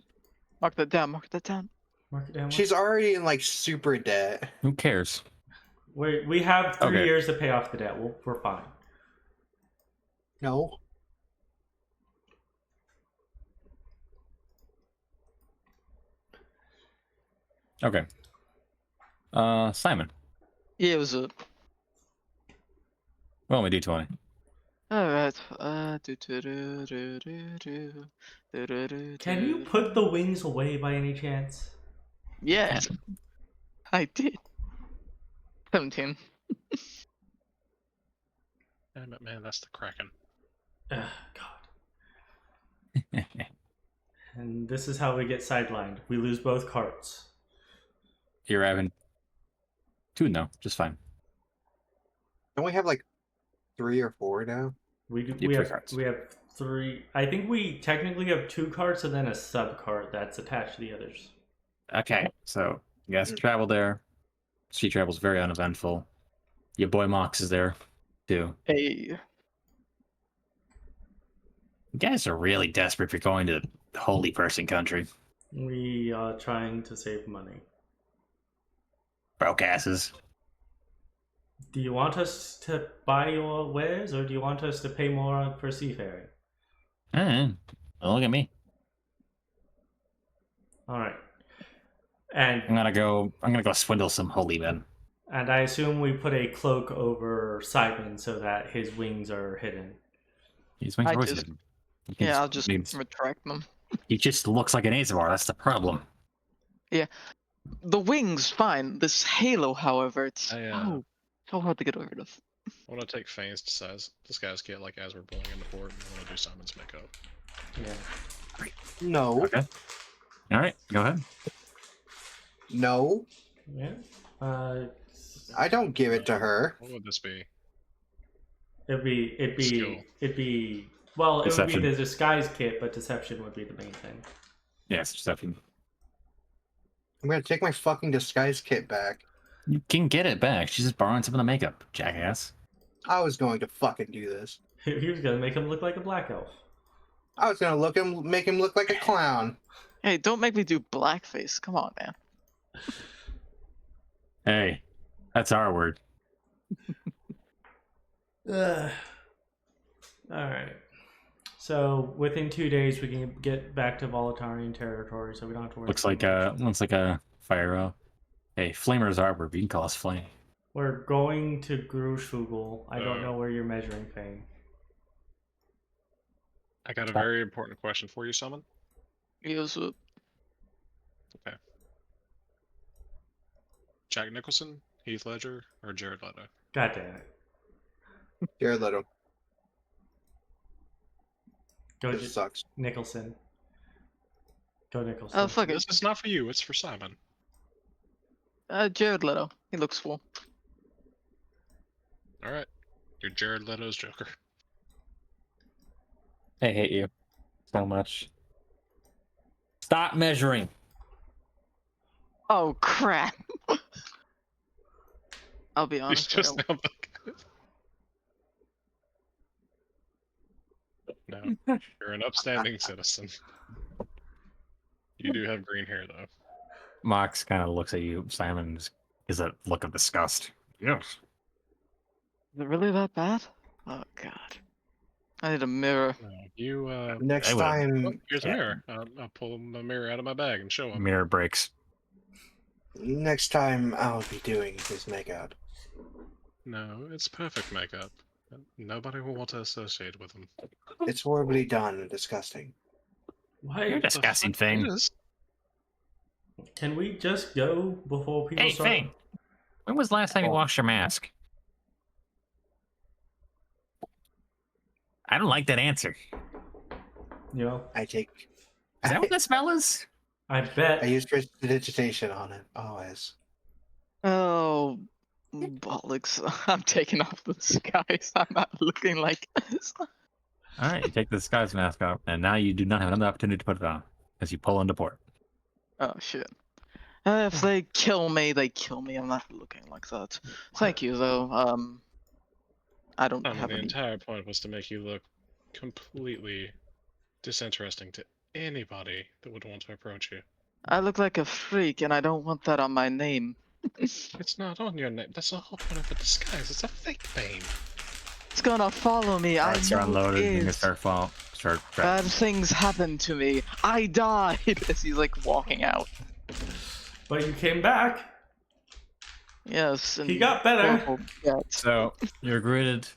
Mark that down. Mark that down. Mark it down. She's already in like super debt. Who cares? We have 3 Okay. years to pay off the debt. We're fine. No. Okay. Simon. Yeah, it was a. Well, we do 20. Alright. Can you put the wings away by any chance? Yeah, I did. 17. Damn it, man, that's the Kraken. Ugh, God. And this is how we get sidelined. We lose both carts. You're having 2 no, just fine. Don't we have like 3 or 4 now? We You we have have 3 carts. we have 3. I think we technically have 2 carts and then a sub cart that's attached to the others. Okay, so you guys travel there. She travels very uneventful. Your boy Mox is there, too. Hey. You guys are really desperate for going to Holy Person Country. We are trying to save money. Broke asses. Do you want us to buy your wares, or do you want us to pay more for seafaring? Well, look at me. All right. And I'm gonna go swindle some holy men. and I assume we put a cloak over Simon so that his wings are hidden. He's wings I always just- hidden. Yeah, I'll just means retract them. he just looks like an Azamar. That's the problem. The wings, fine. This halo, however, it's so hard to get rid of. I want to take Fane's disguise kit like as we're pulling into port, and I want to do Simon's makeup. Yeah. No. Okay. All right, go ahead. No. Yeah. I don't give it to her. What would this be? It'd Skill. be well, it would Deception. be the disguise kit, but deception would be the main thing. Yes, deception. I'm gonna take my fucking disguise kit back. You can get it back. She's just borrowing some of the makeup, jackass. I was going to fucking do this. He was gonna make him look like a black elf. I was gonna make him look like a clown. Hey, don't make me do blackface. Come on, man. Hey, that's our word. All right. So within 2 days, we can get back to Volatarian territory, so we don't have to worry. Looks about like a fire. Hey, Flamer's our word. You can call us Flame. We're going to Grushfugel. I don't Oh. know where you're measuring fame. I got a very important question for you, Simon. Yes, Jack Nicholson, Heath Ledger, or Jared Leto? God damn it. Jared Leto. Go This sucks. Nicholson. Go Nicholson. Oh, fuck it. This is not for you, it's for Simon. Jared Leto. He looks cool. Alright. You're Jared Leto's Joker. I hate you so much. Stop measuring. Oh, crap. I'll be He's honest. just now No, you're an upstanding citizen. You do have green hair, though. Mox kind of looks at you, Simon, is a look of disgust. Yes. Is it really that bad? Oh, God. I need a mirror. No, you, Next I will. oh, time, here's a mirror. I'll pull my mirror out of my bag and show him. Mirror breaks. next time I'll be doing his makeup. No, it's perfect makeup. Nobody will want to associate with him. It's horribly done and disgusting. Why? You're a disgusting thing. Can we just go before people Hey, start? Fane. When was the last time you washed your mask? I don't like that answer. You know, I take. Is that what the smell is? I bet. I use prestidigitation on it always. Oh, bollocks. I'm taking off the disguise. I'm not looking like this. All right, you take the disguise mask off, and now you do not have another opportunity to put it on as you pull into port. Oh, shit. If they kill me, they kill me. I'm not looking like that. Thank you, though. I don't have The any. entire point was to make you look completely disinteresting to anybody that would want to approach you. I look like a freak, and I don't want that on my name. It's not on your name. That's the whole point of the disguise. It's a fake name. It's gonna follow me. I Guards are know unloaded. it You're gonna is. start Bad things happen to me. I died as he's like walking out. But you came back. Yes, and He got better. horrible death. So you're greeted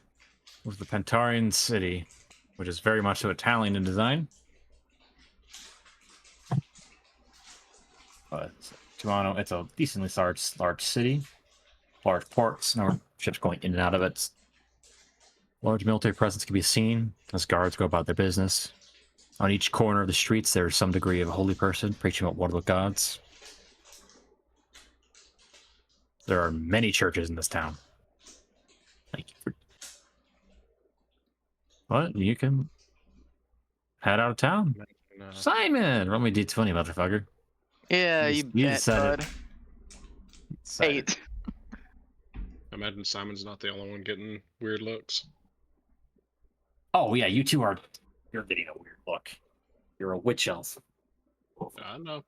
with the Pentarian city, which is very much so Italian in design. But Toronto, it's a decently large city, large ports, no ships going in and out of it. Large military presence can be seen as guards go about their business. On each corner of the streets, there is some degree of a holy person preaching about one of the gods. There are many churches in this town. Thank you for... What? You can head out of town. No. Simon! Roll me D20, motherfucker. Yeah, you bet, decided- bud. Decided. 8. Imagine Simon's not the only one getting weird looks. Oh, yeah, you two are... You're getting a weird look. You're a witch elf. I know.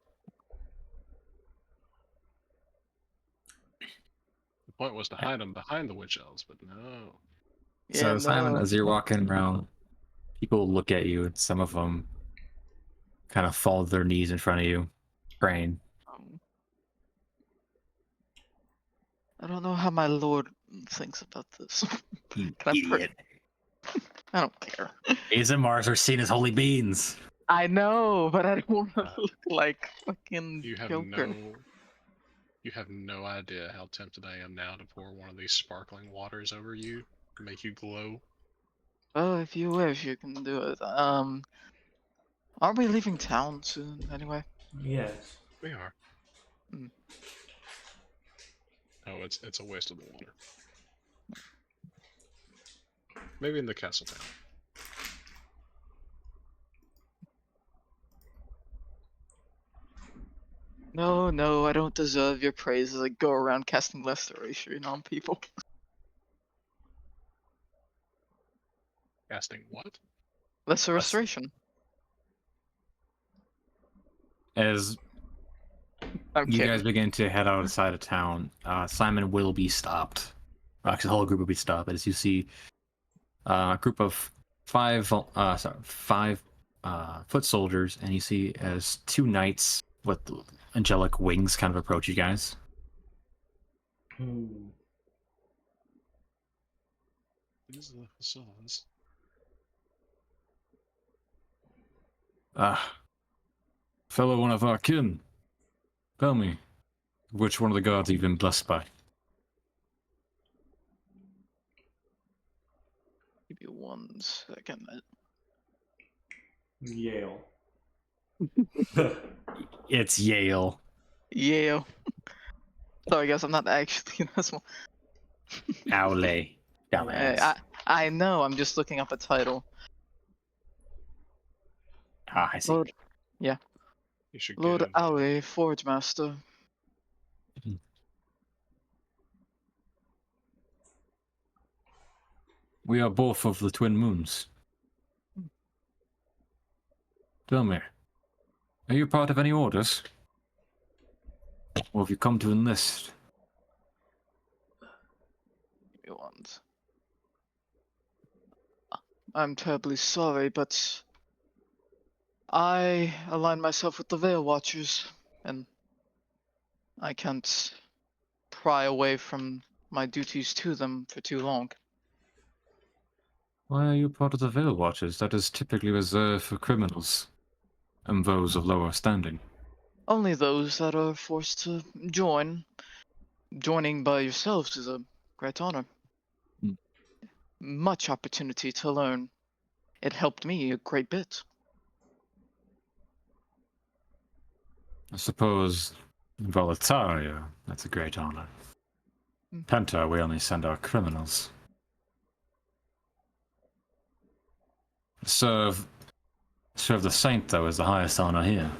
The point was to hide them behind the witch elves, but no. Yeah, So, Simon, no. as you're walking around, people look at you, and some of them kind of fall to their knees in front of you, praying. I don't know how my lord thinks about this. You Can I pray? idiot. I don't care. ASMRs are seen as holy beans. I know, but I don't want to look like fucking You have Joker. you have no idea how tempted I am now to pour one of these sparkling waters over you to make you glow. Oh, if you wish, you can do it. Aren't we leaving town soon anyway? Yes. We are. Mm. Oh, it's a waste of the water. Maybe in the castle town. No, no, I don't deserve your praises. I go around casting restoration on people. Casting what? Lesser restoration. As I'm you kidding. guys begin to head outside of town, Simon will be stopped. Actually, the whole group will be stopped as you see a group of five foot soldiers, and you see as two knights with angelic wings kind of approach you guys. These are the facades. Fellow one of our kin, tell me, which one of the gods you've been blessed by? Give you 1 second. Yale. It's Yale. Yeah. Sorry, guys, I'm not actually this one. Owley. Dumbass. I know. I'm just looking up a title. I see. Lord, You should Lord give Aoi, Forge Master. We are both of the twin moons. Tell me, are you part of any orders? Or have you come to enlist? Give me 1. I'm terribly sorry, but I align myself with the Veil Watchers, and I can't pry away from my duties to them for too long. Why are you part of the Veil Watchers? That is typically reserved for criminals and those of lower standing. Only those that are forced to join. Joining by yourselves is a great honor. Mm. Much opportunity to learn. It helped me a great bit. I suppose in Volataria, that's a great honor. Penta, we only send our criminals. Serve the saint, though, is the highest honor here.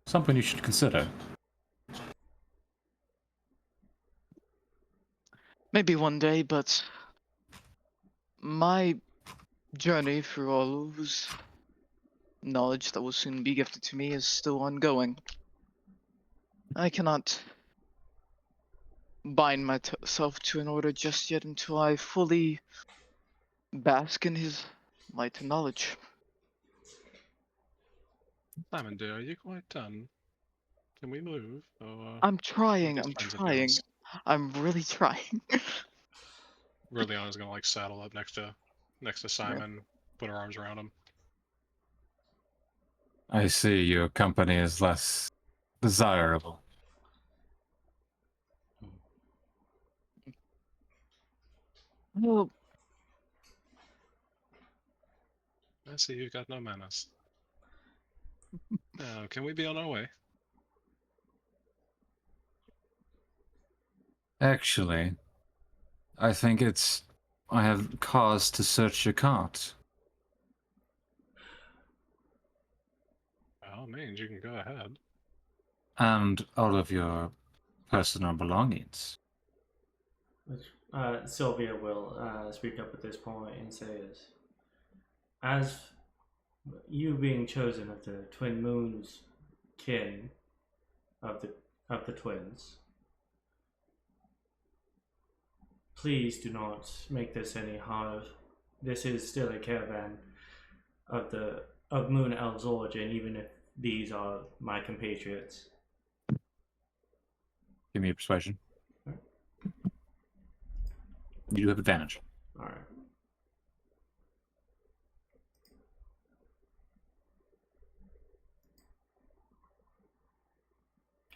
Something you should consider. Maybe one day, but my journey through all of this knowledge that will soon be gifted to me is still ongoing. I cannot bind myself to an order just yet until I fully bask in his light and knowledge. Simon, dear, are you quite done? Can we move? Or I'm trying. these I'm friends of trying. yours? I'm really trying. Verleana's gonna like saddle up next to Simon, put her arms around him. I see your company is less desirable. Well, I see you've got no manners. Now, can we be on our way? Actually, I think I have cause to search your cart. By all means, you can go ahead. And all of your personal belongings. Sylvia will speak up at this point and says, as you being chosen of the Twin Moons kin of the twins, please do not make this any harder. This is still a caravan of Moon Elves' origin, even if these are my compatriots. Give me a persuasion. Alright. You do have advantage. All right.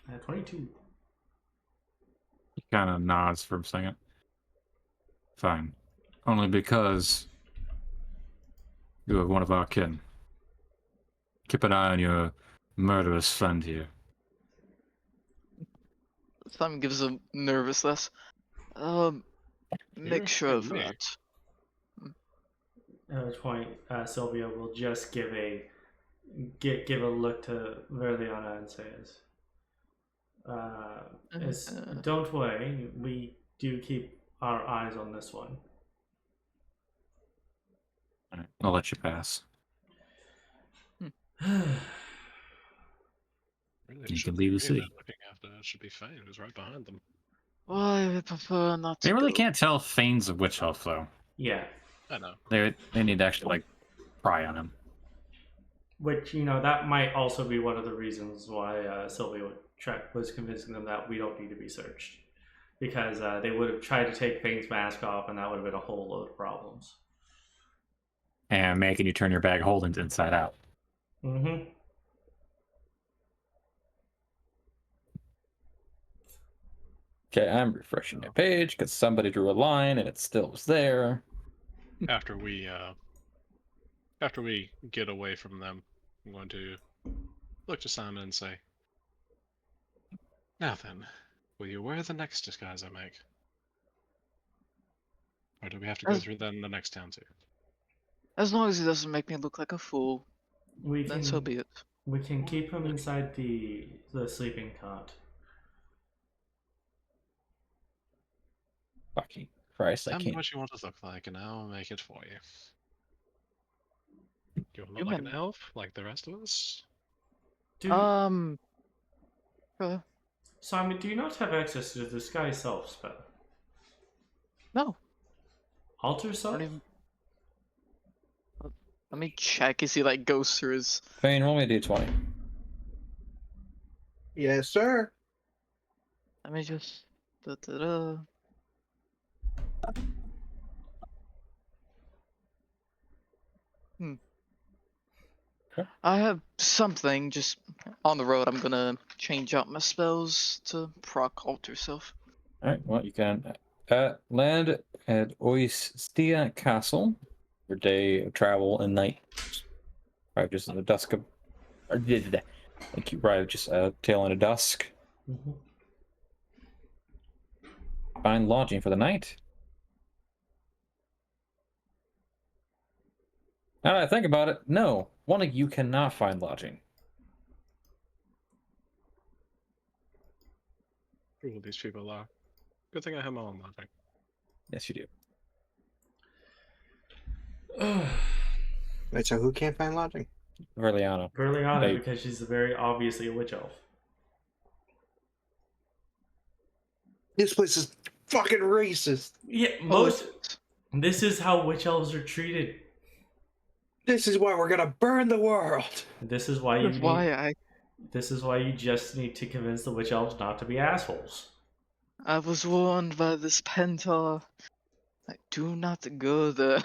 I have 22. He kind of nods for a second. Fine. Only because you are one of our kin. Keep an eye on your murderous friend here. Simon gives a nervous laugh. Make sure of me. that. At which point, Sylvia will just give a look to Verleana and says, "Don't worry, we do keep our eyes on this one." All right, I'll let you pass. Really, You it can should leave be the me city. they're looking after. It should be Fane, who's right behind them. Well, I prefer not to They really go. can't tell if Fane's a witch elf, though. Yeah, I know. They need to actually, like, pry on him. which that might also be one of the reasons why Sylvia was convincing them that we don't need to be searched, because they would have tried to take Fane's mask off, and that would have been a whole load of problems. And making you turn your bag of holdings inside out. Mm-hmm. Okay, I'm refreshing my page because somebody drew a line and it still was there. After we get away from them, I'm going to look to Simon and say, "Now then, will you wear the next disguise I make? Or do we have to go As- through that in the next town too?" As long as he doesn't make me look like a fool, We then can so be it. we can keep him inside the sleeping cot. Fucking Christ, I Tell me can't. what you want to look like, and I'll make it for you. You want to look Human. like an elf, like the rest of us? Do Simon, do you not have access to the disguise self spell? No. Alter I self? don't even... Let me check. Is he like goes through his... Fane, roll me a d20. Yes, sir. Let me just... Da-da-da. Okay. I have something just on the road. I'm gonna change out my spells to proc alter self. Alright, well, you can land at Oistia Castle for day of travel and night. Arrive just in the dusk of. Thank you, arrive just tail end of dusk. Mm-hmm. Find lodging for the night. Now that I think about it, no. One of you cannot find lodging. Who these people are? Good thing I have my own lodging. Yes, you do. Wait, so who can't find lodging? Verleana. Verleana, They- because she's very obviously a witch elf. This place is fucking racist. Yeah, Oh, most This is how witch elves are treated. This is why we're gonna burn the world. This is why you That's why need. This is why you just need to convince the witch elves not to be assholes. I was warned by this Pentar. Do not go there.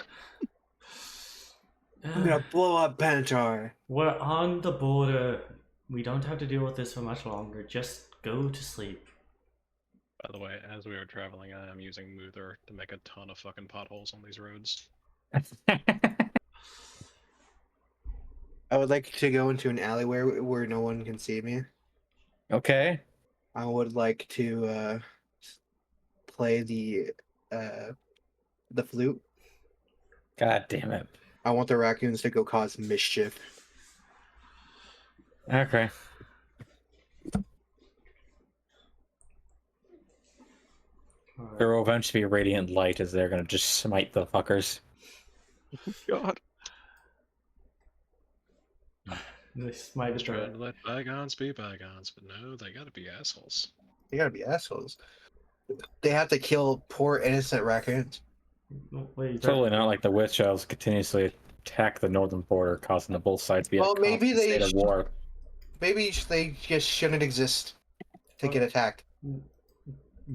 I'm gonna blow up Pentar. We're on the border. We don't have to deal with this for much longer. Just go to sleep. By the way, as we were traveling, I am using Moother to make a ton of fucking potholes on these roads. I would like to go into an alleyway where no one can see me. Okay. I would like to play the flute. God damn it. I want the raccoons to go cause mischief. Okay. There will eventually be a radiant light as they're gonna just smite the fuckers. God. This might Just trying to let bygones be bygones, but no, they gotta be assholes. They gotta be assholes. They have to kill poor innocent raccoons. Wait, Totally not like the witch elves continuously attack the northern border, causing the both sides to be in a Well, maybe constant state of war. Maybe they just shouldn't exist to get attacked.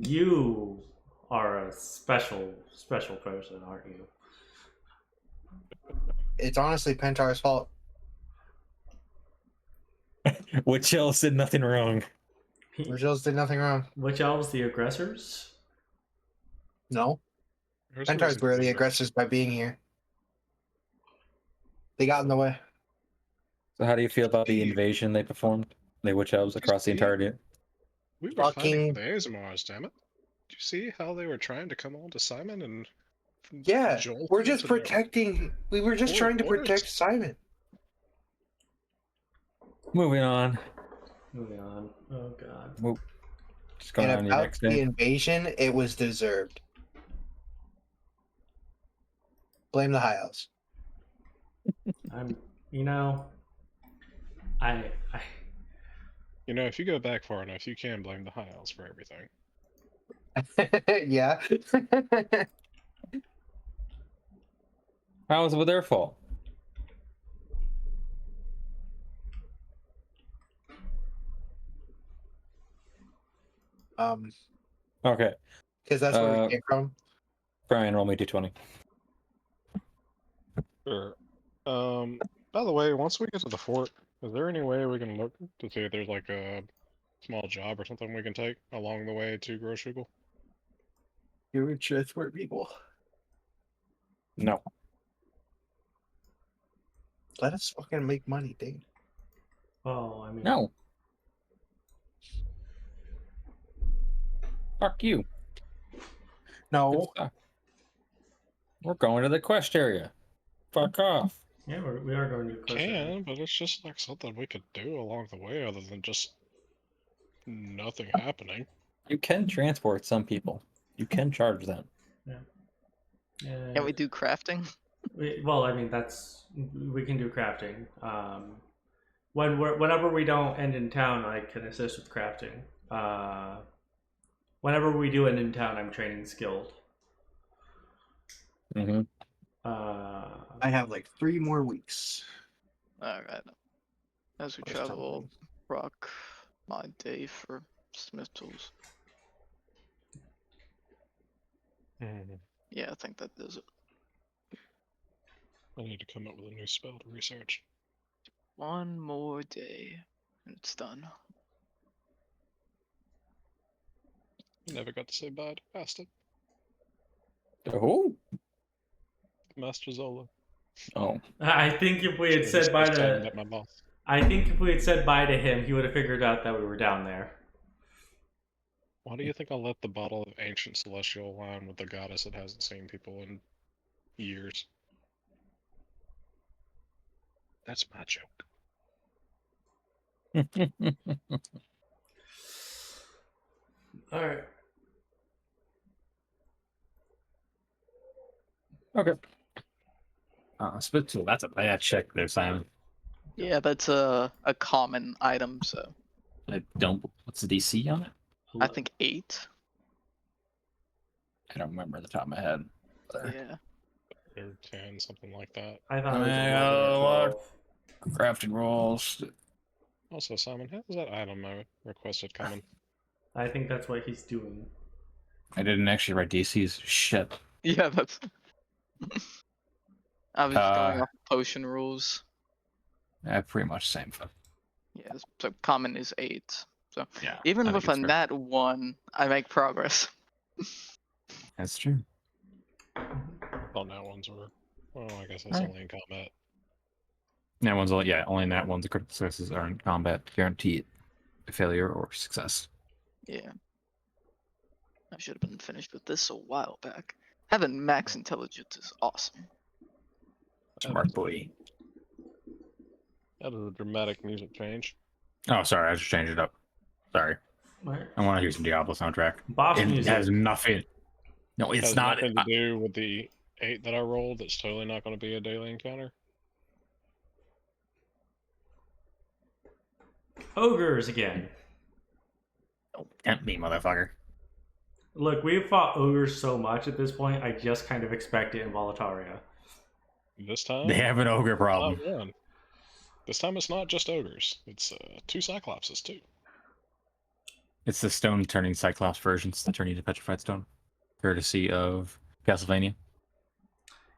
You are a special person, aren't you? It's honestly Pentar's fault. Witch elves did nothing wrong. Virgils did nothing wrong. Witch elves the aggressors? No. There's a Pentar's reason were for the that. aggressors by being here. They got in the way. So how do you feel about the invasion they performed? The witch elves across the entirety? We were fighting Fucking- for the Aasmiars, damn it. Did you see how they were trying to come on to Simon and Yeah, jolt we're him just to their protecting. We were just Poor trying to boys. protect Simon. Moving on. Moving on. Oh god. Just going on And your about next the day. invasion, it was deserved. Blame the High Elves. You know, I You know, if you go back far enough, you can blame the High Elves for everything. Yeah. How was it their fault? Okay. Because that's where we came from. Brian, roll me d20. Sure. By the way, once we get to the fort, is there any way we can look to see if there's like a small job or something we can take along the way to Groshugel? You're just where people. No. Let us fucking make money, dude. oh, I mean No. Fuck you. No. We're going to the quest area. Fuck off. Yeah, we are going to do Can, but it's just like something we could do along the way other than just nothing happening. You can transport some people. You can charge them. Can we do crafting? Well, I mean we can do crafting. Whenever we don't end in town, I can assist with crafting. Whenever we do end in town, I'm training skilled. Mm-hmm. I have like 3 more weeks. Alright. As we First time. travel, rock my day for smith tools. Yeah, I think that does it. I need to come up with a new spell to research. One more day, and it's done. I never got to say bye to Bastard. Oh. Master Zola. Oh. I think if we had So said just bye standing to, at my boss. I think if we had said bye to him, he would have figured out that we were down there. Why do you think I'll let the bottle of ancient celestial wine with the goddess that hasn't seen people in years? That's my joke. All right. Okay. Spit tool. That's a bad check there, Simon. Yeah, that's a common item, so I don't. What's the DC on it? I think 8. I don't remember the top of my head. Yeah. Or 10, something like that. I thought it was 11 or 12. Crafting rolls. Also, Simon, how is that item I requested coming? I think that's what he's doing. I didn't actually write DCs. Shit. Yeah, that's. I was just going Uh, off potion rules. Pretty much same. Yeah, so common is 8. So Yeah. even I with think a it's fair. nat 1, I make progress. That's true. Well, that ones were. Well, I guess that's Alright. only in combat. That one's only only that one's critical successes are in combat, guaranteed failure or success. Yeah. I should have been finished with this a while back. Having max intelligence is awesome. Smart boy. That is a dramatic music change. Oh, sorry, I just changed it up. Sorry, Right. I want to hear some Diablo soundtrack. Boss It music. has nothing. No, it's Has not. nothing to do with the 8 that I rolled. That's totally not going to be a daily encounter. Ogres again. Don't tempt me, motherfucker. Look, we've fought ogres so much at this point, I just kind of expect it in Volataria. This time, They have an ogre problem. not one. This time it's not just ogres. It's 2 cyclopses too. It's the stone turning Cyclops versions that turn into petrified stone, courtesy of Castlevania.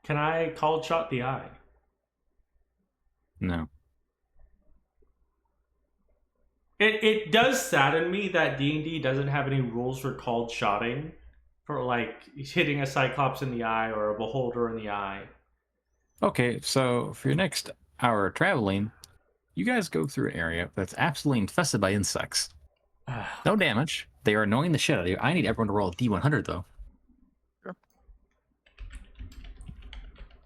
Can I called shot the eye? No. It does sadden me that D&D doesn't have any rules for called shotting, for like hitting a Cyclops in the eye or a Beholder in the eye. Okay, so for your next hour of traveling, you guys go through an area that's absolutely infested by insects. No damage. They are annoying the shit out of you. I need everyone to roll a D100 though.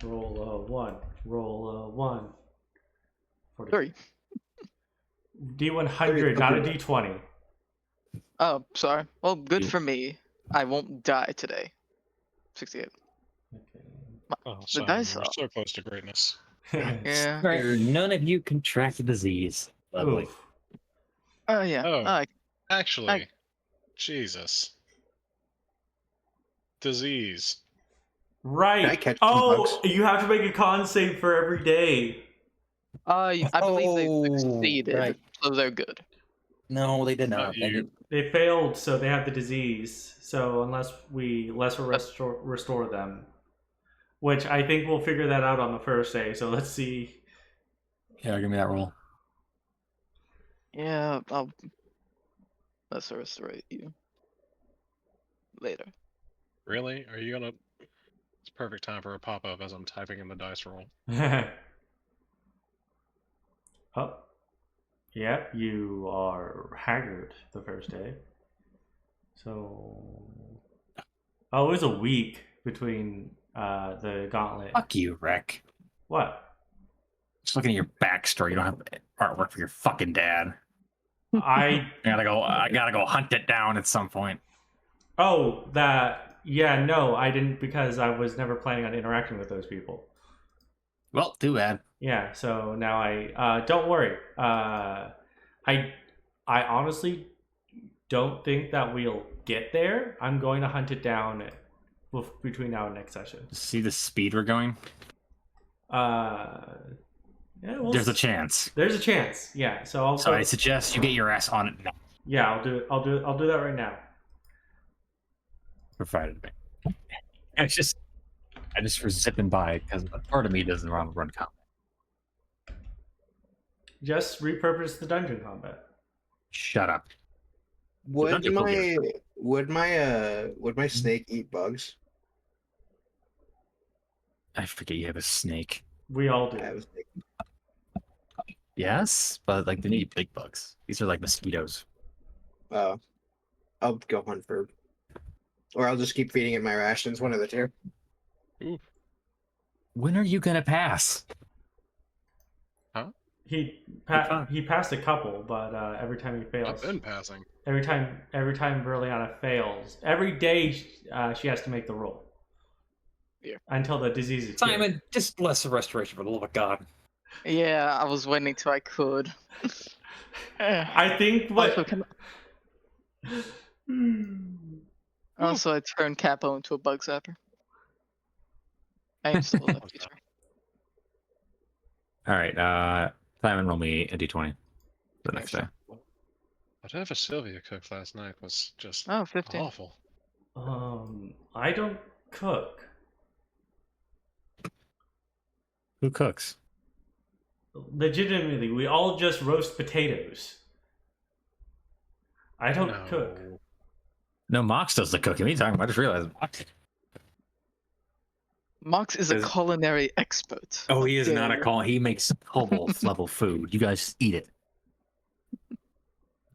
Roll a 1. Roll a 1. 3. D100, not a D20. Oh, sorry. Well, good You- for me. I won't die today. 68. Okay. Oh, The Simon, dice you were are- so close to greatness. Yeah. None of you contract the disease. Lovely. Oof. Oh, yeah. Oh. Actually, Jesus. Disease. Right. Can I catch some Oh, bugs? you have to make a con save for every day. I believe they Oh, succeeded, right. so they're good. No, they did Not not. you. They failed, so they have the disease. So unless we restore them, which I think we'll figure that out on the first day. So let's see. Yeah, give me that roll. Yeah, I'll let's restore you later. Really? Are you gonna? It's perfect time for a pop-up as I'm typing in the dice roll. Oh, yep. You are haggard the first day. So, oh, it was a week between the gauntlet. Fuck you, Rick. What? Just looking at your backstory, you don't have artwork for your fucking dad. I I gotta go hunt it down at some point. Oh, that. Yeah, no, I didn't because I was never planning on interacting with those people. Well, too bad. Yeah, so now I don't worry. I honestly don't think that we'll get there. I'm going to hunt it down between now and next session. See the speed we're going? Yeah, There's a chance. There's a chance. Yeah, so So I suggest you get your ass on it now. Yeah, I'll do it. I'll do that right now. Provided me. I just was zipping by because part of me doesn't want to run combat. Just repurpose the dungeon combat. Shut up. Would dungeon my snake eat bugs? I forget you have a snake. We all do. I was thinking, Yes, but like they need big bugs. These are like mosquitoes. I'll go hunt for, or I'll just keep feeding it my rations. One of the two. Ooh. When are you gonna pass? He passed a couple, but every time he I've fails, been passing. every time Verleana fails, every day she has to make the roll. Yeah. Until the disease is cured. Simon, just bless the restoration for the love of God. Yeah, I was waiting till I could. I think what. Also, also, I turned Capo into a bug zapper. I am still a What's teacher. All right, Simon, roll me a d20 for the next day. Whatever Sylvia cooked last night was just Oh, 15. awful. I don't cook. Who cooks? Legitimately, we all just roast potatoes. I don't cook. No. No, Mox does the cooking. What are you talking about? I just realized. Mox. Mox is a Is- culinary expert. Oh, How he is dare not a you. call. He makes kobold level food. You guys eat it.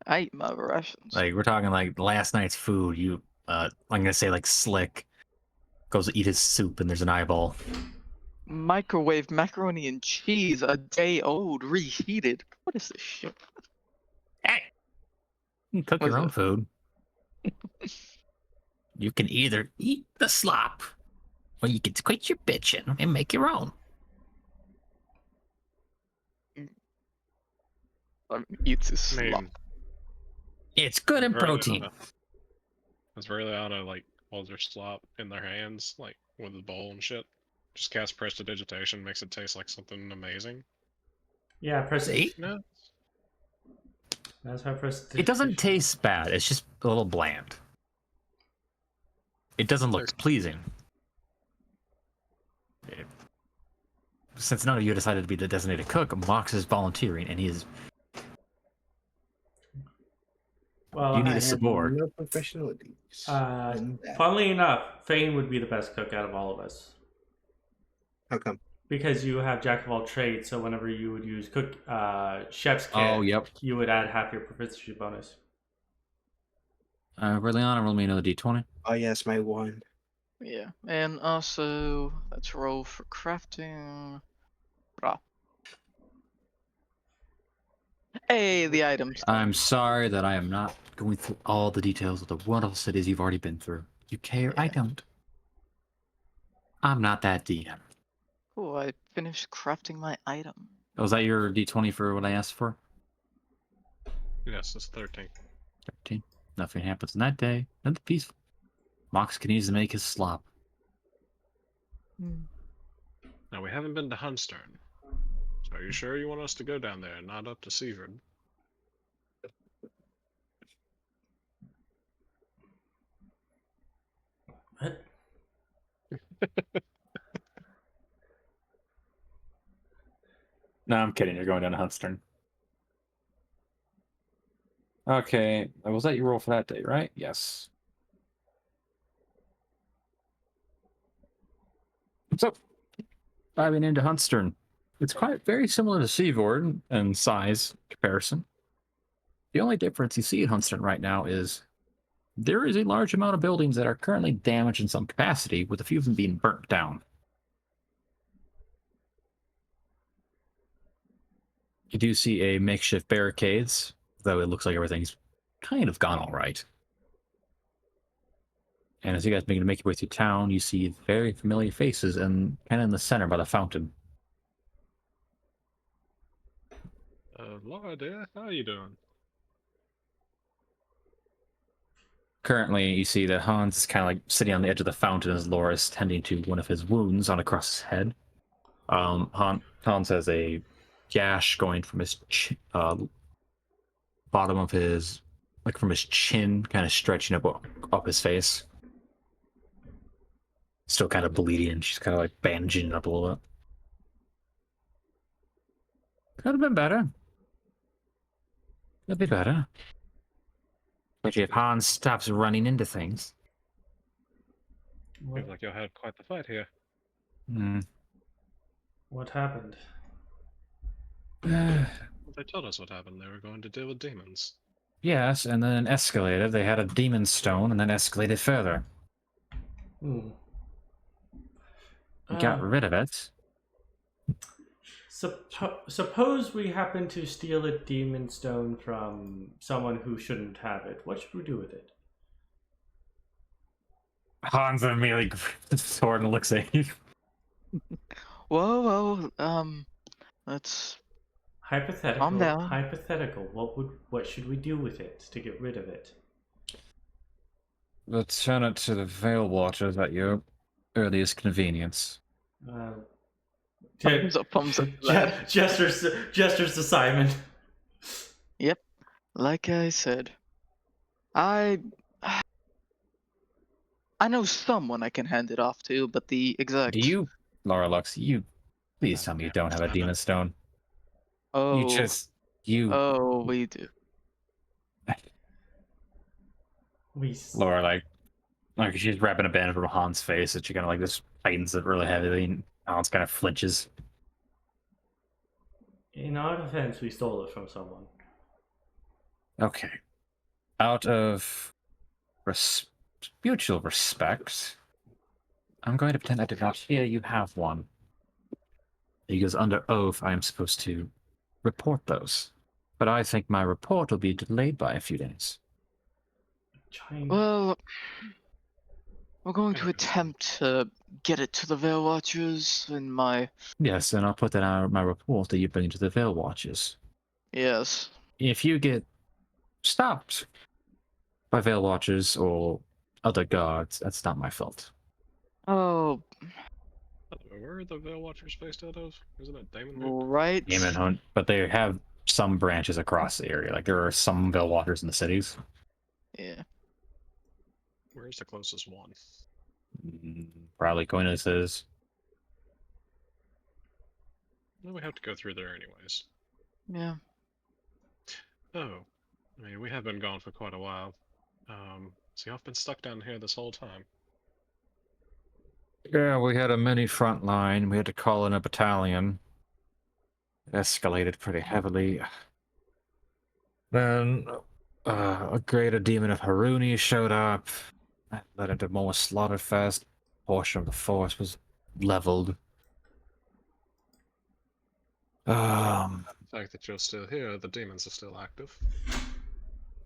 I eat my rations. Like we're talking like last night's food. I'm gonna say like Slick goes to eat his soup and there's an eyeball. Microwave macaroni and cheese, a day old, reheated. What is this shit? Hey, you can cook What your is own it? food. You can either eat the slop, or you can quit your bitching and make your own. Eats his I slop. mean, It's good in Verleana- protein. Does Verleana like holds her slop in their hands, like with the bowl and shit? Just cast prestidigitation, makes it taste like something amazing. Yeah, See? No. That's my first. It doesn't taste bad. It's just a little bland. It doesn't look pleasing. Since none of you decided to be the designated cook, Mox is volunteering, and he is. Well, You need I a have support. no professionalities. in that. funnily enough, Fane would be the best cook out of all of us How come? because you have jack of all trades. So whenever you would use chef's kit, Oh, yep. you would add half your proficiency bonus. Verleana, roll me another d20. Oh yes, my one. Yeah, and also let's roll for crafting. Bra. Hey, the items. I'm sorry that I am not going through all the details of the wonderful cities you've already been through. You care? I Yeah. don't. I'm not that DM. Cool, I finished crafting my item. Was that your d20 for what I asked for? Yes, it's 13. 13. Nothing happens in that day. Nothing peaceful. Mox can easily make his slop. Now we haven't been to Hunstern. So are you sure you want us to go down there and not up to Seavard? What? No, I'm kidding. You're going down to Hunstern. Okay. Was that your roll for that day, right? Yes. So, diving into Hunstern. It's quite very similar to Seavard in size comparison. The only difference you see at Hunstern right now is there is a large amount of buildings that are currently damaged in some capacity, with a few of them being burnt down. You do see a makeshift barricades, though it looks like everything's kind of gone all right. And as you guys begin to make your way through town, you see very familiar faces and kind of in the center by the fountain. Laura, dear, how are you doing? Currently, you see that Hans is kind of like sitting on the edge of the fountain as Laura is tending to one of his wounds on across his head. Hans has a gash going from his bottom of his, like from his chin, kind of stretching up his face. Still kind of bleeding, and she's kind of like bandaging it up a little bit. Could have been better. Could be better. Especially if Hans stops running into things. What, Seems like you had quite the fight here. what happened? Well, they told us what happened. They were going to deal with demons. Yes, and then escalated. They had a demon stone, and then escalated further. Hmm. We got rid of it. Suppose we happen to steal a demon stone from someone who shouldn't have it. What should we do with it? Hans immediately grabs the sword and looks at you. Whoa, let's Hypothetical. Calm down. Hypothetical. What should we do with it to get rid of it? Return it to the Veil Watchers at your earliest convenience. Thumbs up to that. Gestures to Simon. Yep. Like I said, I know someone I can hand it off to, but the exact. Do you, Laura Lux? Please Oh, tell me you damn, don't have a Simon. demon stone. Oh. You. Oh, we do. Laura, like she's wrapping a band around Han's face, and she kind of like just tightens it really heavily, and Hans kind of flinches. In our defense, we stole it from someone. Okay. Out of mutual respect, I'm going to pretend I did not hear you have one. Because under oath, I am supposed to report those. But I think my report will be delayed by a few days. Well, we're going to Okay. attempt to get it to the Veil Watchers in my. Yes, and I'll put that out in my report that you bring to the Veil Watchers. Yes. If you get stopped by Veil Watchers or other guards, that's not my fault. Oh, Where are the Veil Watchers based out of? Isn't it Damon? right. Demon Hunt, but they have some branches across the area. Like there are some Veil Watchers in the cities. Yeah. Where's the closest one? Probably Coinus is. Well, we have to go through there anyways. Yeah. Oh, I mean, we have been gone for quite a while. See, I've been stuck down here this whole time. Yeah, we had a mini front line. We had to call in a battalion. It escalated pretty heavily. Then a greater demon of Haruni showed up. That led into more slaughterfest. Portion of the force was leveled. The fact that you're still here, the demons are still active.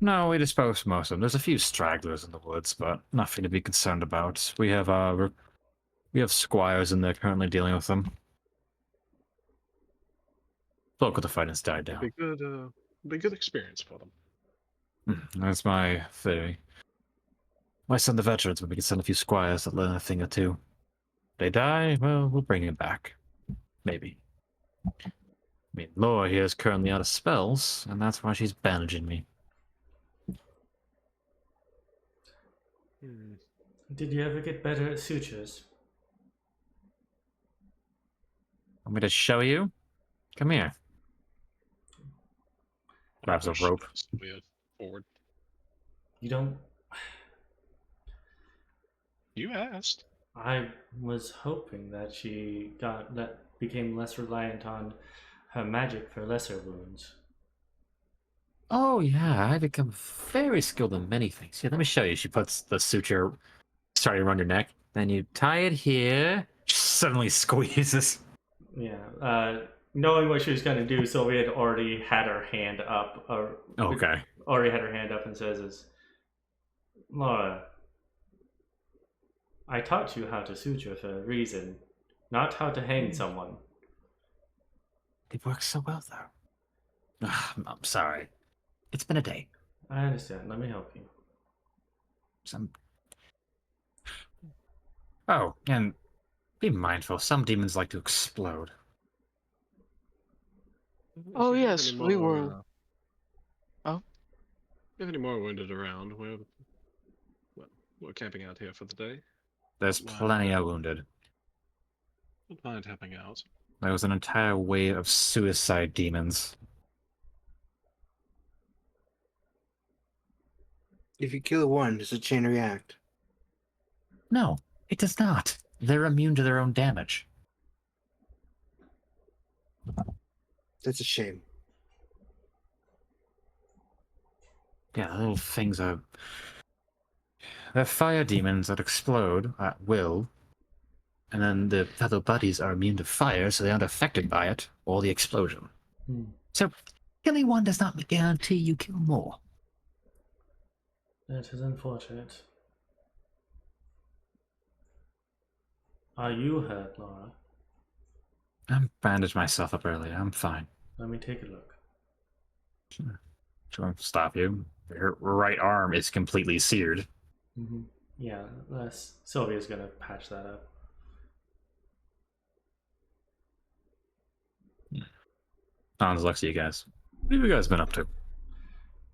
No, we disposed of most of them. There's a few stragglers in the woods, but nothing to be concerned about. We have squires in there currently dealing with them. Bulk of the fight has died down. Be good experience for them. That's my theory. Why send the veterans when we can send a few squires that learn a thing or two? They die, well, we'll bring them back. Maybe. I mean, Laura here is currently out of spells, and that's why she's bandaging me. Did you ever get better at sutures? Want me to show you? Come here. Grabs a rope. Forward. You don't. You asked. I was hoping that became less reliant on her magic for lesser wounds. Oh yeah, I've become very skilled in many things. Here, let me show you. She puts the suture starting around your neck. Then you tie it here. She suddenly squeezes. Yeah. Knowing what she was going to do, Sylvia had already had her hand up. Okay. Already had her hand up and says, Laura, I taught you how to suture for a reason, not how to hang someone. It works so well, though. I'm sorry. It's been a day. I understand. Let me help you. Oh, and be mindful. Some demons like to explode. Oh, yes, we were. Oh? If you have any more wounded around, we're camping out here for the day. There's plenty of wounded. Don't mind helping out. There was an entire wave of suicide demons. If you kill one, does the chain react? No, it does not. They're immune to their own damage. That's a shame. Yeah, the little things are... They're fire demons that explode at will, and then the fellow buddies are immune to fire, so they aren't affected by it, or the explosion. So, killing one does not guarantee you kill more. That is unfortunate. Are you hurt, Laura? I bandaged myself up earlier. I'm fine. Let me take a look. Sure, stop you. Your right arm is completely seared. Yeah, Sylvia's gonna patch that up. Hans looks at you guys. What have you guys been up to?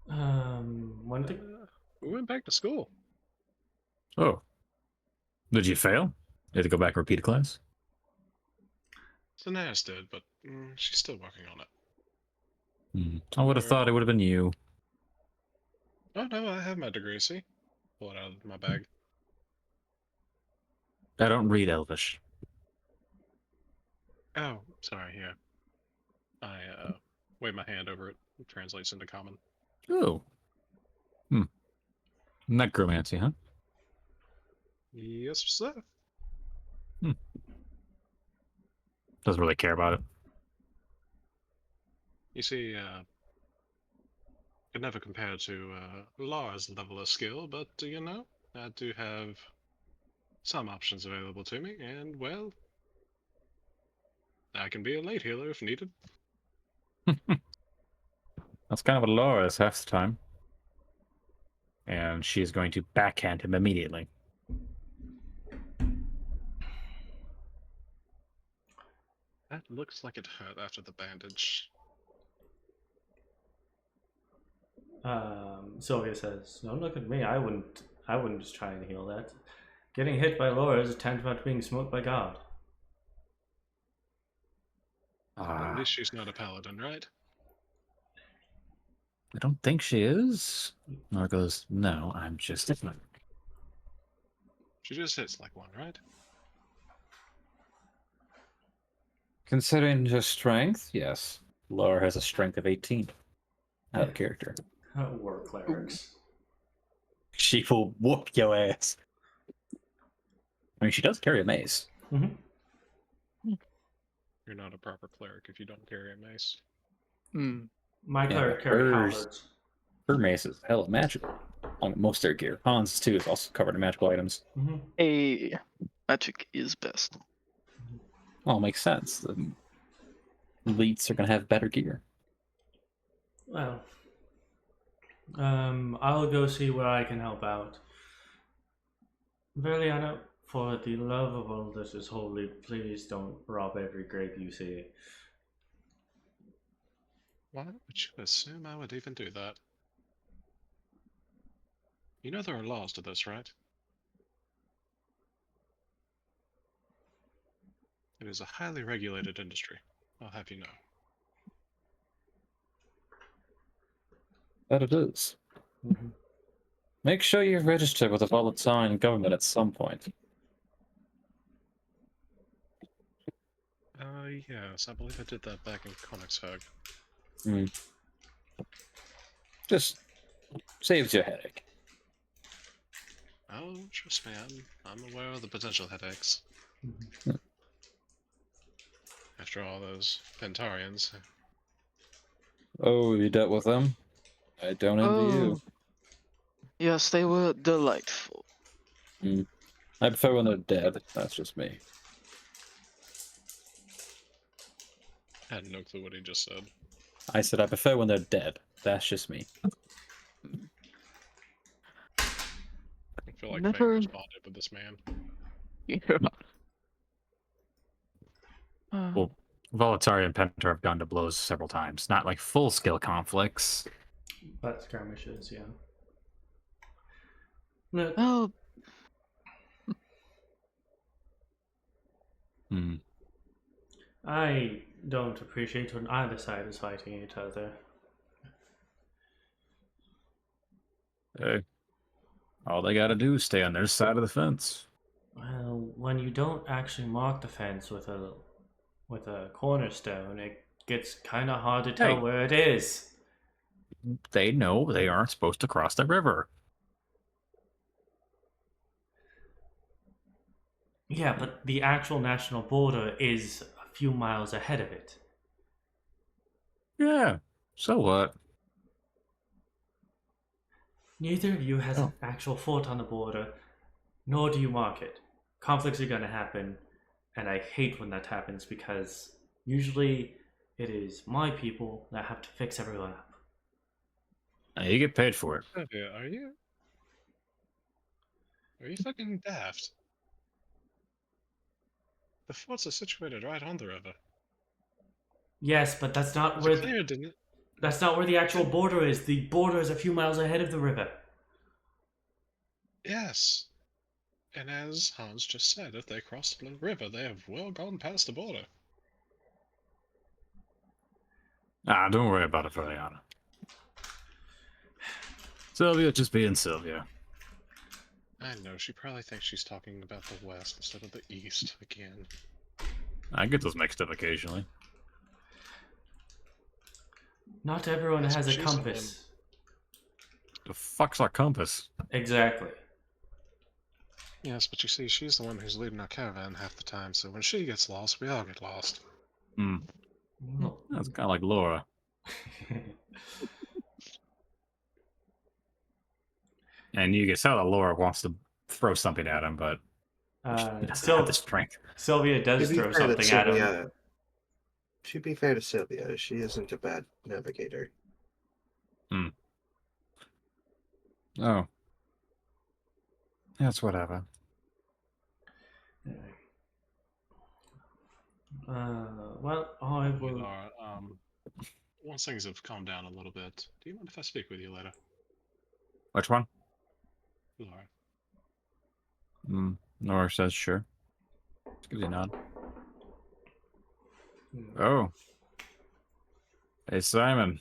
One thing. We went back to school. Oh. Did you fail? You had to go back and repeat a class? Cineres did, but she's still working on it. I would have thought it would have been you. Oh no, I have my degree. See, pull it out of my bag. I don't read Elvish. Oh, sorry. Yeah, I wave my hand over it. It translates into common. Oh. Necromancy, huh? Yes, sir. Doesn't really care about it. You see, could never compare to Lara's level of skill, but you know, I do have some options available to me, and well, I can be a late healer if needed. That's kind of what Laura is half the time. And she is going to backhand him immediately. That looks like it hurt after the bandage. Sylvia says, "Don't look at me. I wouldn't just try and heal that. Getting hit by Laura is tantamount to being smoked by God." At least she's not a paladin, right? I don't think she is. Laura goes, no, I'm just a cleric. She just hits like one, right? Considering her strength, yes. Laura has a strength of 18. Out of character. War clerics. She will whoop your ass. I mean, she does carry a mace. Mm-hmm. You're not a proper cleric if you don't carry a mace. My Yeah, cleric but carry hers- halberds. Her mace is hella magical. On most of their gear. Hans, too, is also covered in magical items. Mm-hmm. A magic is best. Well, makes sense. The elites are going to have better gear. Well, I'll go see where I can help out. Verleana, for the love of all that is holy, please don't rob every grave you see. Why would you assume I would even do that? You know there are laws to this, right? It is a highly regulated industry, I'll have you know. That it is. Mm-hmm. Make sure you register with the Volantine government at some point. Yes, I believe I did that back in Königsberg. Just saves you a headache. Oh, trust me, I'm aware of the potential headaches. Mm-hmm. After all those Pentarians. Oh, you dealt with them? I don't envy you. Yes, they were delightful. I prefer when they're dead. That's just me. I had no clue what he just said. I said I prefer when they're dead. That's just me. I feel like Never- Fane responded with this man. Yeah. Well, Volatari and Pentar have gone to blows several times. Not like full-scale conflicts. But skirmishes, yeah. No, Oh, I don't appreciate when either side is fighting each other. Hey, all they gotta do is stay on their side of the fence. Well, when you don't actually mark the fence with a cornerstone, it gets kind of hard to tell Hey. where it is. They know they aren't supposed to cross the river. Yeah, but the actual national border is a few miles ahead of it. Yeah, so what? Neither of you has Oh. an actual fort on the border, nor do you mark it. Conflicts are going to happen, and I hate when that happens because usually it is my people that have to fix everyone up. You get paid for it. Sylvia, are you fucking daft? The forts are situated right on the river. Yes, but that's not It where cleared, didn't it? that's not where the actual border is. The border is a few miles ahead of the river. Yes. And as Hans just said, if they cross the river, they have well gone past the border. Ah, don't worry about it, Verleana. Sylvia just being Sylvia. I know, she probably thinks she's talking about the west instead of the east again. I get those mixed up occasionally. Not everyone Yes, has but a she's the one- compass. The fuck's our compass? Exactly. Yes, but you see, she's the one who's leading our caravan half the time, so when she gets lost, we all get lost. Hmm. Well, That's kind of like Laura. And you can tell that Laura wants to throw something at him, but she doesn't have the strength. Sylvia does To be throw fair to something at him. Sylvia, to be fair to Sylvia, she isn't a bad navigator. Oh. That's whatever. Well, I We will. are, once things have calmed down a little bit, do you mind if I speak with you later? Which one? Laura. Nora says sure. Just gives you a nod. Oh. Hey, Simon.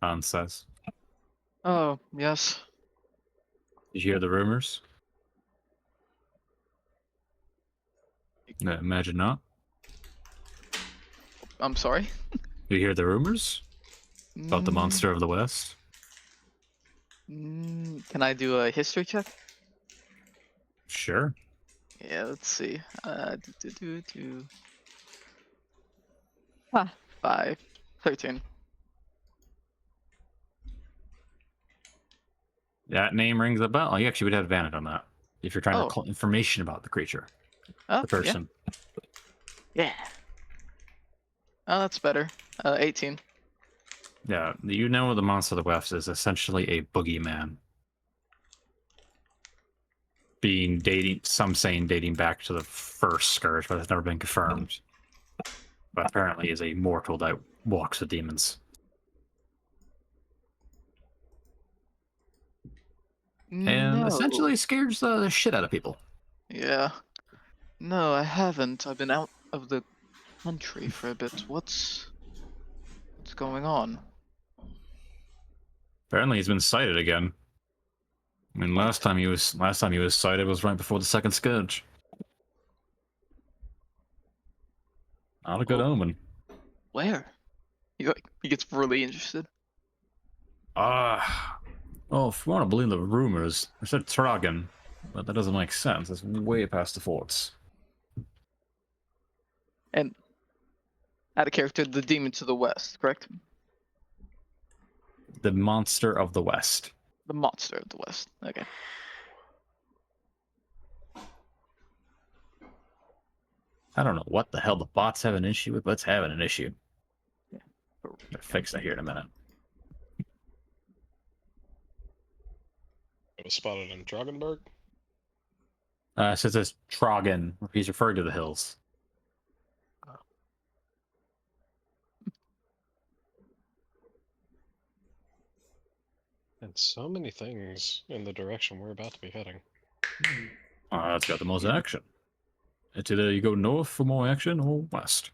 Hans says. Oh, yes. Did you hear the rumors? No, imagine not. I'm sorry. Did you hear the rumors about the monster of the West? Can I do a history check? Sure. Yeah, let's see. Ah, 5. 13. That name rings a bell. You actually would have advantage on that if you're trying to Oh. recall information about the creature, Oh, the person. Yeah. Oh, that's better. 18. Yeah, you know the monster of the West is essentially a boogeyman. Some saying dating back to the first scourge, but it's never been confirmed. But apparently is a mortal that walks with demons. And No. essentially scares the shit out of people. Yeah. No, I haven't. I've been out of the country for a bit. What's going on? Apparently he's been sighted again. I mean, last time he was sighted was right before the second scourge. Not a good omen. Where? He gets really interested. Well, if you want to believe the rumors, I said Tragan, but that doesn't make sense. It's way past the forts. And out of character, the demon to the west, correct? The monster of the West. The monster of the west. Okay. I don't know what the hell the bots have an issue with, but it's having an issue. Yeah. I'll fix that here in a minute. It was spotted in Dragonberg. So it says Tragan. He's referring to the hills. And so many things in the direction we're about to be heading. That's got the most action. It's either you go north for more action or west.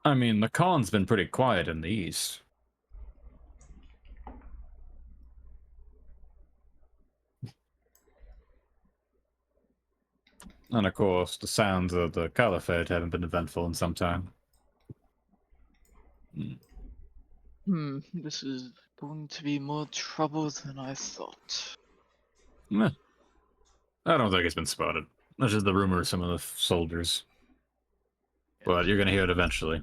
I mean, the Khan's been pretty quiet in the east. And of course, the sounds of the Caliphate haven't been eventful in some time. This is going to be more trouble than I thought. Meh. I don't think it's been spotted. That's just the rumor of some of the soldiers. But you're gonna hear it eventually.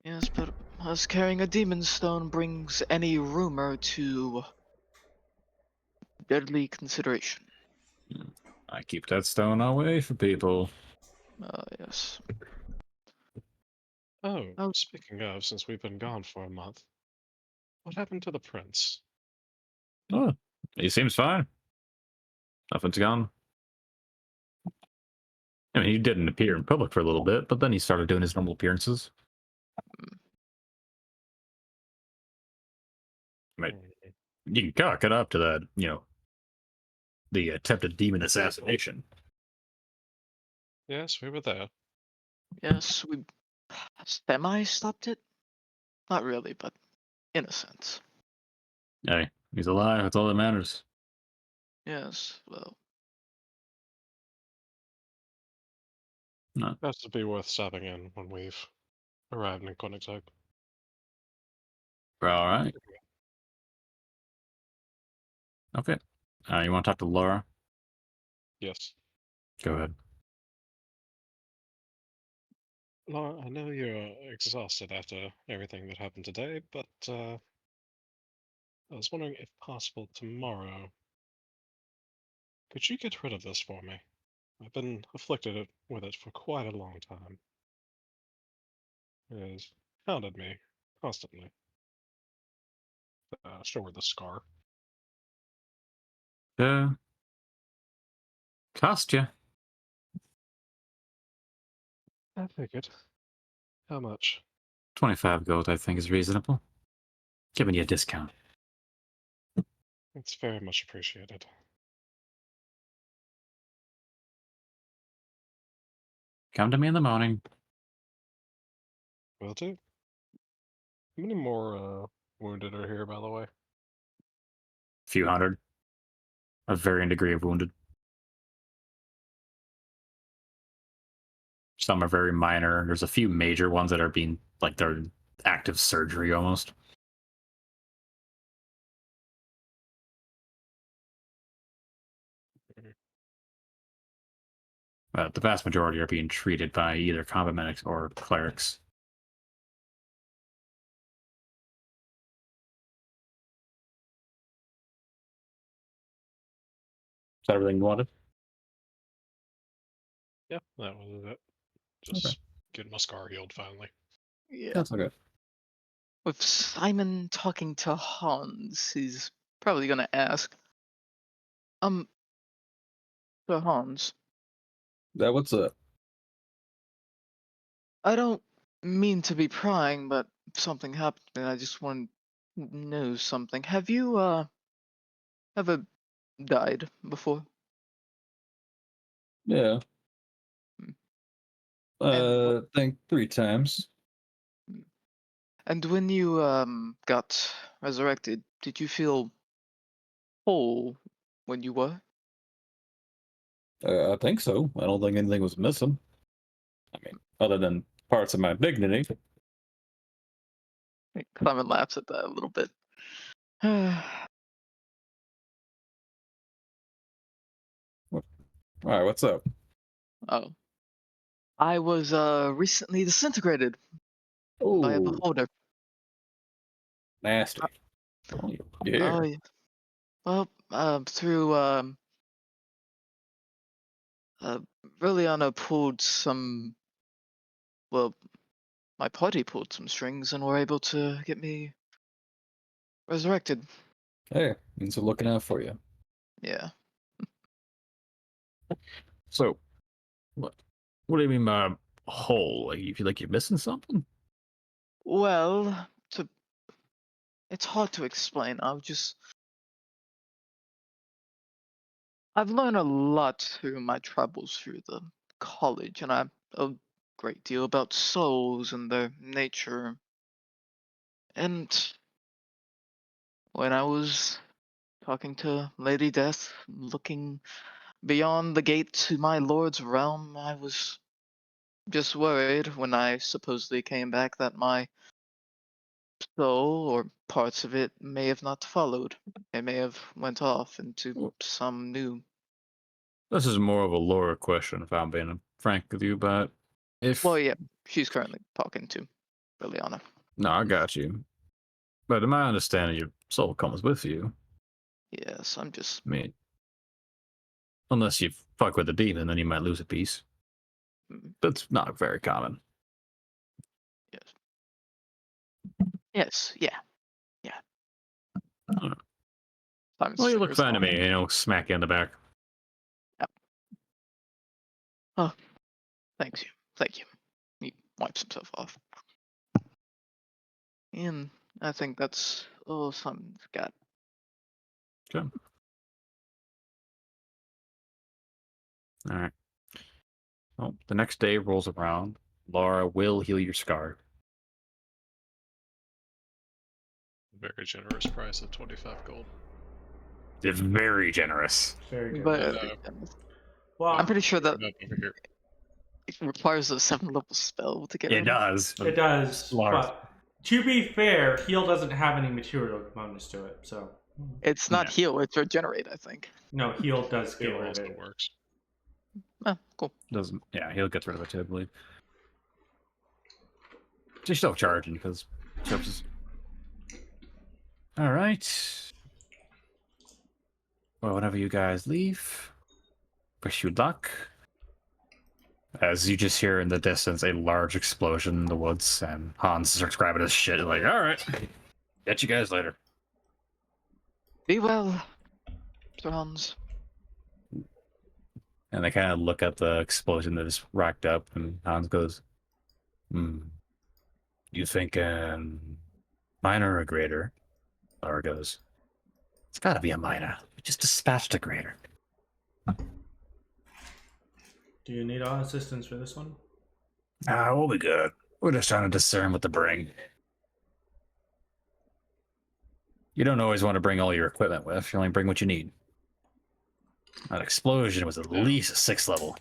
Yes, but us carrying a demon stone brings any rumor to deadly consideration. I keep that stone away for people. Yes. Oh, speaking of, since we've been gone for a month, what happened to the prince? Oh, he seems fine. Nothing's gone. I mean, he didn't appear in public for a little bit, but then he started doing his normal appearances. I mean, you can chalk it up to that, the attempted demon assassination. Yes, we were there. Yes, we semi stopped it. Not really, but in a sense. Hey, he's alive. That's all that matters. Yes, well, No. Has to be worth stopping in when we've arrived in Koenigsegg. All right. Okay. You want to talk to Laura? Yes. Go ahead. Laura, I know you're exhausted after everything that happened today, but I was wondering if possible tomorrow, could you get rid of this for me? I've been afflicted with it for quite a long time. It has hounded me constantly. Show her the scar. Cost you I figured. How much? 25 gold. I think is reasonable. Giving you a discount. It's very much appreciated. Come to me in the morning. Will do. How many more wounded are here, by the way? Few hundred. A varying degree of wounded. Some are very minor. There's a few major ones that are being like they're active surgery almost. The vast majority are being treated by either combat medics or clerics. Is that everything you wanted? Yeah, that was it. Just getting my scar healed finally. yeah. That's okay. With Simon talking to Hans, he's probably gonna ask, so Hans, That what's up? I don't mean to be prying, but something happened and I just want to know something. Have you, ever died before? Yeah. Hmm. And I think 3 times. And when you got resurrected, did you feel whole when you were? I think so. I don't think anything was missing. I mean, other than parts of my dignity. Simon laughs at that a little bit. All right, what's up? Oh, I was recently disintegrated by a Oh, beholder. nasty. Oh, yeah. Oh, yeah. Well, through uh, Verleana pulled some. Well, my party pulled some strings and were able to get me resurrected. Hey, means they're looking out for you. Yeah. So, what? What do you mean by whole? Like you feel like you're missing something? Well, it's hard to explain. I've learned a lot through my travels through the college, and a great deal about souls and their nature. And when I was talking to Lady Death, looking beyond the gate to my lord's realm, I was just worried when I supposedly came back that my soul or parts of it may have not followed. It may have went off into Well, some new. this is more of a Laura question, if I'm being frank with you. But if Well, yeah, she's currently talking to Liliana. no, I got you. But in my understanding, your soul comes with you. Yes, I'm just. I mean, unless you fuck with a demon, then you might lose a piece. Mm, That's not very common. yes. Yes, yeah. I don't know. Simon's Well, you look fingers fine to going. me. Smack you in the back. Yep. Oh, Thank you. Thank you. He wipes himself off. And I think that's all Simon's got. Good. All right. Well, the next day rolls around. Laura will heal your scar. Very generous price of 25 gold. It's very generous. Very good. But Well, I'm pretty sure that Up over here. it requires a 7-level spell to get It rid of. does. it does. Large. But to be fair, heal doesn't have any material components to it, so It's not Yeah. heal, it's regenerate, I think. no, heal does get It rid of also it. works. Oh, cool. Doesn't. Yeah, he'll get rid of it too, I believe. Just still charging because services. All right. Well, whenever you guys leave, wish you luck. As you just hear in the distance a large explosion in the woods, and Hans starts grabbing his shit, like, all right, get you guys later. Be well, Sir Hans. And they kind of look at the explosion that is racked up, and Hans goes, you think minor or greater? Laura goes, it's gotta be a minor. We just dispatched a greater. Do you need our assistance for this one? We'll be good. We're just trying to discern what to bring. You don't always want to bring all your equipment with. You only bring what you need. That explosion was at least a 6th level.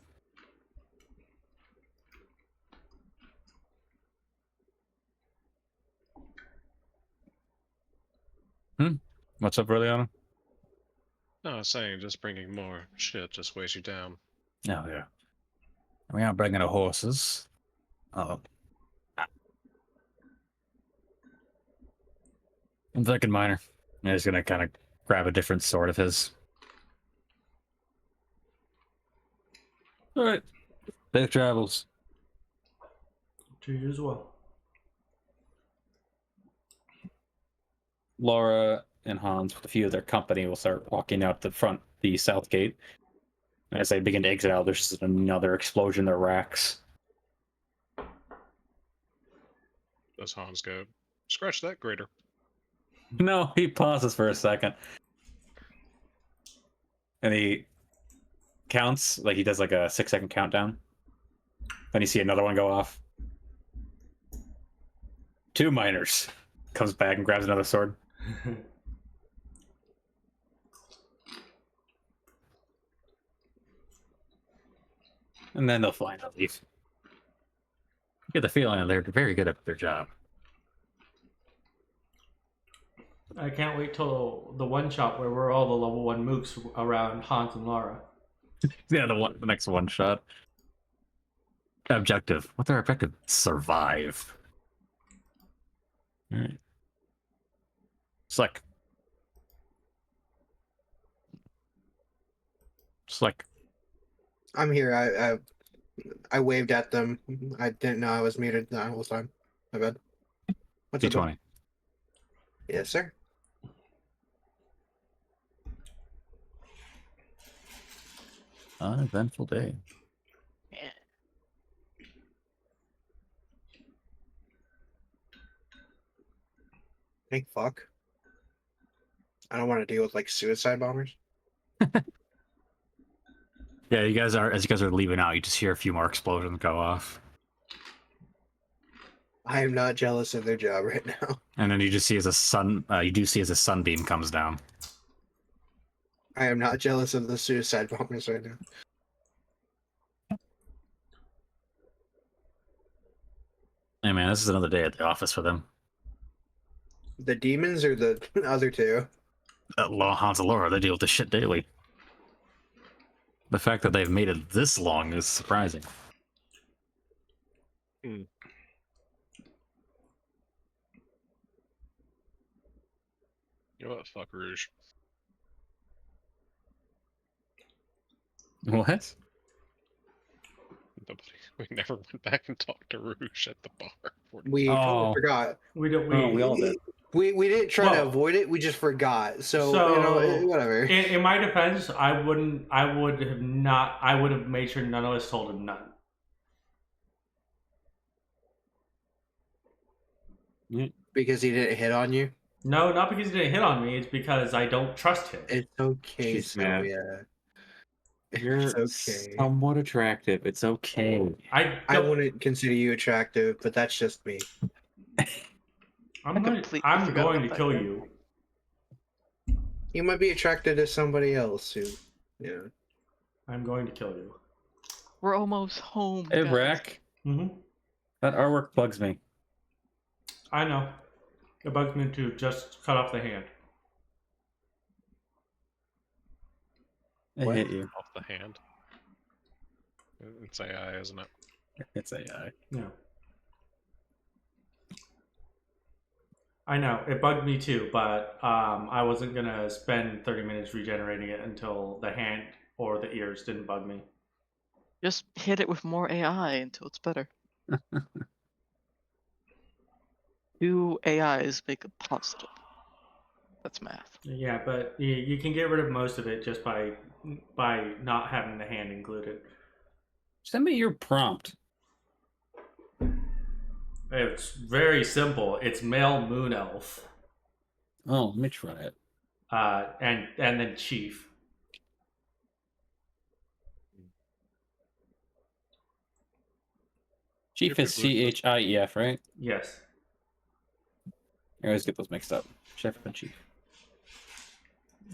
What's up, Verleana? No, I was saying just bringing more shit just weighs you down. Oh, yeah. We aren't bringing no horses. Oh. I'm thinking minor. He's gonna kind of grab a different sword of his. All right. Safe travels. To you as well. Laura and Hans, with a few of their company, will start walking out the front, the south gate. As they begin to exit out, there's just another explosion in their racks. Does Hans go, scratch that greater? No, he pauses for a second. And he counts, like he does like a 6-second countdown. Then you see another one go off. 2 miners. Comes back and grabs another sword. And then they'll fly and leave. You get the feeling that they're very good at their job. I can't wait till the one shot where we're all the level 1 mooks around Hans and Laura. Yeah, the next one shot. Objective. What's their objective? Survive. All right. Slick. I'm here. I waved at them. I didn't know I was muted the whole time. My bad. What's up, bud? D20. Yes, sir. Uneventful day. Yeah. Thank fuck. I don't want to deal with like suicide bombers. Yeah, you guys are, as you guys are leaving out, you just hear a few more explosions go off. I am not jealous of their job right now. And then you just see as a sunbeam comes down. I am not jealous of the suicide bombers right now. Hey man, this is another day at the office for them. The demons or the other two? Hans and Laura, they deal with this shit daily. The fact that they've made it this long is surprising. You know what? Fuck Rouge. What? Nobody. We never went back and talked to Rouge at the bar. We totally forgot. We don't. We all did. We didn't try to Well, avoid it. We just forgot. So you know, whatever. In my defense, I would have made sure none of us told him none. Because he didn't hit on you? No, not because he didn't hit on me. It's because I don't trust him. It's okay, She's mad. Sylvia. You're It's okay. somewhat attractive. It's okay. I I don't. wouldn't consider you attractive, but that's just me. I'm I going. completely I'm forgot going to about that kill guy. you. You might be attracted to somebody else who, you know. I'm going to kill you. We're almost home. Hey, guys. Rack. Mm-hmm. That artwork bugs me. I know. It bugs me to just cut off the hand. I What? hate you. Off the hand. It's AI, isn't it? It's AI. Yeah. I know it bugged me too, but I wasn't gonna spend 30 minutes regenerating it until the hand or the ears didn't bug me. Just hit it with more AI until it's better. 2 AIs make a positive. That's math. Yeah, but you can get rid of most of it just by not having the hand included. Send me your prompt. It's very simple. It's male moon elf, Oh, let me try it. and then chief. Chief is CHIEF, right? Yes. I always get those mixed up. Chef and Chief.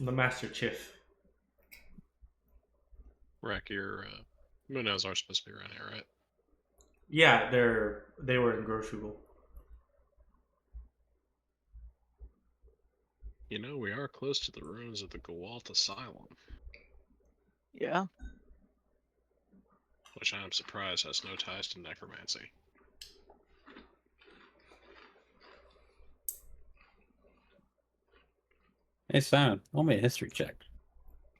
The master chief. Rack, your moon elves aren't supposed to be around here, right? Yeah, they were in Groshugal. You know, we are close to the ruins of the Gawalt Asylum, Yeah. which I am surprised has no ties to necromancy. Hey, Simon, roll me a history check.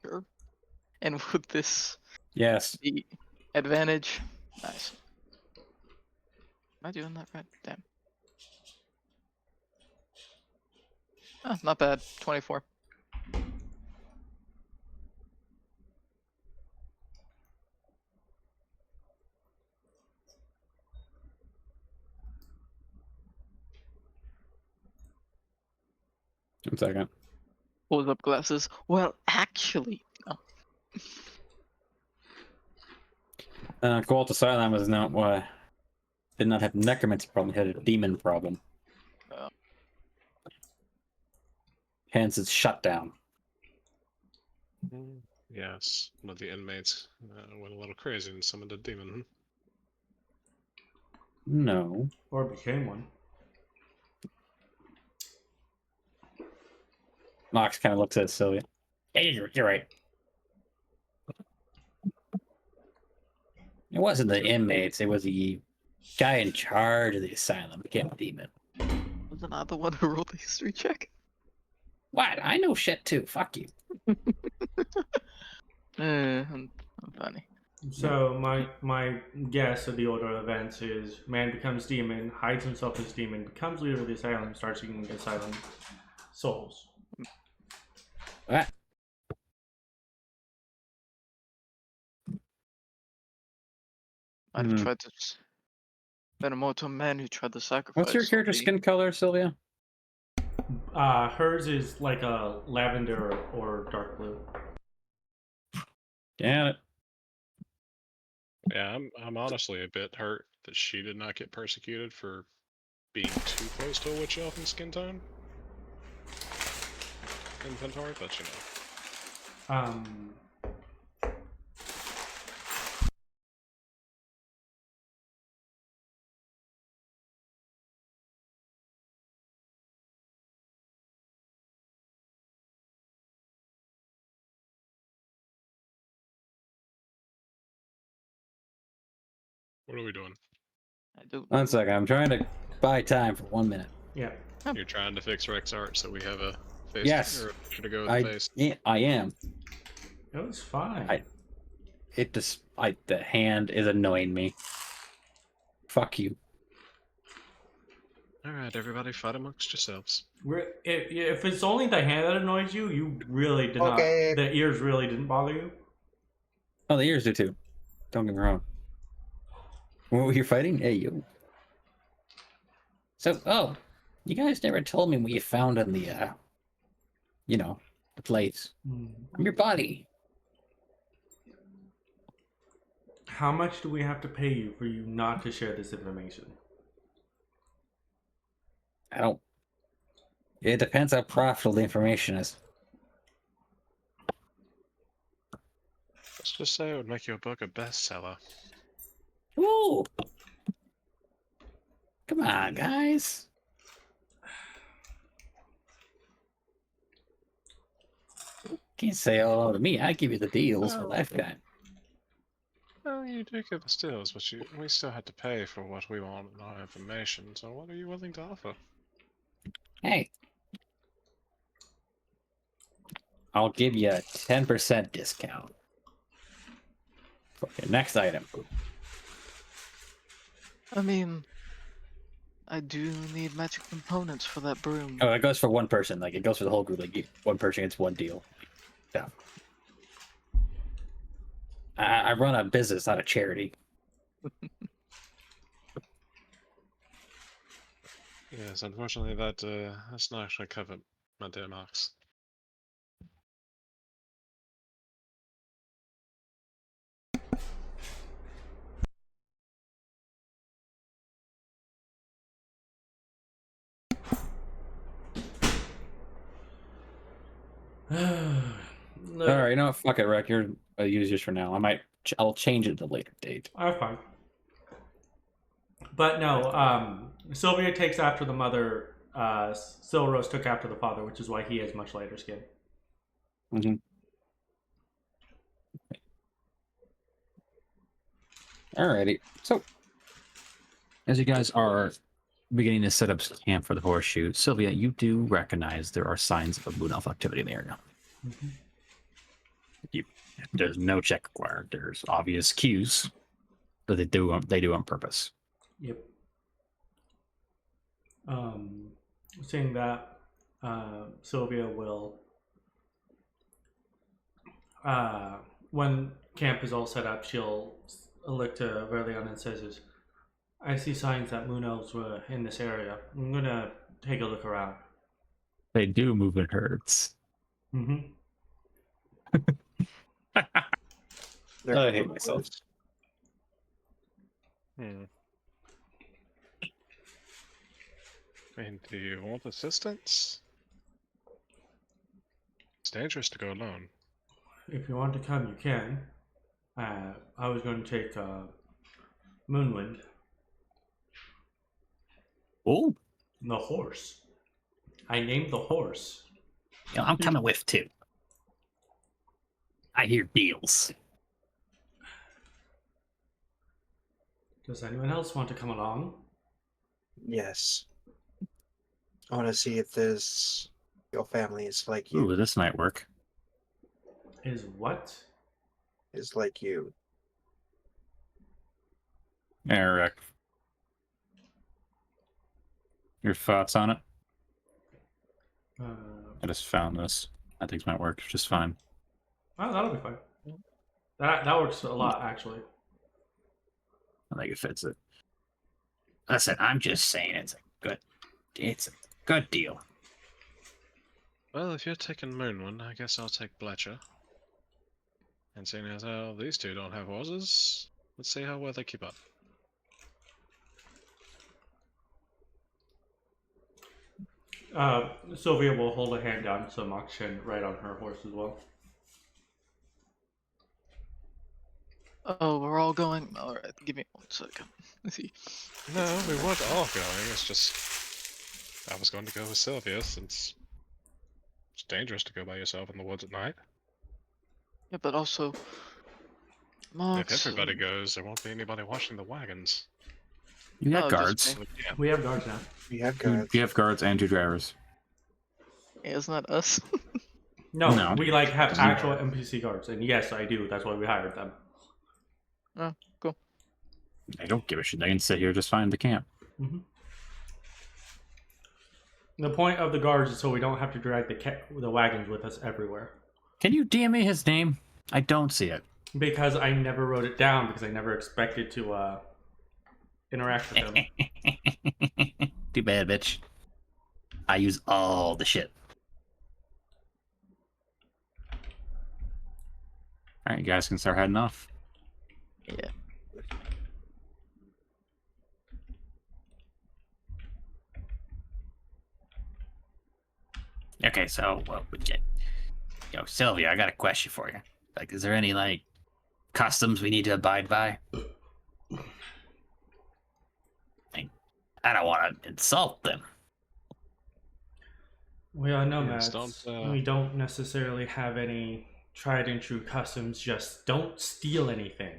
Sure. And with this, Yes. the advantage. Nice. Am I doing that right? Damn. Ah, not bad. 24. One second. Pulls up glasses. Well, actually, no. Gawalt Asylum is not why. Did not have necromancy problem, it had a demon problem. Oh. Hence it's shut down. Yes, one of the inmates went a little crazy and summoned a demon. No. Or became one. Mox kind of looks at Sylvia. Hey, you're right. It wasn't the inmates, it was the guy in charge of the asylum became a demon. Was I the one who rolled the history check? What? I know shit too. Fuck you. I'm funny. So my guess of the order of events is man becomes demon, hides himself as demon, becomes leader of the asylum, starts eating asylum souls. What? Might have tried to then a mortal man who tried to sacrifice. What's your character's skin color, Sylvia? Hers is like a lavender or dark blue. Damn it. Yeah, I'm honestly a bit hurt that she did not get persecuted for being too close to a witch elf in skin tone. In Pentar, but you know. What are we doing? I don't. One second. I'm trying to buy time for 1 minute. Yeah. You're trying to fix Rex art so we have a face Yes. or a picture to go with the face. Yeah, I am. It was fine. The hand is annoying me. Fuck you. Alright, everybody, fight amongst yourselves. If it's only the hand that annoys you, you really did Okay. not. The ears really didn't bother you. Oh, the ears do too. Don't get me wrong. What were you fighting? Hey, you. So, oh, You guys never told me what you found in the, the place. Hmm. I'm your buddy. How much do we have to pay you for you not to share this information? I don't. It depends how profitable the information is. Let's just say it would make your book a bestseller. Ooh! Come on, guys. Can't say hello to me. I give you the deals for lifetime. Well, you do give us deals, but we still had to pay for what we want in our information, so what are you willing to offer? Hey. I'll give you a 10% discount. Okay, next item. I mean, I do need magic components for that broom. Oh, it goes for one person. Like, it goes for the whole group. Like, one person gets one deal. Yeah. I run a business, not a charity. Yes, unfortunately that's not actually covered, my dear Max. Look, All right, you know what? Fuck it, Rick. I'll use yours for now. I'll change it at a later date. I'm fine. But no, Sylvia takes after the mother. Silrose took after the father, which is why he has much lighter skin. Mm-hmm. Alrighty. So, as you guys are beginning to set up camp for the horseshoe, Sylvia, you do recognize there are signs of moon elf activity in the area. Mm-hmm. There's no check required. There's obvious cues, but they do on purpose. Yep. Saying that, Sylvia will, when camp is all set up, she'll look to Verleana and says, I see signs that moon elves were in this area. I'm gonna take a look around. They do move in herds. Mm-hmm. I hate myself. I mean, do you want assistance? It's dangerous to go alone. If you want to come, you can. I was going to take Moonwind, Oh, the horse. I named the horse. I'm coming with too. I hear deals. Does anyone else want to come along? Yes. I want to see if your family is like you. Ooh, this might work. Is what? Is like you. Eric, your thoughts on it? I just found this. I think this might work just fine. Oh, that'll be fine. That works a lot, actually. I think it fits it. Listen, I'm just saying it's a good deal. Well, if you're taking Moonwind, I guess I'll take Bletcher. And seeing as how these two don't have horses, let's see how well they keep up. Sylvia will hold a hand down so Mox can ride on her horse as well. Oh, we're all going. All right, give me 1 second. Let's see. No, we weren't all going. It's just I was going to go with Sylvia since it's dangerous to go by yourself in the woods at night. Yeah, but also, Mox. If everybody goes, there won't be anybody watching the wagons. You got Oh, just guards. me. Yeah. We have guards now. We have You guards. have guards and 2 drivers. Yeah, isn't that us? No, we like have Just actual guard. NPC guards, and yes, I do. That's why we hired them. Oh, cool. They don't give a shit. They can sit here just fine at the camp. Mm-hmm. The point of the guards is so we don't have to drag the wagons with us everywhere. Can you DM me his name? I don't see it. Because I never wrote it down because I never expected to interact with him. Too bad, bitch. I use all the shit. All right, you guys can start heading off. Yeah. Okay, so Sylvia, I got a question for you. Like, is there any like customs we need to abide by? Like, I don't want to insult them. We are Yes, nomads. don't, We don't necessarily have any tried and true customs. Just don't steal anything.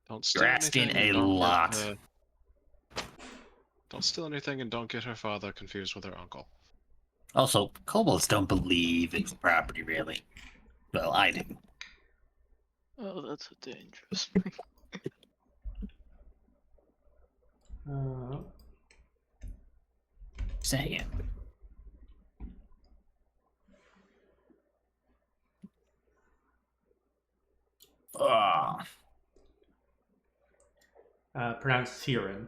Don't steal You're asking anything and a don't get, lot. don't steal anything and don't get her father confused with her uncle. Also, kobolds don't believe it's property, really. Well, I do. Oh, that's a dangerous. Uh, Saying. Oh, pronounced Siren.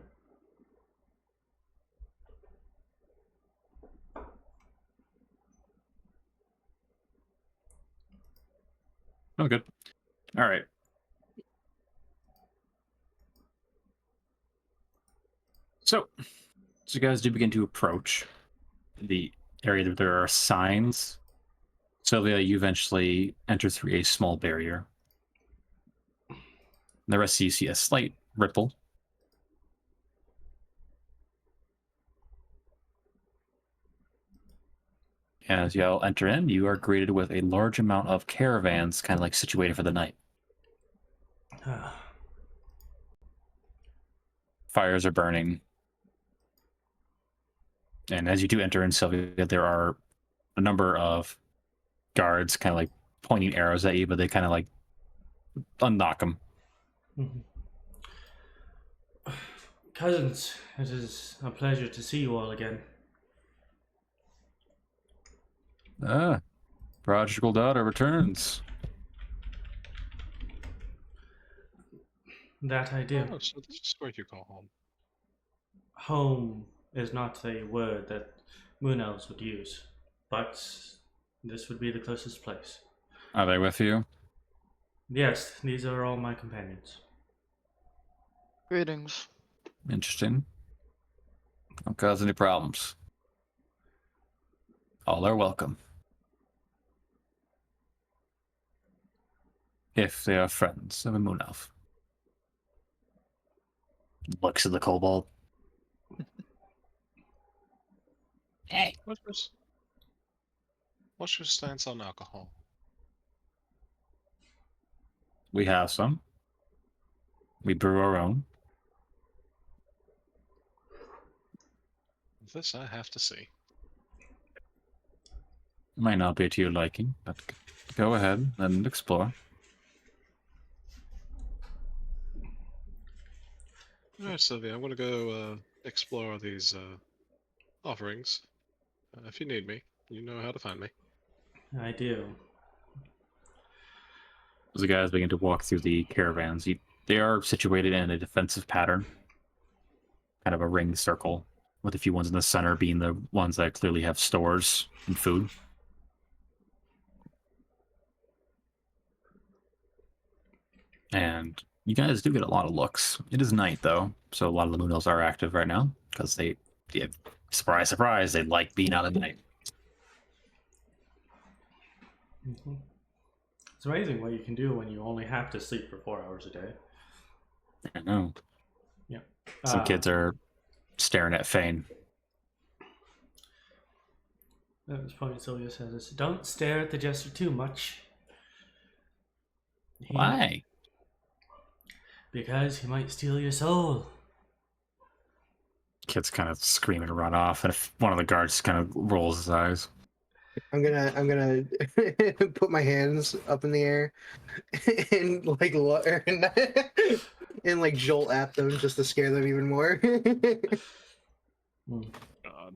Oh, good. All right. So, as you guys do begin to approach the area that there are signs, Sylvia, you eventually enter through a small barrier. The rest of you see a slight ripple. As you all enter in, you are greeted with a large amount of caravans, kind of like situated for the night. Fires are burning. And as you do enter in, Sylvia, there are a number of guards kind of like pointing arrows at you, but they kind of like unknock them. Cousins, it is a pleasure to see you all again. Prodigal daughter returns. That I do. Oh, so this is where you go home. Home is not a word that moon elves would use, but this would be the closest place. Are they with you? Yes, these are all my companions. Greetings. Interesting. Don't cause any problems. All are welcome. If they are friends of a moon elf. looks at the kobold. Hey, What's your stance on alcohol? We have some. We brew our own. This I have to see. Might not be to your liking, but go ahead and explore. Alright, Sylvia, I'm gonna go explore these offerings. If you need me, you know how to find me. I do. As the guys begin to walk through the caravans, they are situated in a defensive pattern, kind of a ring circle, with a few ones in the center being the ones that clearly have stores and food. And you guys do get a lot of looks. It is night, though, so a lot of the moon elves are active right now, because surprise, surprise, they like being out at night. Mm-hmm. It's amazing what you can do when you only have to sleep for 4 hours a day. I know. Yeah. Some kids are staring at Fane. At this point, Sylvia says, "Don't stare at the jester too much." Why? Because he might steal your soul. Kids kind of scream and run off, and if one of the guards kind of rolls his eyes. I'm gonna put my hands up in the air and like and like jolt at them just to scare them even more. God.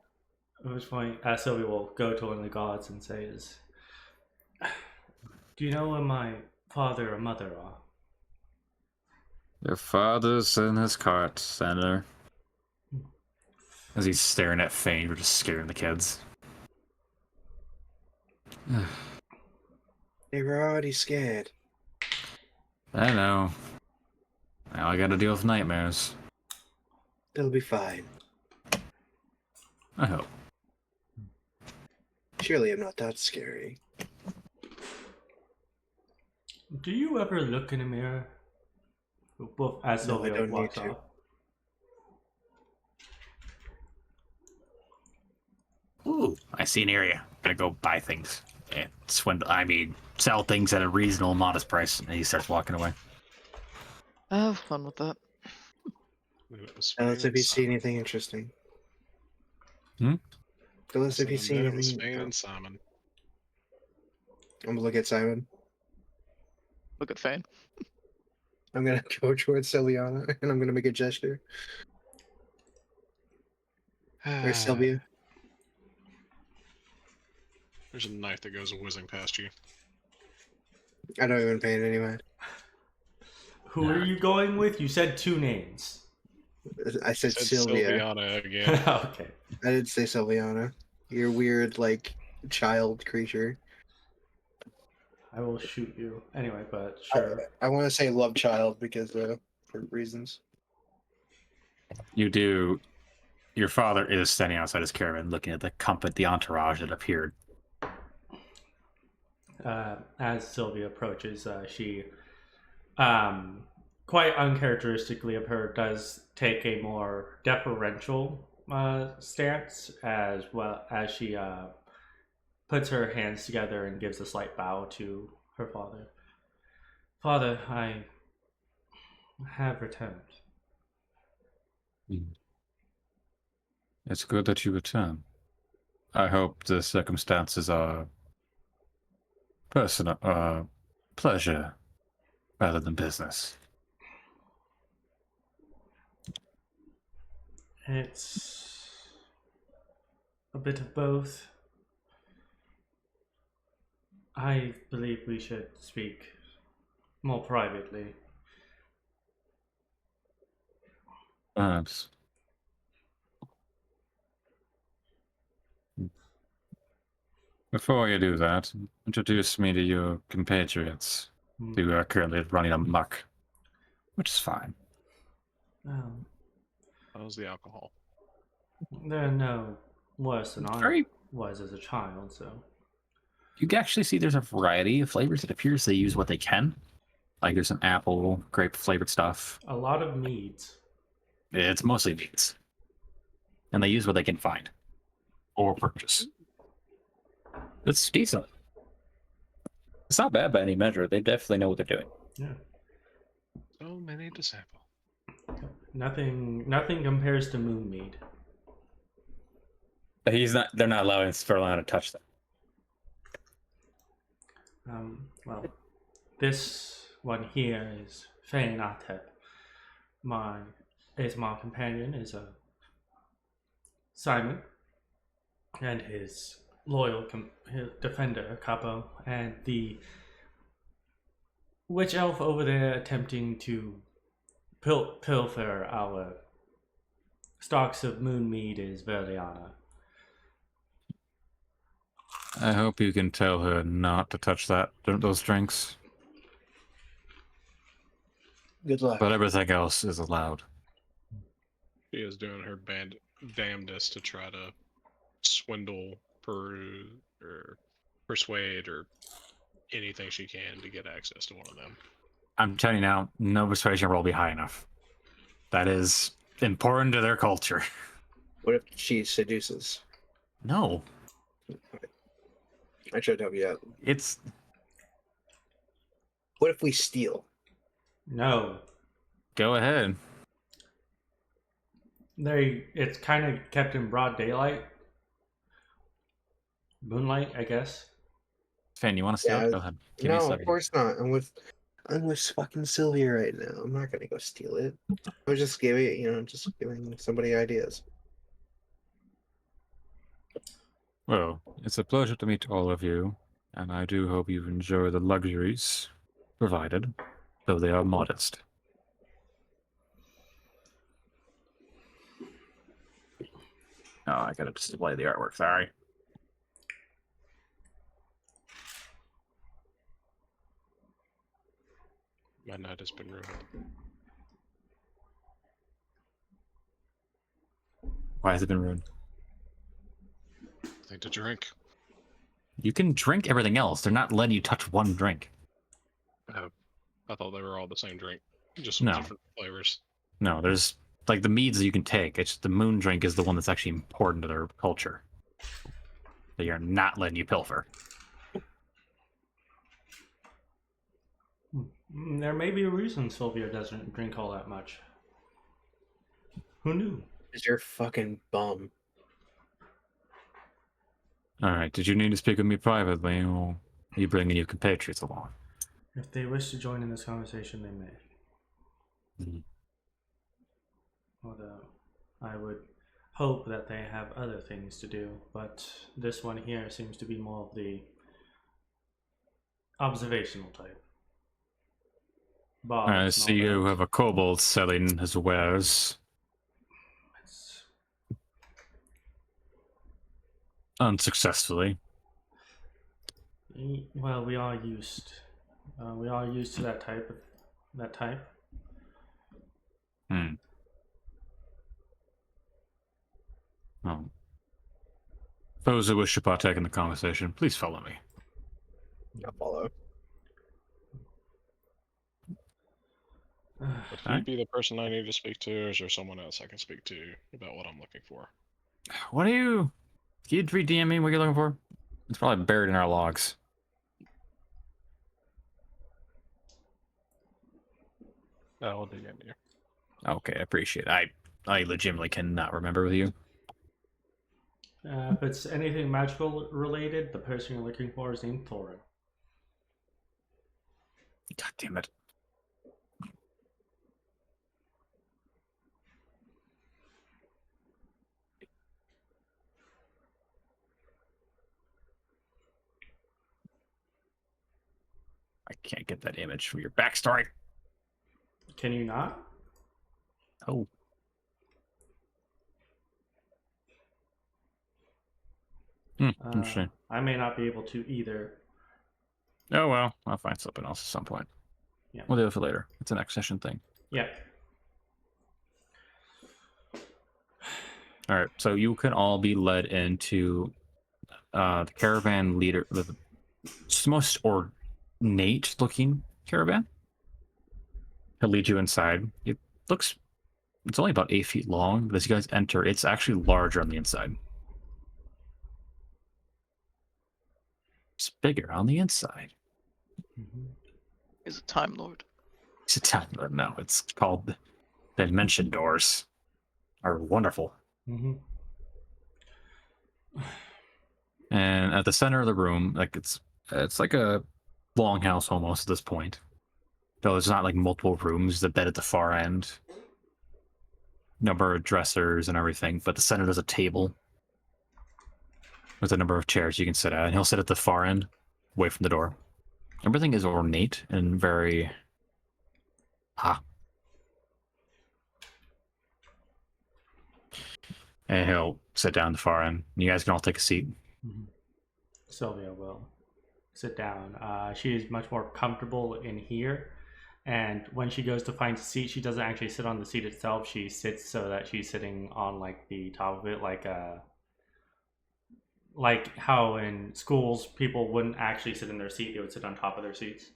At which point, Sylvia will go to one of the gods and says, "Do you know where my father or mother are?" Their father's in his cart, Senator. As he's staring at Fane, we're just scaring the kids. They were already scared. I know. Now I gotta deal with nightmares. They'll be fine. I hope. Surely I'm not that scary. Do you ever look in a mirror? Both as No, I Sylvia don't need walks to. off. Ooh, I see an area. Gonna go buy things. And sell things at a reasonable, modest price. And he starts walking away. Have fun with that. Tell us if you see anything interesting. Hmm? Tell us if you see Met him with anything. Fane and Simon. I'm gonna look at Simon. Look at Fane. I'm gonna go towards Celiana and I'm gonna make a gesture. Or Sylvia. There's a knife that goes whizzing past you. I don't even pay it anyway. Who are you going with? You said 2 names. I said Said Sylvia. Sylviana again. Okay. I didn't say Sylviana. You're weird, like, child creature. I will shoot you. Anyway, but sure. I want to say love child because, for reasons. You do. Your father is standing outside his caravan looking at the entourage that appeared. As Sylvia approaches, she, quite uncharacteristically of her, does take a more deferential stance, as well as she puts her hands together and gives a slight bow to her father. Father, I have returned. It's good that you return. I hope the circumstances are personal, pleasure rather than business. It's a bit of both. I believe we should speak more privately. Perhaps. Before you do that, introduce me to your compatriots who are currently running amok, which is fine. Oh, How's the alcohol? they're no worse than I Very. was as a child, so. You can actually see there's a variety of flavors. It appears they use what they can. Like there's some apple, grape flavored stuff. A lot of meads. It's mostly meats. And they use what they can find or purchase. It's decent. It's not bad by any measure. They definitely know what they're doing. Yeah. So many to sample. Nothing compares to moon mead. But they're not allowing Verleana to touch them. Well, this one here is Fane Atep. My companion is Simon, and his loyal his defender, Capo, and the witch elf over there attempting to pilfer our stocks of moon mead is Verleana. I hope you can tell her not to touch those drinks, Good luck. but everything else is allowed. She is doing her damnedest to try to swindle, or persuade, or anything she can to get access to one of them. I'm telling you now, no persuasion roll will be high enough. That is important to their culture. What if she seduces? No, I tried to help you out. it's What if we steal? No, Go ahead. it's kind of kept in broad daylight, moonlight, I guess. Fane, you want to steal? Yeah, Go ahead. Give me a No, second. of course not. I'm with fucking Sylvia right now. I'm not gonna go steal it. I was just giving somebody ideas. Well, it's a pleasure to meet all of you, and I do hope you enjoy the luxuries provided, though they are modest. Oh, I gotta display the artwork. Sorry. My night has been ruined. Why has it been ruined? I think to drink. You can drink everything else. They're not letting you touch one drink. I thought they were all the same drink, just No. with different flavors. No, there's like the meads that you can take. It's the moon drink is the one that's actually important to their culture. They are not letting you pilfer. There may be a reason Sylvia doesn't drink all that much. Who knew? Is your fucking bum. All right. Did you need to speak with me privately, or are you bringing your compatriots along? If they wish to join in this conversation, they may. Mhm. Although, I would hope that they have other things to do, but this one here seems to be more of the observational type. Bob, I see you have a kobold selling his wares unsuccessfully. Well, we are used. We are used to that type. Hmm. Oh. Those who wish to partake in the conversation, please follow me. I'll follow. Would he Alright. be the person I need to speak to, or is there someone else I can speak to about what I'm looking for? What are you? Can you 3DM me what you're looking for? It's probably buried in our logs. I'll DM you. Okay, I appreciate it. I legitimately cannot remember with you. If it's anything magical related, the person you're looking for is named Thorin. God damn it. I can't get that image from your backstory. Can you not? Oh. Interesting. I may not be able to either. Oh well, I'll find something else at some point. Yeah. We'll do it for later. It's a next session thing. Yeah. All right, so you can all be led into the caravan leader, the most ornate looking caravan. He'll lead you inside. It's only about 8 feet long, but as you guys enter, it's actually larger on the inside. It's bigger on the inside. Mm-hmm. He's a Time Lord. It's a town, but no, it's called the Dimension Doors. Are wonderful. Mm-hmm. And at the center of the room, like it's like a longhouse almost at this point. Though it's not like multiple rooms, the bed at the far end. Number of dressers and everything, but the center there's a table with a number of chairs you can sit at, and he'll sit at the far end, away from the door. Everything is ornate and very and he'll sit down at the far end. You guys can all take a seat. Mm-hmm. Sylvia will sit down. She is much more comfortable in here, and when she goes to find a seat, she doesn't actually sit on the seat itself. She sits so that she's sitting on like the top of it, like how in schools people wouldn't actually sit in their seat; they would sit on top of their seats.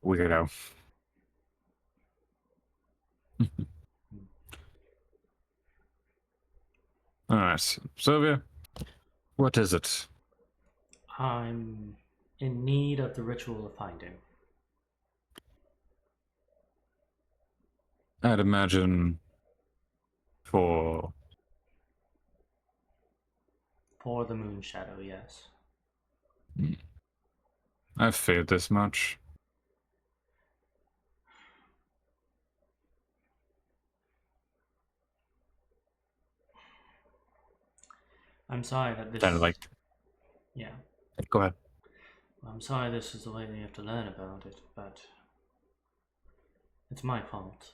Weirdo. All right, Sylvia, what is it? I'm in need of the ritual of finding. I'd imagine for The Moonshadow, yes. I've feared this much. I'm sorry that this. Kind of like, Yeah. go ahead. I'm sorry this is the way that you have to learn about it, but it's my fault.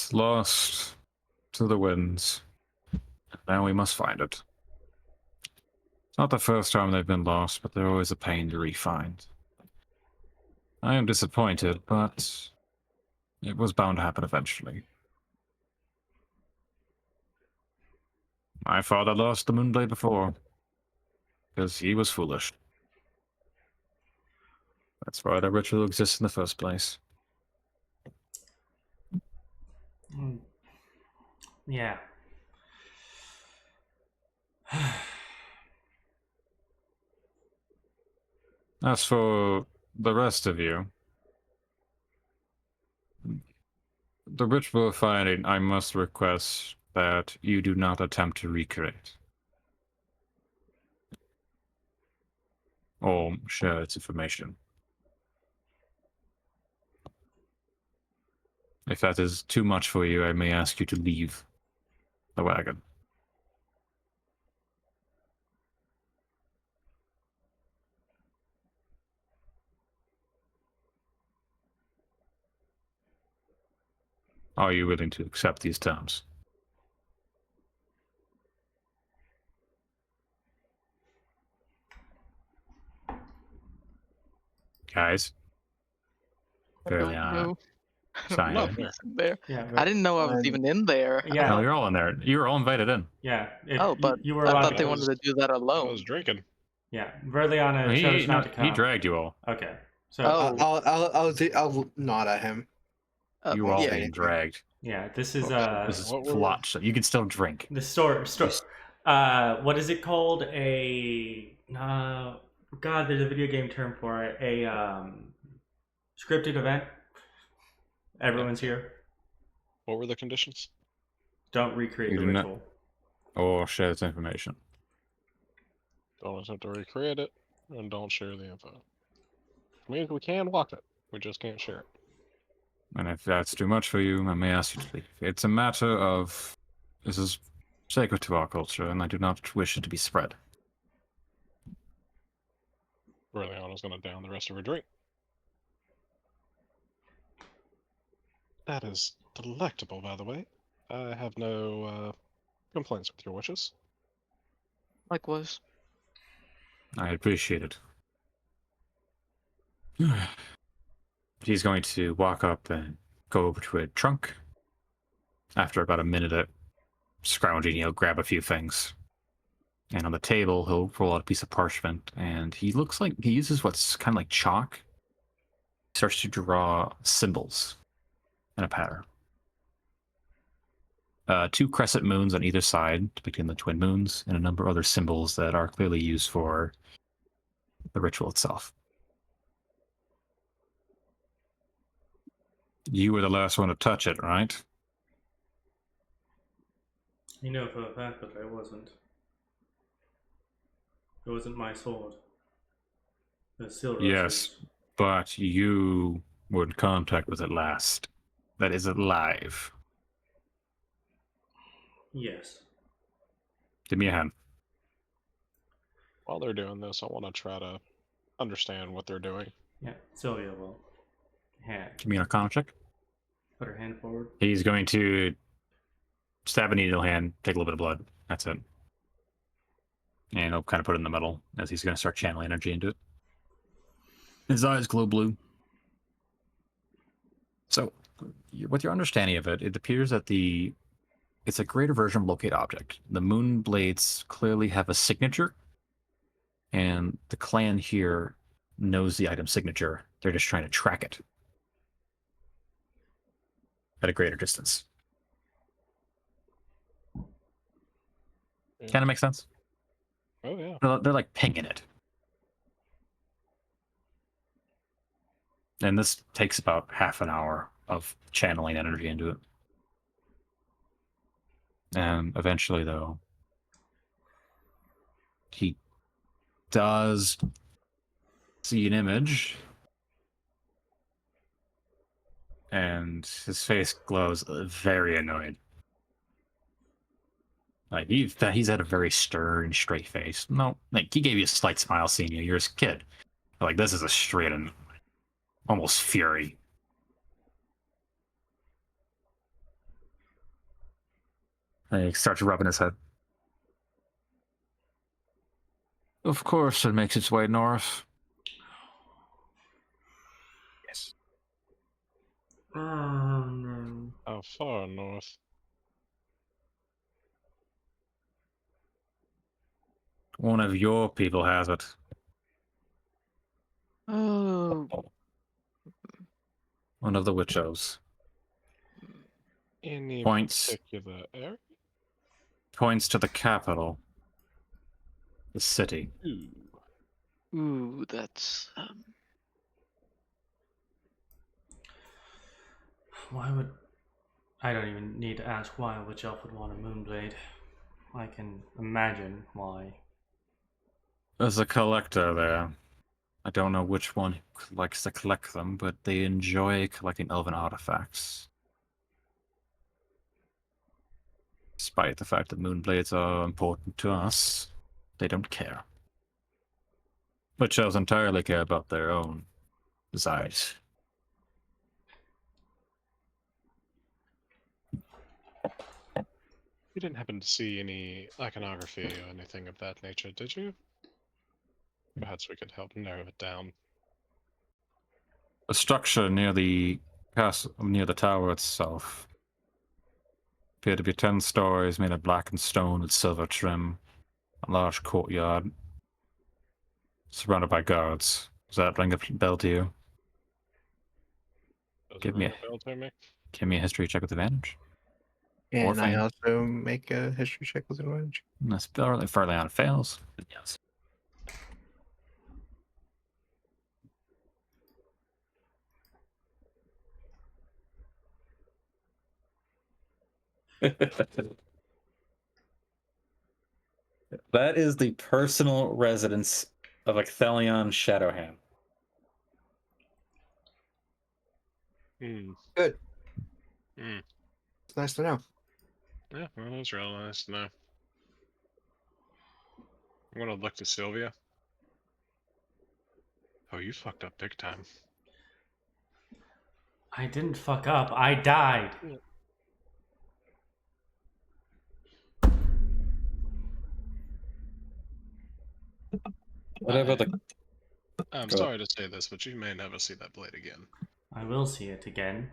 was lost to the winds. Now we must find it. It's not the first time they've been lost, but they're always a pain to re-find. I am disappointed, but it was bound to happen eventually. My father lost the Moonblade before, because he was foolish. That's why the ritual exists in the first place. Yeah. As for the rest of you, the ritual finding, I must request that you do not attempt to recreate or share its information. If that is too much for you, I may ask you to leave the wagon. Are you willing to accept these terms? Guys? I don't Verleana, know. I don't Simon. know if it's in there. Yeah. I didn't know I was even in there. Yeah. No, you're all in there. You were all invited in. Yeah. If Oh, but you were I allowed thought to they go. wanted to do that I alone. was drinking. Yeah. Verleana chose not to come. He dragged you all. Okay. So Oh. I'll nod at him. You were all yeah. being dragged. yeah, this is This is What were- plot. So you can still drink. the store. What is it called? God, there's a video game term for it. A scripted event. Everyone's here. What were the conditions? Don't recreate You the do not- ritual. Or share its information. Don't attempt to recreate it, and don't share the info. I mean, we can walk it. We just can't share it. And if that's too much for you, I may ask you to leave. It's a matter of... This is sacred to our culture, and I do not wish it to be spread. Verleana's gonna down the rest of her drink. That is delectable, by the way. I have no complaints with your wishes. Likewise. I appreciate it. He's going to walk up and go over to a trunk. After about a minute of scrounging, he'll grab a few things. And on the table, he'll roll out a piece of parchment, and he looks like he uses what's kind of like chalk. He starts to draw symbols in a pattern. 2 crescent moons on either side, depicting the twin moons, and a number of other symbols that are clearly used for the ritual itself. You were the last one to touch it, right? You know for a fact that I wasn't. It wasn't my sword. The silver. Yes, but you were in contact with it last. That is alive. Yes. Give me a hand. While they're doing this, I want to try to understand what they're doing. Yeah. Sylvia will. Hand. Give me an Arcana check. Put her hand forward. He's going to stab a needle hand, take a little bit of blood. That's it. And he'll kind of put it in the middle as he's going to start channeling energy into it. His eyes glow blue. So, with your understanding of it, it appears that it's a greater version of locate object. The moon blades clearly have a signature, and the clan here knows the item signature. They're just trying to track it at a greater distance. Yeah. Kind of makes sense? Oh, yeah. They're like pinging it. And this takes about half an hour of channeling energy into it. And eventually, though, he does see an image. And his face glows very annoyed. Like, he's had a very stern, straight face. No, like, he gave you a slight smile seeing you. You're his kid. Like, this is a straight and almost fury. And he starts rubbing his head. Of course, it makes its way north. Yes. Oh no. How far north? One of your people has it. Oh, One of the witch elves. Any Points. particular area? Points to the capital. The city. ooh, that's Why would I don't even need to ask why a witch elf would want a moonblade. I can imagine why. There's a collector there. I don't know which one likes to collect them, but they enjoy collecting elven artifacts. Despite the fact that moonblades are important to us, they don't care. Witch elves entirely care about their own desires. You didn't happen to see any iconography or anything of that nature, did you? Perhaps we could help narrow it down. A structure near the castle, near the tower itself, appeared to be 10 stories made of blackened stone with silver trim. A large courtyard, surrounded by guards. Does that ring a bell to you? Does Give it me ring a bell to me? Give me a history check with advantage. Or And I fame. also make a history check with advantage. That's fairly on fails. Yes. That is the personal residence of Ecthelion Shadowhand. Hmm. Good. Hmm. It's nice to know. Yeah, well, that's real nice to know. I'm gonna look to Sylvia. Oh, you fucked up big time. I didn't fuck up. I died. Whatever the. I'm Go sorry to say this, but you may never see that blade again. I will see it again.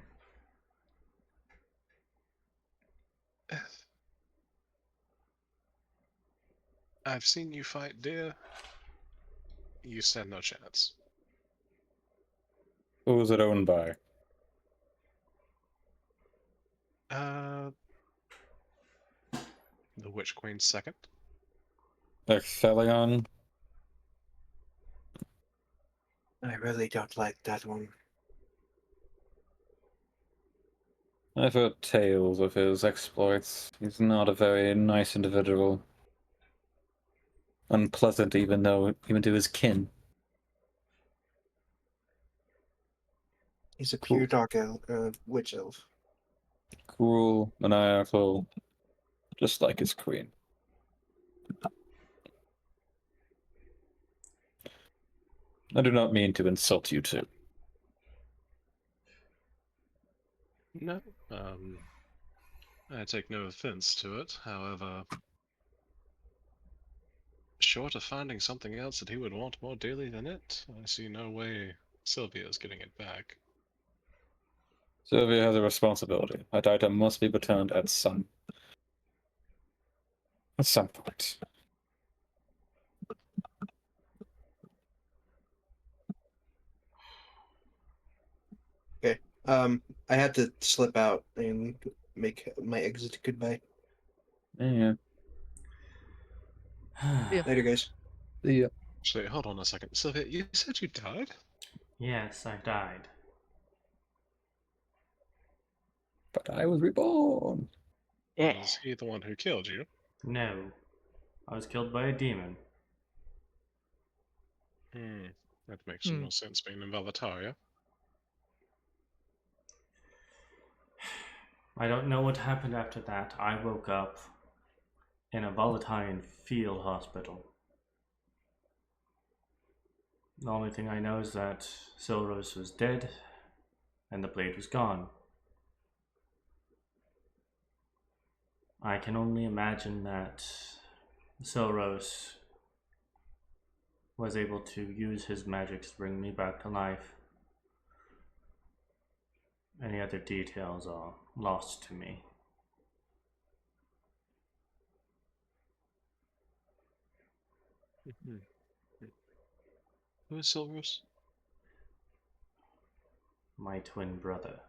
I've seen you fight deer. You stand no chance. Who was it owned by? The Witch Queen's second. Ecthelion. I really don't like that one. I've heard tales of his exploits. He's not a very nice individual. Unpleasant, even to his kin. He's a Cool. pure dark witch elf. Cruel, maniacal, just like his queen. I do not mean to insult you two. No. I take no offense to it. However, short of finding something else that he would want more dearly than it, I see no way Sylvia's getting it back. Sylvia has a responsibility. That item must be returned at some point. Okay. I had to slip out and make my exit goodbye. Yeah. Yeah. Later, guys. See ya. Actually, hold on a second. Sylvia, you said you died? Yes, I died. But I was reborn. Yeah. Was he the one who killed you? No. I was killed by a demon. That makes some more sense being in Valataria. I don't know what happened after that. I woke up in a Volatile field hospital. The only thing I know is that Silrose was dead and the blade was gone. I can only imagine that Silros was able to use his magic to bring me back to life. Any other details are lost to me. Who is Silverus? My twin brother.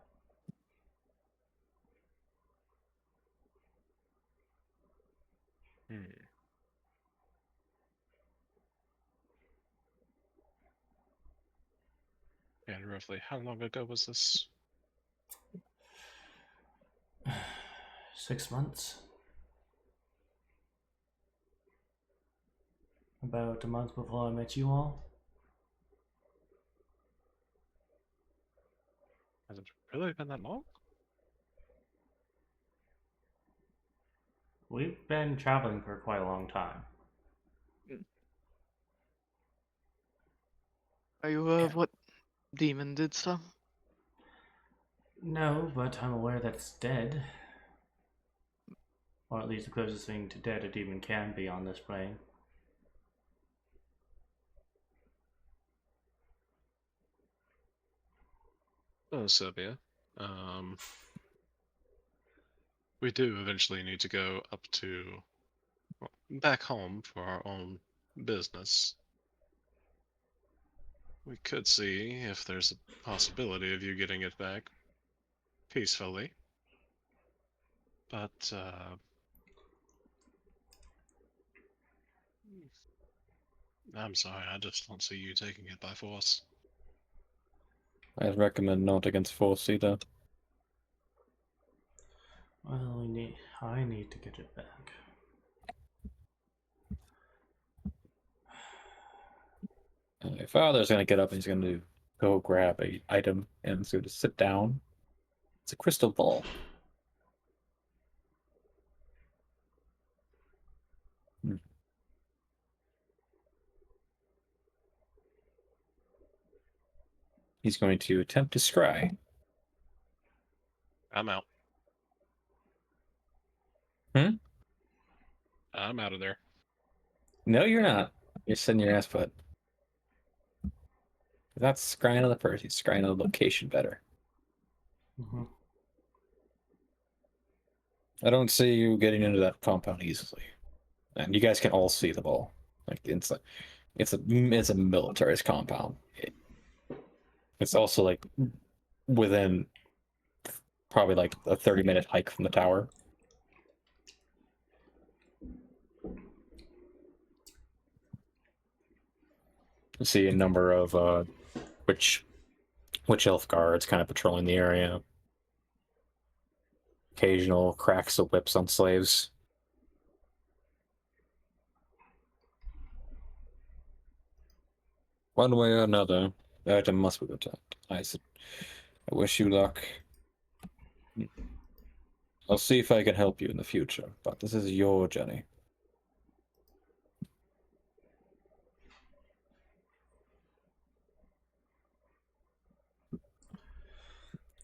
And roughly how long ago was this? 6 months. About a month before I met you all. Has it really been that long? We've been traveling for quite a long time. Are you aware of what demon did so? No, but I'm aware that it's dead. Or at least the closest thing to dead a demon can be on this plane. Oh, Sylvia. We do eventually need to go up to, well, back home for our own business. We could see if there's a possibility of you getting it back peacefully. But, I'm sorry, I just don't see you taking it by force. I'd recommend not against force either. Well, I need to get it back. My father's gonna get up and he's gonna go grab a item and he's gonna sit down. It's a crystal ball. He's going to attempt to scry. I'm out. Hmm? I'm out of there. No, you're not. You're sitting your ass put. That's scrying on the person. He's scrying on the location better. Mm-hmm. I don't see you getting into that compound easily. And you guys can all see the ball. Like it's a military's compound. It's also like within probably like a 30-minute hike from the tower. You see a number of witch elf guards kind of patrolling the area. Occasional cracks of whips on slaves. One way or another, the item must be returned. I wish you luck. I'll see if I can help you in the future, but this is your journey.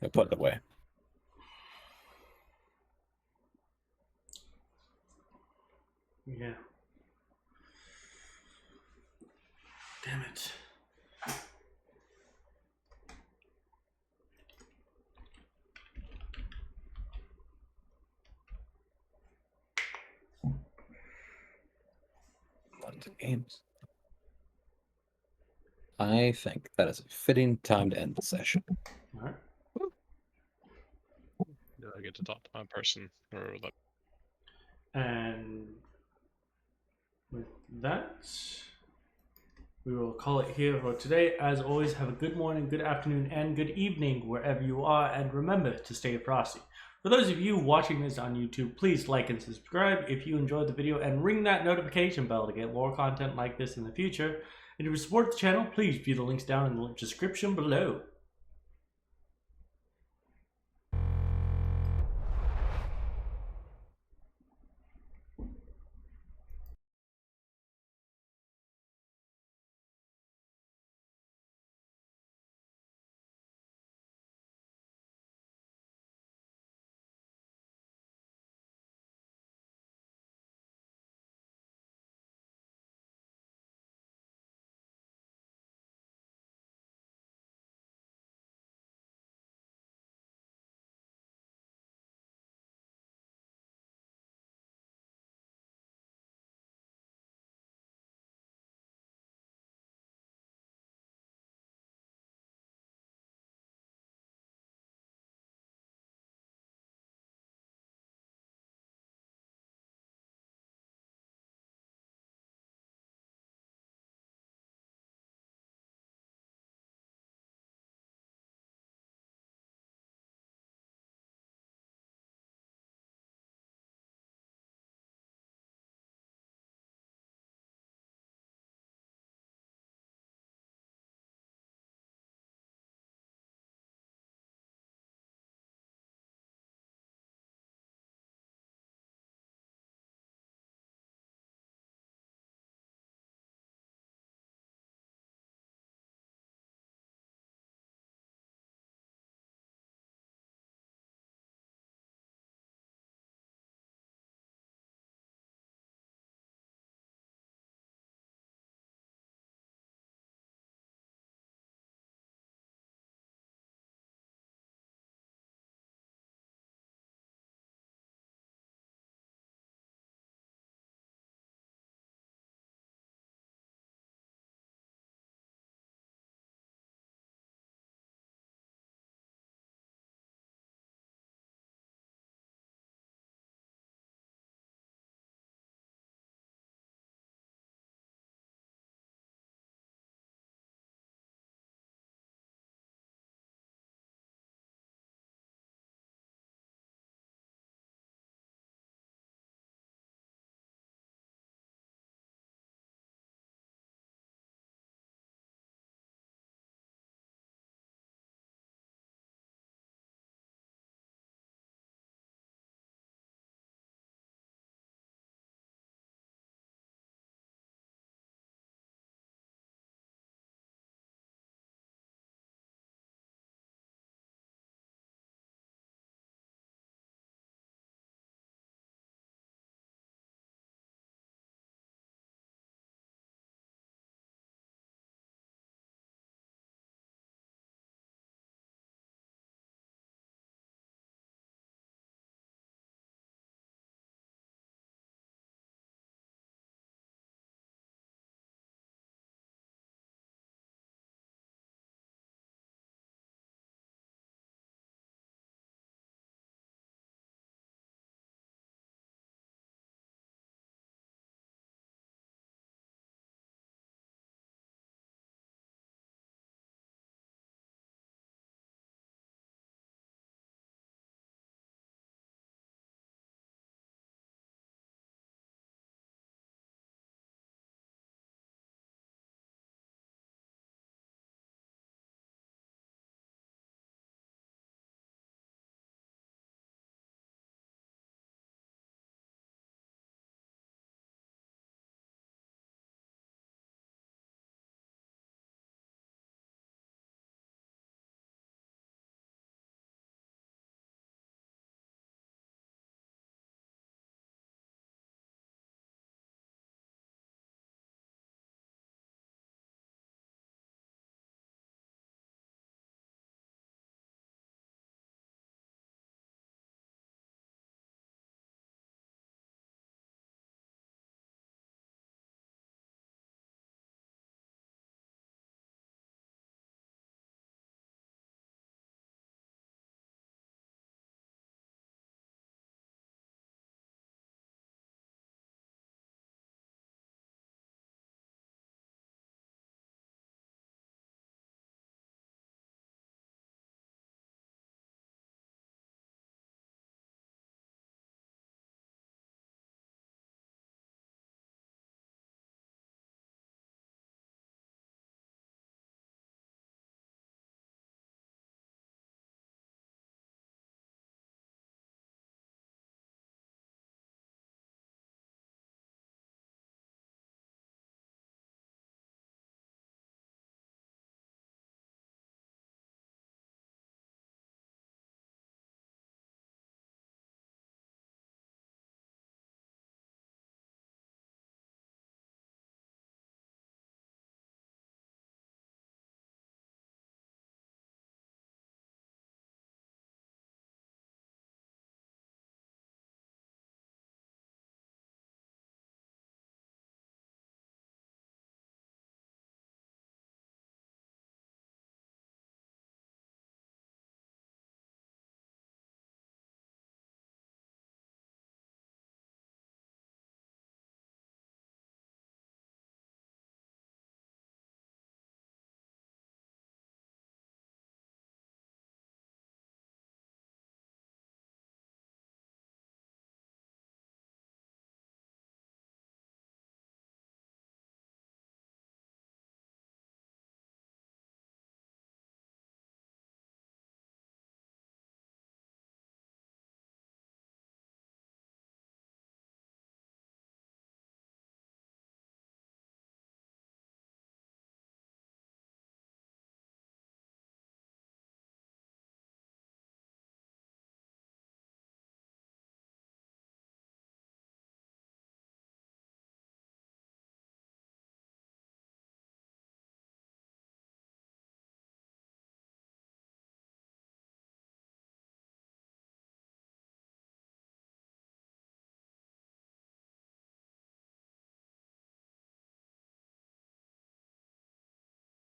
I'll put it away. Yeah. Damn it. London Games. I think that is a fitting time to end the session. All right. Do I get to talk to my person, or like? And with that, we will call it here for today. As always, have a good morning, good afternoon, and good evening wherever you are, and remember to stay frosty. For those of you watching this on YouTube, please like and subscribe if you enjoyed the video, and ring that notification bell to get more content like this in the future. And if you support the channel, please view the links down in the description below.